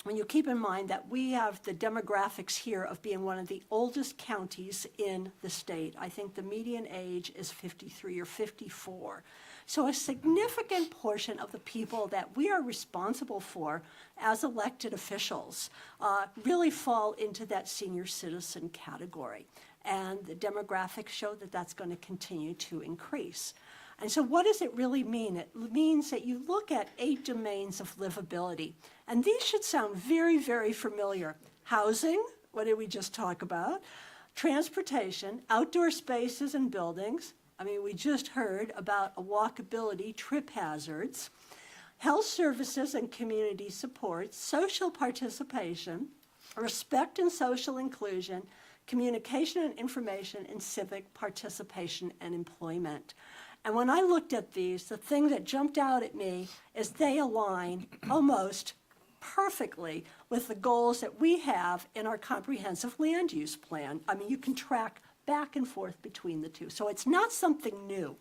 when you keep in mind that we have the demographics here of being one of the oldest counties in the state. I think the median age is 53 or 54. So a significant portion of the people that we are responsible for as elected officials really fall into that senior citizen category. And the demographics show that that's going to continue to increase. And so what does it really mean? It means that you look at 8 domains of livability. And these should sound very, very familiar. Housing, what did we just talk about? Transportation, outdoor spaces and buildings. I mean, we just heard about a walkability, trip hazards. Health services and community support, social participation, respect and social inclusion, communication and information, and civic participation and employment. And when I looked at these, the thing that jumped out at me is they align almost perfectly with the goals that we have in our comprehensive land use plan. I mean, you can track back and forth between the two. So it's not something new.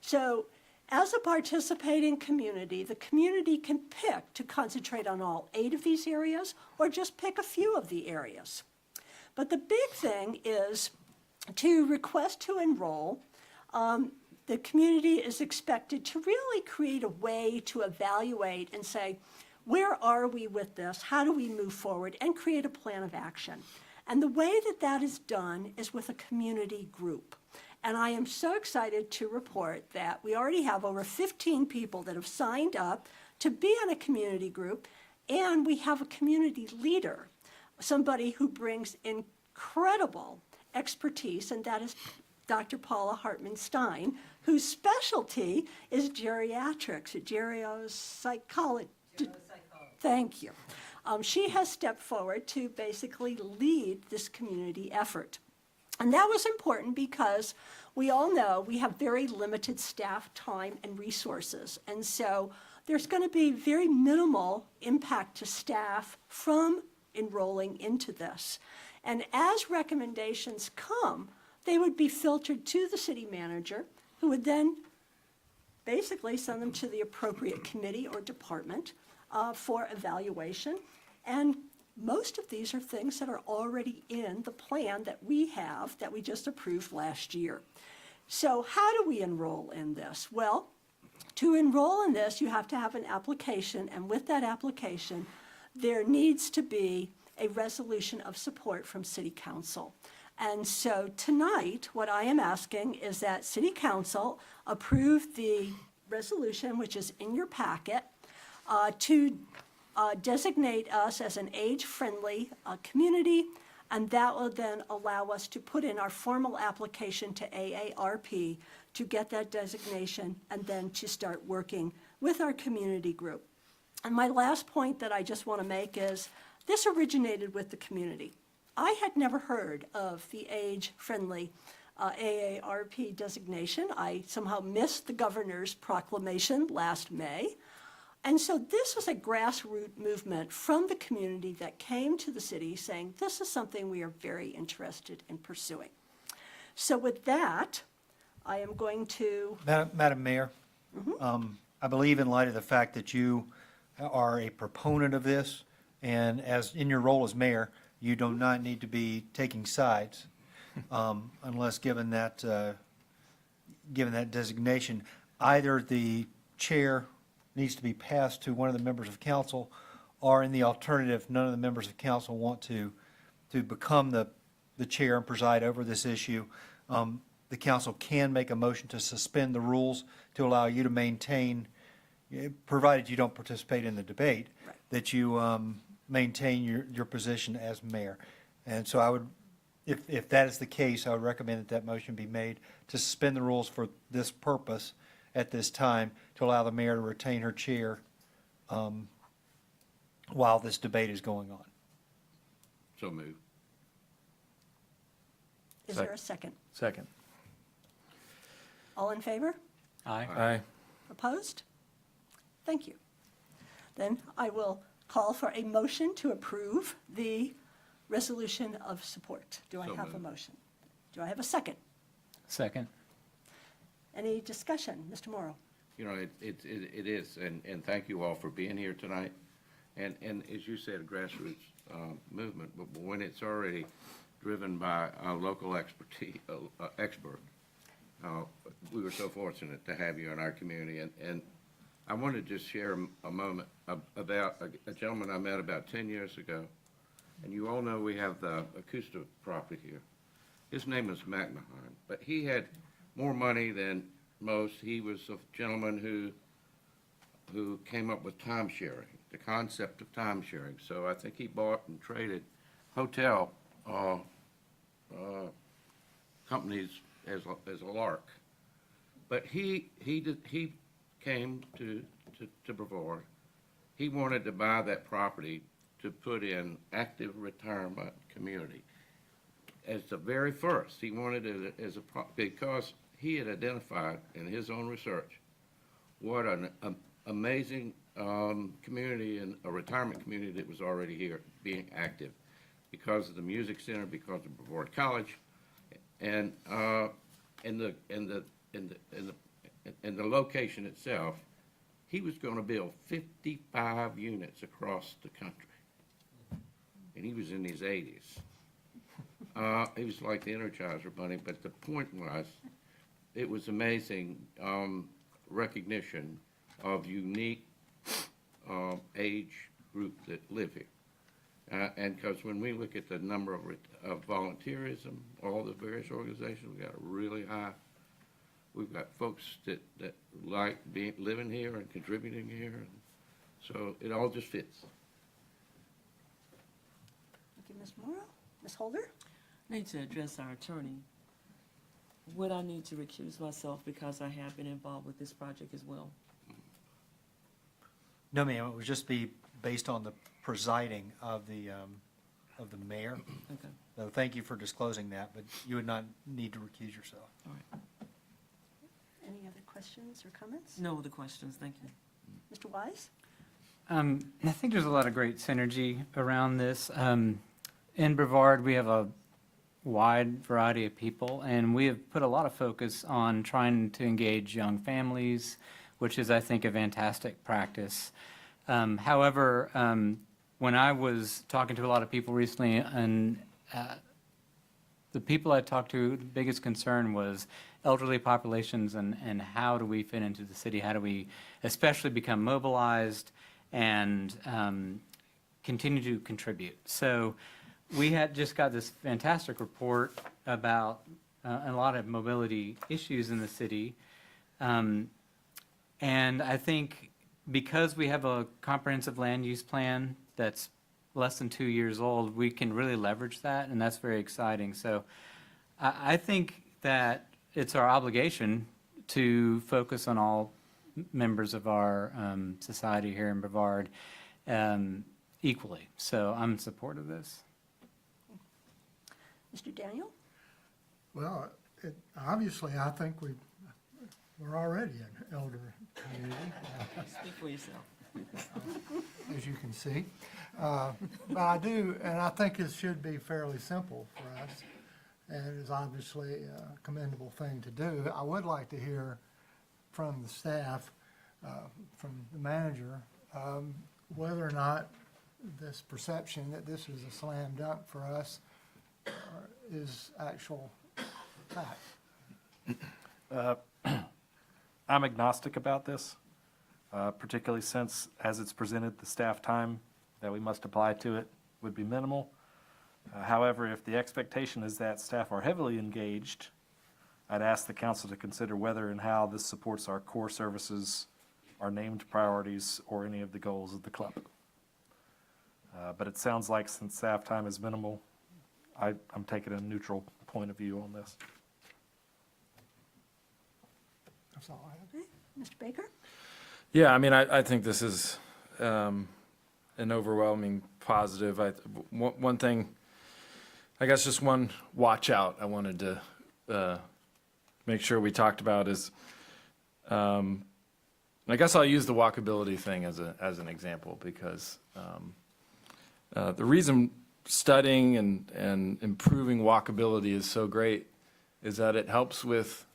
So as a participating community, the community can pick to concentrate on all 8 of these areas or just pick a few of the areas. But the big thing is to request to enroll. The community is expected to really create a way to evaluate and say, where are we with this? How do we move forward? And create a plan of action. And the way that that is done is with a community group. And I am so excited to report that we already have over 15 people that have signed up to be on a community group, and we have a community leader, somebody who brings incredible expertise, and that is Dr. Paula Hartman-Stein, whose specialty is geriatrics, geropsychology. Thank you. She has stepped forward to basically lead this community effort. And that was important because we all know we have very limited staff time and resources. And so there's going to be very minimal impact to staff from enrolling into this. And as recommendations come, they would be filtered to the city manager, who would then basically send them to the appropriate committee or department for evaluation. And most of these are things that are already in the plan that we have, that we just approved last year. So how do we enroll in this? Well, to enroll in this, you have to have an application, and with that application, there needs to be a resolution of support from City Council. And so tonight, what I am asking is that City Council approve the resolution, which is in your packet, to designate us as an age-friendly community, and that will then allow us to put in our formal application to AARP to get that designation and then to start working with our community group. And my last point that I just want to make is this originated with the community. I had never heard of the age-friendly AARP designation. I somehow missed the governor's proclamation last May. And so this was a grassroots movement from the community that came to the city saying, this is something we are very interested in pursuing. So with that, I am going to... Madam Mayor, I believe in light of the fact that you are a proponent of this, and as in your role as mayor, you do not need to be taking sides unless given that designation. Either the chair needs to be passed to one of the members of council, or in the alternative, none of the members of council want to become the chair and preside over this issue. the council can make a motion to suspend the rules to allow you to maintain, provided you don't participate in the debate, that you maintain your position as mayor. And so I would, if that is the case, I would recommend that that motion be made to suspend the rules for this purpose at this time, to allow the mayor to retain her chair while this debate is going on. So move. Is there a second? Second. All in favor? Aye. Aye. Opposed? Thank you. Then I will call for a motion to approve the resolution of support. Do I So have a moved. motion? Do I have a second? Second. Any discussion? Mr. Morrow? You know, it is, and thank you all for being here tonight. And as you said, a grassroots movement, but when it's already driven by a local expertise, expert, we were so fortunate to have you in our community. And I want to just share a moment about a gentleman I met about 10 years ago. And you all know we have the acoustic property here. His name was McMahon, but he had more money than most. He was a gentleman who came up with time sharing, the concept of time sharing. So I think he bought and traded hotel companies as a lark. But he came to Brevard. He wanted to buy that property to put in active retirement community. As the very first, he wanted it as because he had identified in his own research what an amazing community and a retirement community that was already here being active because of the music center, because of Brevard College, and the location itself. He was going to build 55 units across the country, and he was in his 80s. He was like the Energizer Bunny, but the point was, it was amazing recognition of unique age group that live here. And because when we look at the number of volunteerism, all the various organizations, we've got a really high. We've got folks that like living here and contributing here, and so it all just fits. Thank you, Ms. Morrow. Ms. Holder? I need to address our attorney. Would I need to recuse myself because I have been involved with this project as well? No, ma'am, it would just be based on the presiding of the mayor. Okay, So thank you for disclosing that, but you would not need to recuse yourself. all right. Any other questions or comments? No other questions, thank you. Mr. Wise? I think there's a lot of great synergy around this. In Brevard, we have a wide variety of people, and we have put a lot of focus on trying to engage young families, which is, I think, a fantastic practice. However, when I was talking to a lot of people recently, and the people I talked to, the biggest concern was elderly populations and how do we fit into the city? How do we especially become mobilized and continue to contribute? So we had just got this fantastic report about a lot of mobility issues in the city. And I think because we have a comprehensive land use plan that's less than 2 years old, we can really leverage that, and that's very exciting. So I think that it's our obligation to focus on all members of our society here in Brevard equally. So I'm in support of this. Mr. Daniel? Well, obviously, I think we're already an elder community, Speak for yourself. as you can see. But I do, and I think it should be fairly simple for us, and it is obviously a commendable thing to do. I would like to hear from the staff, from the manager, whether or not this perception that this is a slam dunk for us is actual fact. I'm agnostic about this, particularly since, as it's presented, the staff time that we must apply to it would be minimal. However, if the expectation is that staff are heavily engaged, I'd ask the council to consider whether and how this supports our core services, our named priorities, or any of the goals of the club. But it sounds like since staff time is minimal, I'm taking a neutral point of view on this. That's all I have. Okay, Mr. Baker? Yeah, I mean, I think this is an overwhelming positive. One thing, I guess just one watch out I wanted to make sure we talked about is, I guess I'll use the walkability thing as an example, because the reason studying and improving walkability is so great is that it helps with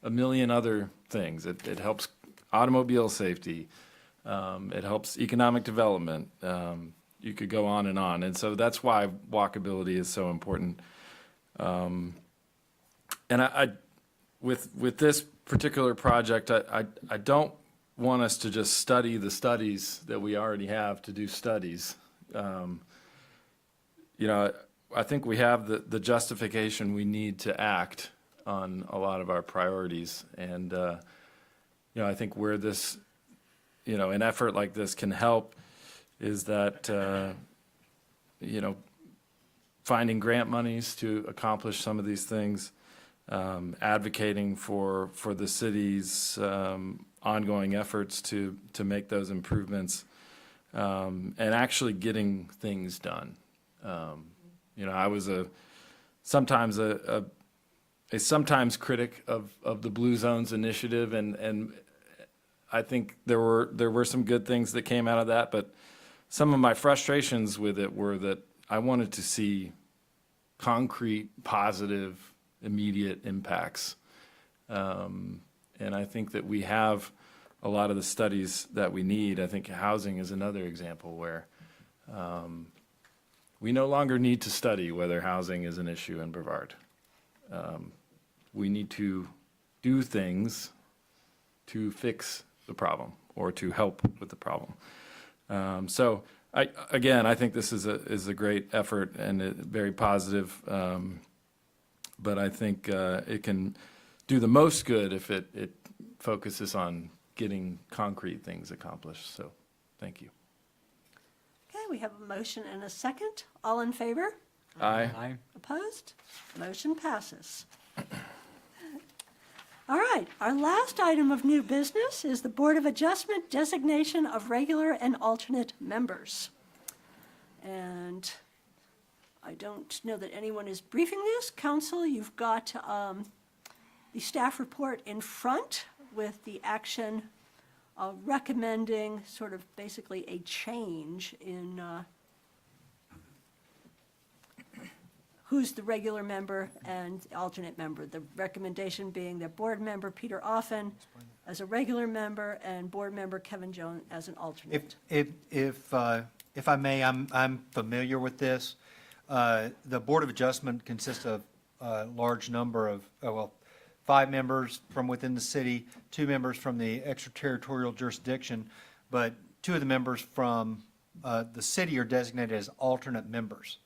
a million other things. It helps automobile safety. It helps economic development. You could go on. And so that's why walkability is so important. And with this particular project, I don't want us to just study the studies that we already have to do studies. You know, I think we have the justification we need to act on a lot of our priorities. And, you know, I think where this, you know, an effort like this can help is that, you know, finding grant monies to accomplish some of these things, advocating for the city's ongoing efforts to make those improvements, and actually getting things done. You know, I was sometimes critic of the Blue Zones initiative, and I think there were some good things that came out of that, but some of my frustrations with it were that I wanted to see concrete, positive, immediate impacts. And I think that we have a lot of the studies that we need. I think housing is another example where we no longer need to study whether housing is an issue in Brevard. We need to do things to fix the problem or to help with the problem. So I think this is a great effort and very positive. But I think it can do the most good if it focuses on getting concrete things accomplished. So thank you. Okay, we have a motion and a second. All in favor? Aye. Opposed? Motion passes. All right, our last item of new business is the Board of Adjustment designation of regular and alternate members. And I don't know that anyone is briefing this. Council, you've got the staff report in front with the action recommending sort of basically a change in who's the regular member and the alternate member. The recommendation being that board member Peter Offen as a regular member and board member Kevin Jones as an alternate. If I may, I'm familiar with this. The Board of Adjustment consists of a large number of, 5 members from within the city, 2 members from the extraterritorial jurisdiction, but 2 of the members from the city are designated as alternate members.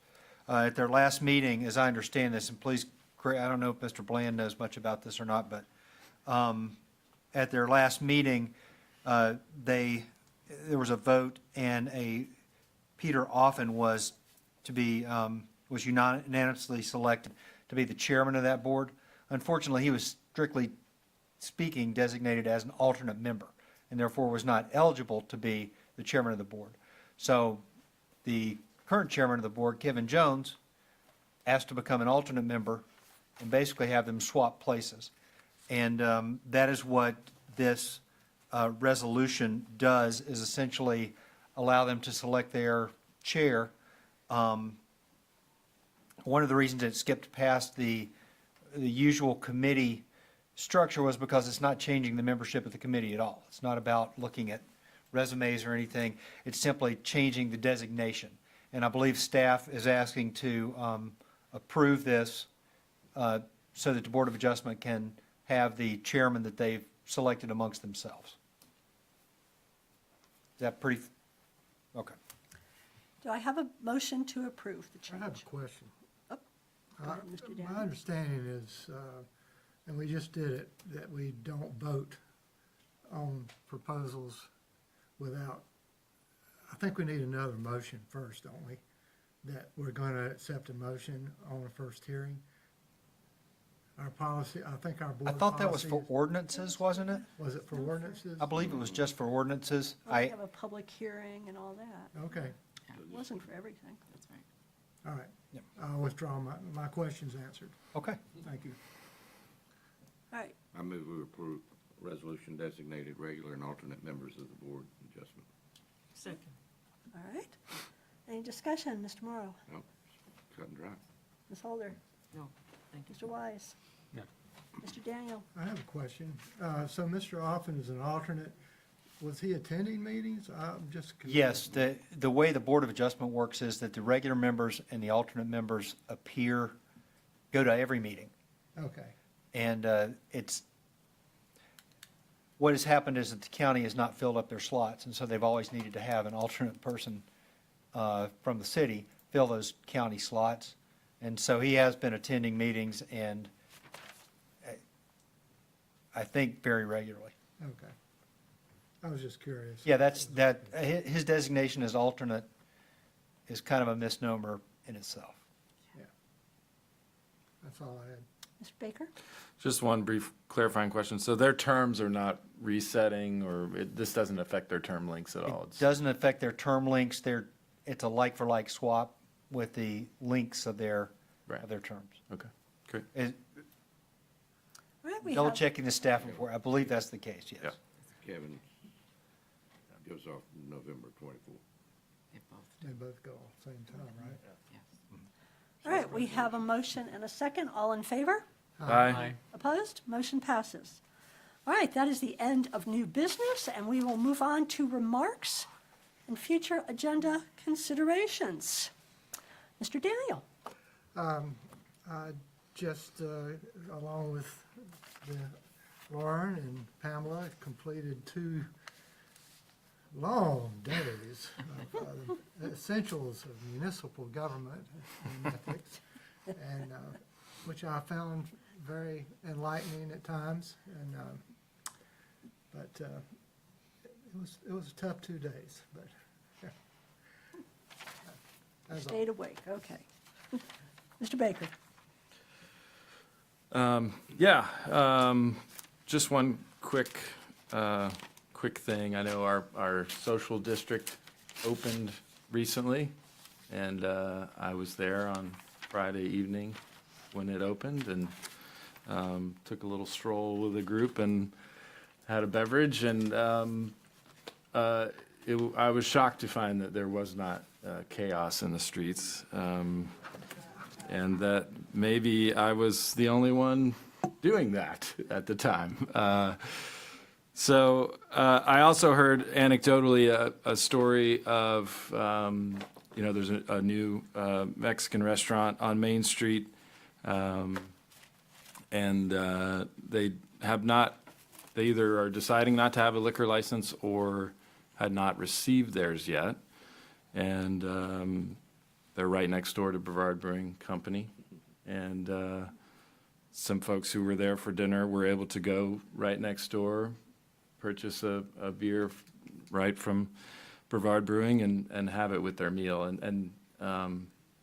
At their last meeting, as I understand this, and please, I don't know if Mr. Bland knows much about this or not, but at their last meeting, there was a vote, and Peter Offen was unanimously selected to be the chairman of that board. Unfortunately, he was strictly speaking designated as an alternate member, and therefore was not eligible to be the chairman of the board. So the current chairman of the board, Kevin Jones, asked to become an alternate member and basically have them swap places. And that is what this resolution does, is essentially allow them to select their chair. One of the reasons it skipped past the usual committee structure was because it's not changing the membership of the committee at all. It's not about looking at resumes or anything. It's simply changing the designation. And I believe staff is asking to approve this so that the Board of Adjustment can have the chairman that they've selected amongst themselves. Is that pretty? Okay. Do I have a motion to approve the change? I have a question. Oh, go ahead, Mr. My Daniel. understanding is and we just did it, that we don't vote on proposals without, I think we need another motion first, don't we? That we're going to accept a motion on the first hearing. Our policy, I think our I board thought that was for policy ordinances, wasn't it? was it for ordinances? I believe it was just for ordinances. We have a public hearing and all that. Okay, It wasn't for everything. That's right. all right. I'll withdraw my question's answered. Okay. Thank you. All right, I move we approve resolution designated regular and alternate members of the board adjustment. Second. all right. Any discussion, Mr. Morrow, No, cut and dry. Ms. Holder, No, thank you. Mr. Wise? No. Mr. Daniel? I have a question. So Mr. Offen is an alternate. Was he attending meetings? I'm just confused. Yes, the way the Board of Adjustment works is that the regular members and the alternate members go to every meeting. Okay, And what has happened is that the county has not filled up their slots, and so they've always needed to have an alternate person from the city fill those county slots. And so he has been attending meetings, and I think very regularly. okay. I was just curious. Yeah, his designation as alternate is kind of a misnomer in itself. Yeah. That's all I had. Mr. Baker? Just one brief clarifying question. So their terms are not resetting, or this doesn't affect their term links at all? It doesn't affect their term links. It's a like-for-like swap with the links of their terms. Okay, great. All right, we Double have, checking the staff report. I believe that's the case, yes. Yeah. Kevin goes off November 24th. They both, They both go all at the same time, right? yes. all right, we have a motion and a second. All in favor? Aye. Opposed? Motion passes. All right, that is the end of new business, and we will move on to remarks and future agenda considerations. Mr. Daniel? I just, along with Lauren and Pamela, completed 2 long days of the essentials of municipal government and ethics, and which I found very enlightening at times. And but it was a tough 2 days, but that's all. Stayed awake, okay. Mr. Baker? Just one quick thing. I know our social district opened recently, and I was there on Friday evening when it opened, and took a little stroll with a group and had a beverage, and I was shocked to find that there was not chaos in the streets, and that maybe I was the only one doing that at the time. So I also heard anecdotally a story of, there's a new Mexican restaurant on Main Street, and they either are deciding not to have a liquor license or had not received theirs yet. And they're right next door to Brevard Brewing Company. And some folks who were there for dinner were able to go right next door, purchase a beer right from Brevard Brewing and have it with their meal. And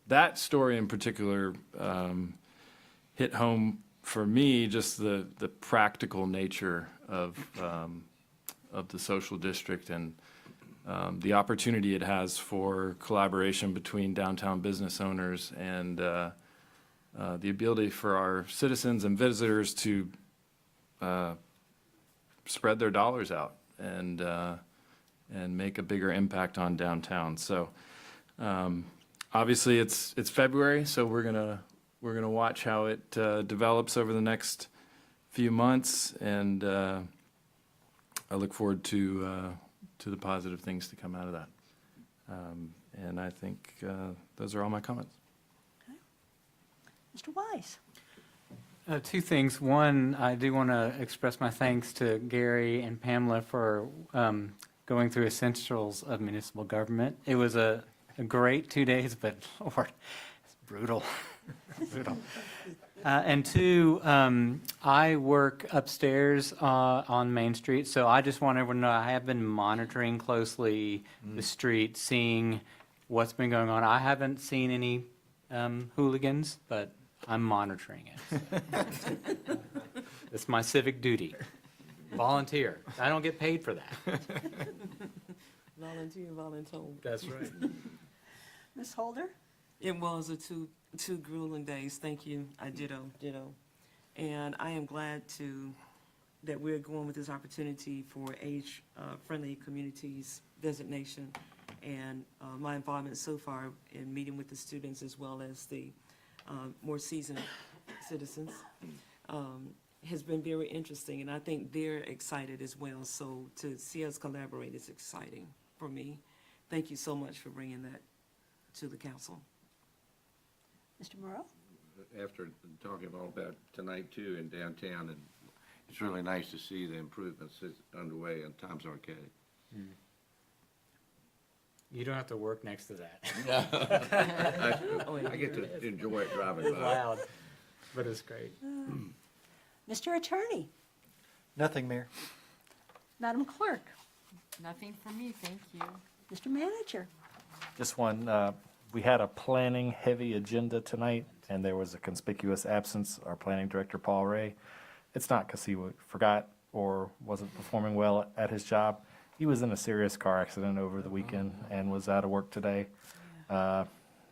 that story in particular hit home for me, just the practical nature of the social district and the opportunity it has for collaboration between downtown business owners and the ability for our citizens and visitors to spread their dollars out and make a bigger impact on downtown. So obviously it's February, so we're gonna watch how it develops over the next few months, and I look forward to the positive things to come out of that. And I think those are all my comments. Mr. Wise? 2 things. One, I do want to express my thanks to Gary and Pamela for going through essentials of municipal government. It was a great 2 days, but Lord, it's brutal. Brutal. And two, I work upstairs on Main Street, so I just want everyone to know I have been monitoring closely the street, seeing what's been going on. I haven't seen any hooligans, but I'm monitoring it. It's my civic duty. Volunteer. I don't get paid for that. Volunteer, voluntold. That's right. Ms. Holder? It was two grueling days. Thank you. I ditto. And I am glad that we're going with this opportunity for age-friendly communities designation. And my involvement so far in meeting with the students as well as the more seasoned citizens has been very interesting. And I think they're excited as well. So to see us collaborate is exciting for me. Thank you so much for bringing that to the council. Mr. Morrow? After talking all about tonight too in downtown, and it's really nice to see the improvements that's underway in Tom's Arcade. You don't have to work next to that. I get to enjoy it driving It's by. loud, but it's great. Mr. Attorney? Nothing, Mayor. Madam Clerk? Nothing for me, thank you. Mr. Manager? Just one, we had a planning-heavy agenda tonight, and there was a conspicuous absence, our planning director, Paul Ray. It's not because he forgot or wasn't performing well at his job. He was in a serious car accident over the weekend and was out of work today.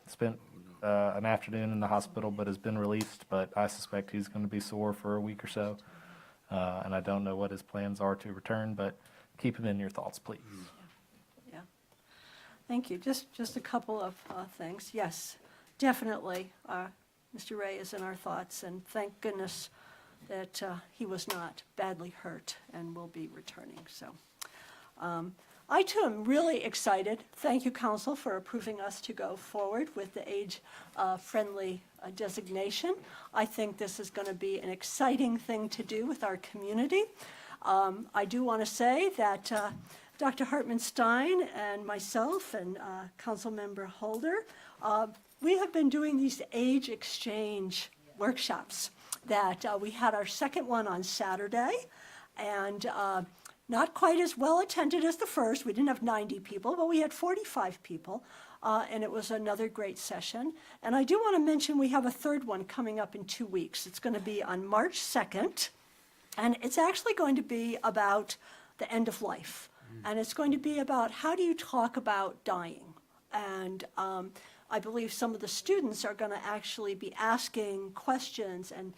Spent an afternoon in the hospital, but has been released, but I suspect he's going to be sore for a week or so. And I don't know what his plans are to return, but keep him in your thoughts, please. Yeah. Thank you. Just a couple of things. Yes, definitely, Mr. Ray is in our thoughts, and thank goodness that he was not badly hurt and will be returning. So I too am really excited. Thank you, Council, for approving us to go forward with the age-friendly designation. I think this is going to be an exciting thing to do with our community. I do want to say that Dr. Hartman-Stein and myself and Councilmember Holder, we have been doing these age exchange workshops that we had our second one on Saturday, and not quite as well attended as the first. We didn't have 90 people, but we had 45 people, and it was another great session. And I do want to mention we have a third one coming up in 2 weeks. It's going to be on March 2nd, and it's actually going to be about the end of life. And it's going to be about how do you talk about dying. And I believe some of the students are going to actually be asking questions and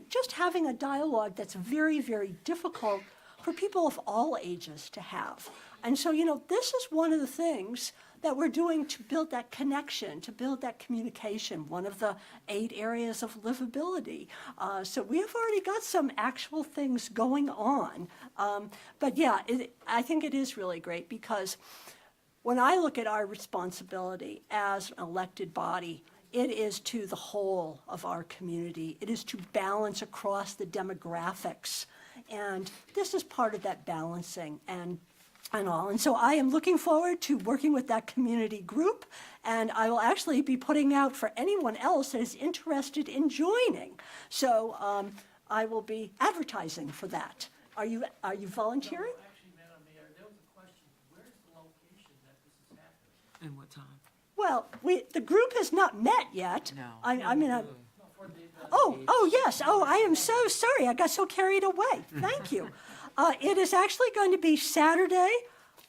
just having a dialogue that's very, very difficult for people of all ages to have. And so, this is one of the things that we're doing to build that connection, to build that communication, one of the 8 areas of livability. So we have already got some actual things going on. But yeah, I think it is really great because when I look at our responsibility as an elected body, it is to the whole of our community. It is to balance across the demographics. And this is part of that balancing and all. And so I am looking forward to working with that community group, and I will actually be putting out for anyone else that is interested in joining. So I will be advertising for that. Are you volunteering? Actually, Madam Mayor, there was a question. Where's the location that this is happening? And what time? Well, the group has not met yet. No. I mean, oh, yes. Oh, I am so sorry. I got so carried away. Thank you. It is actually going to be Saturday,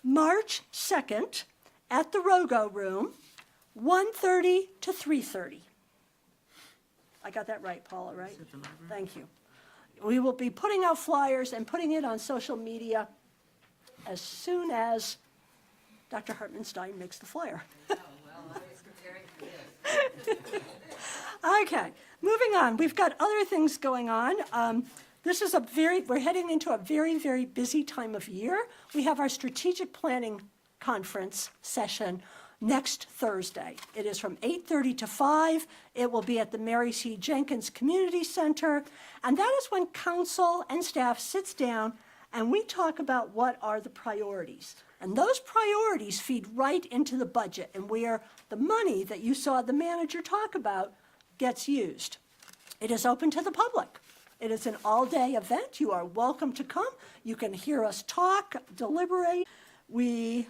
March 2nd, at the Rogo Room, 1:30 to 3:30. I got that right, Paula, right? Thank you. We will be putting out flyers and putting it on social media as soon as Dr. Hartman-Stein makes the flyer. Okay, moving on. We've got other things going on. We're heading into a very, very busy time of year. We have our strategic planning conference session next Thursday. It is from 8:30 to 5. It will be at the Mary C. Jenkins Community Center. And that is when council and staff sits down and we talk about what are the priorities. And those priorities feed right into the budget and where the money that you saw the manager talk about gets used. It is open to the public. It is an all-day event. You are welcome to come. You can hear us talk, deliberate. We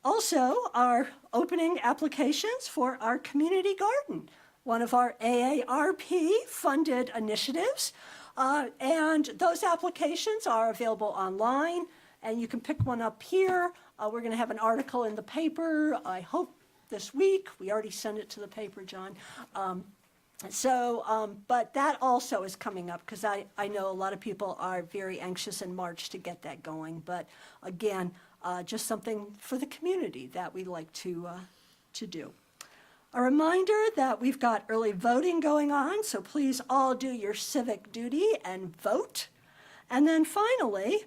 also are opening applications for our community garden, one of our AARP-funded initiatives. And those applications are available online, and you can pick one up here. We're going to have an article in the paper, I hope this week. We already sent it to the paper, John. But that also is coming up, because I know a lot of people are very anxious in March to get that going. But again, just something for the community that we like to do. A reminder that we've got early voting going on, so please all do your civic duty and vote. And then finally,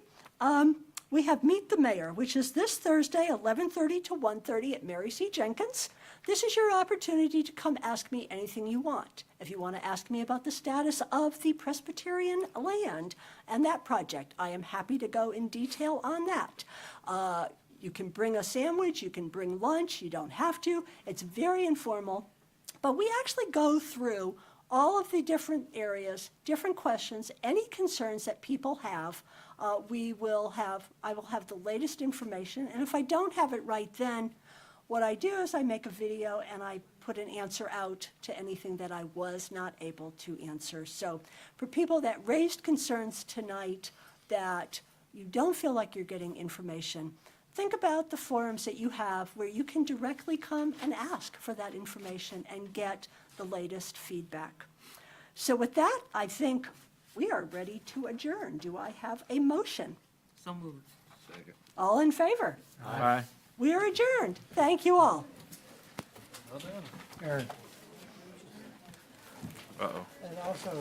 we have Meet the Mayor, which is this Thursday, 11:30 to 1:30 at Mary C. Jenkins. This is your opportunity to come ask me anything you want. If you want to ask me about the status of the Presbyterian land and that project, I am happy to go in detail on that. You can bring a sandwich, you can bring lunch, you don't have to. It's very informal. But we actually go through all of the different areas, different questions, any concerns that people have. I will have the latest information. And if I don't have it right then, what I do is I make a video and I put an answer out to anything that I was not able to answer. So for people that raised concerns tonight that you don't feel like you're getting information, think about the forums that you have where you can directly come and ask for that information and get the latest feedback. So with that, I think we are ready to adjourn. Do I have a motion? So moved. Second. All in favor? Aye. We are adjourned. Thank you all. Aaron. Uh-oh. And also,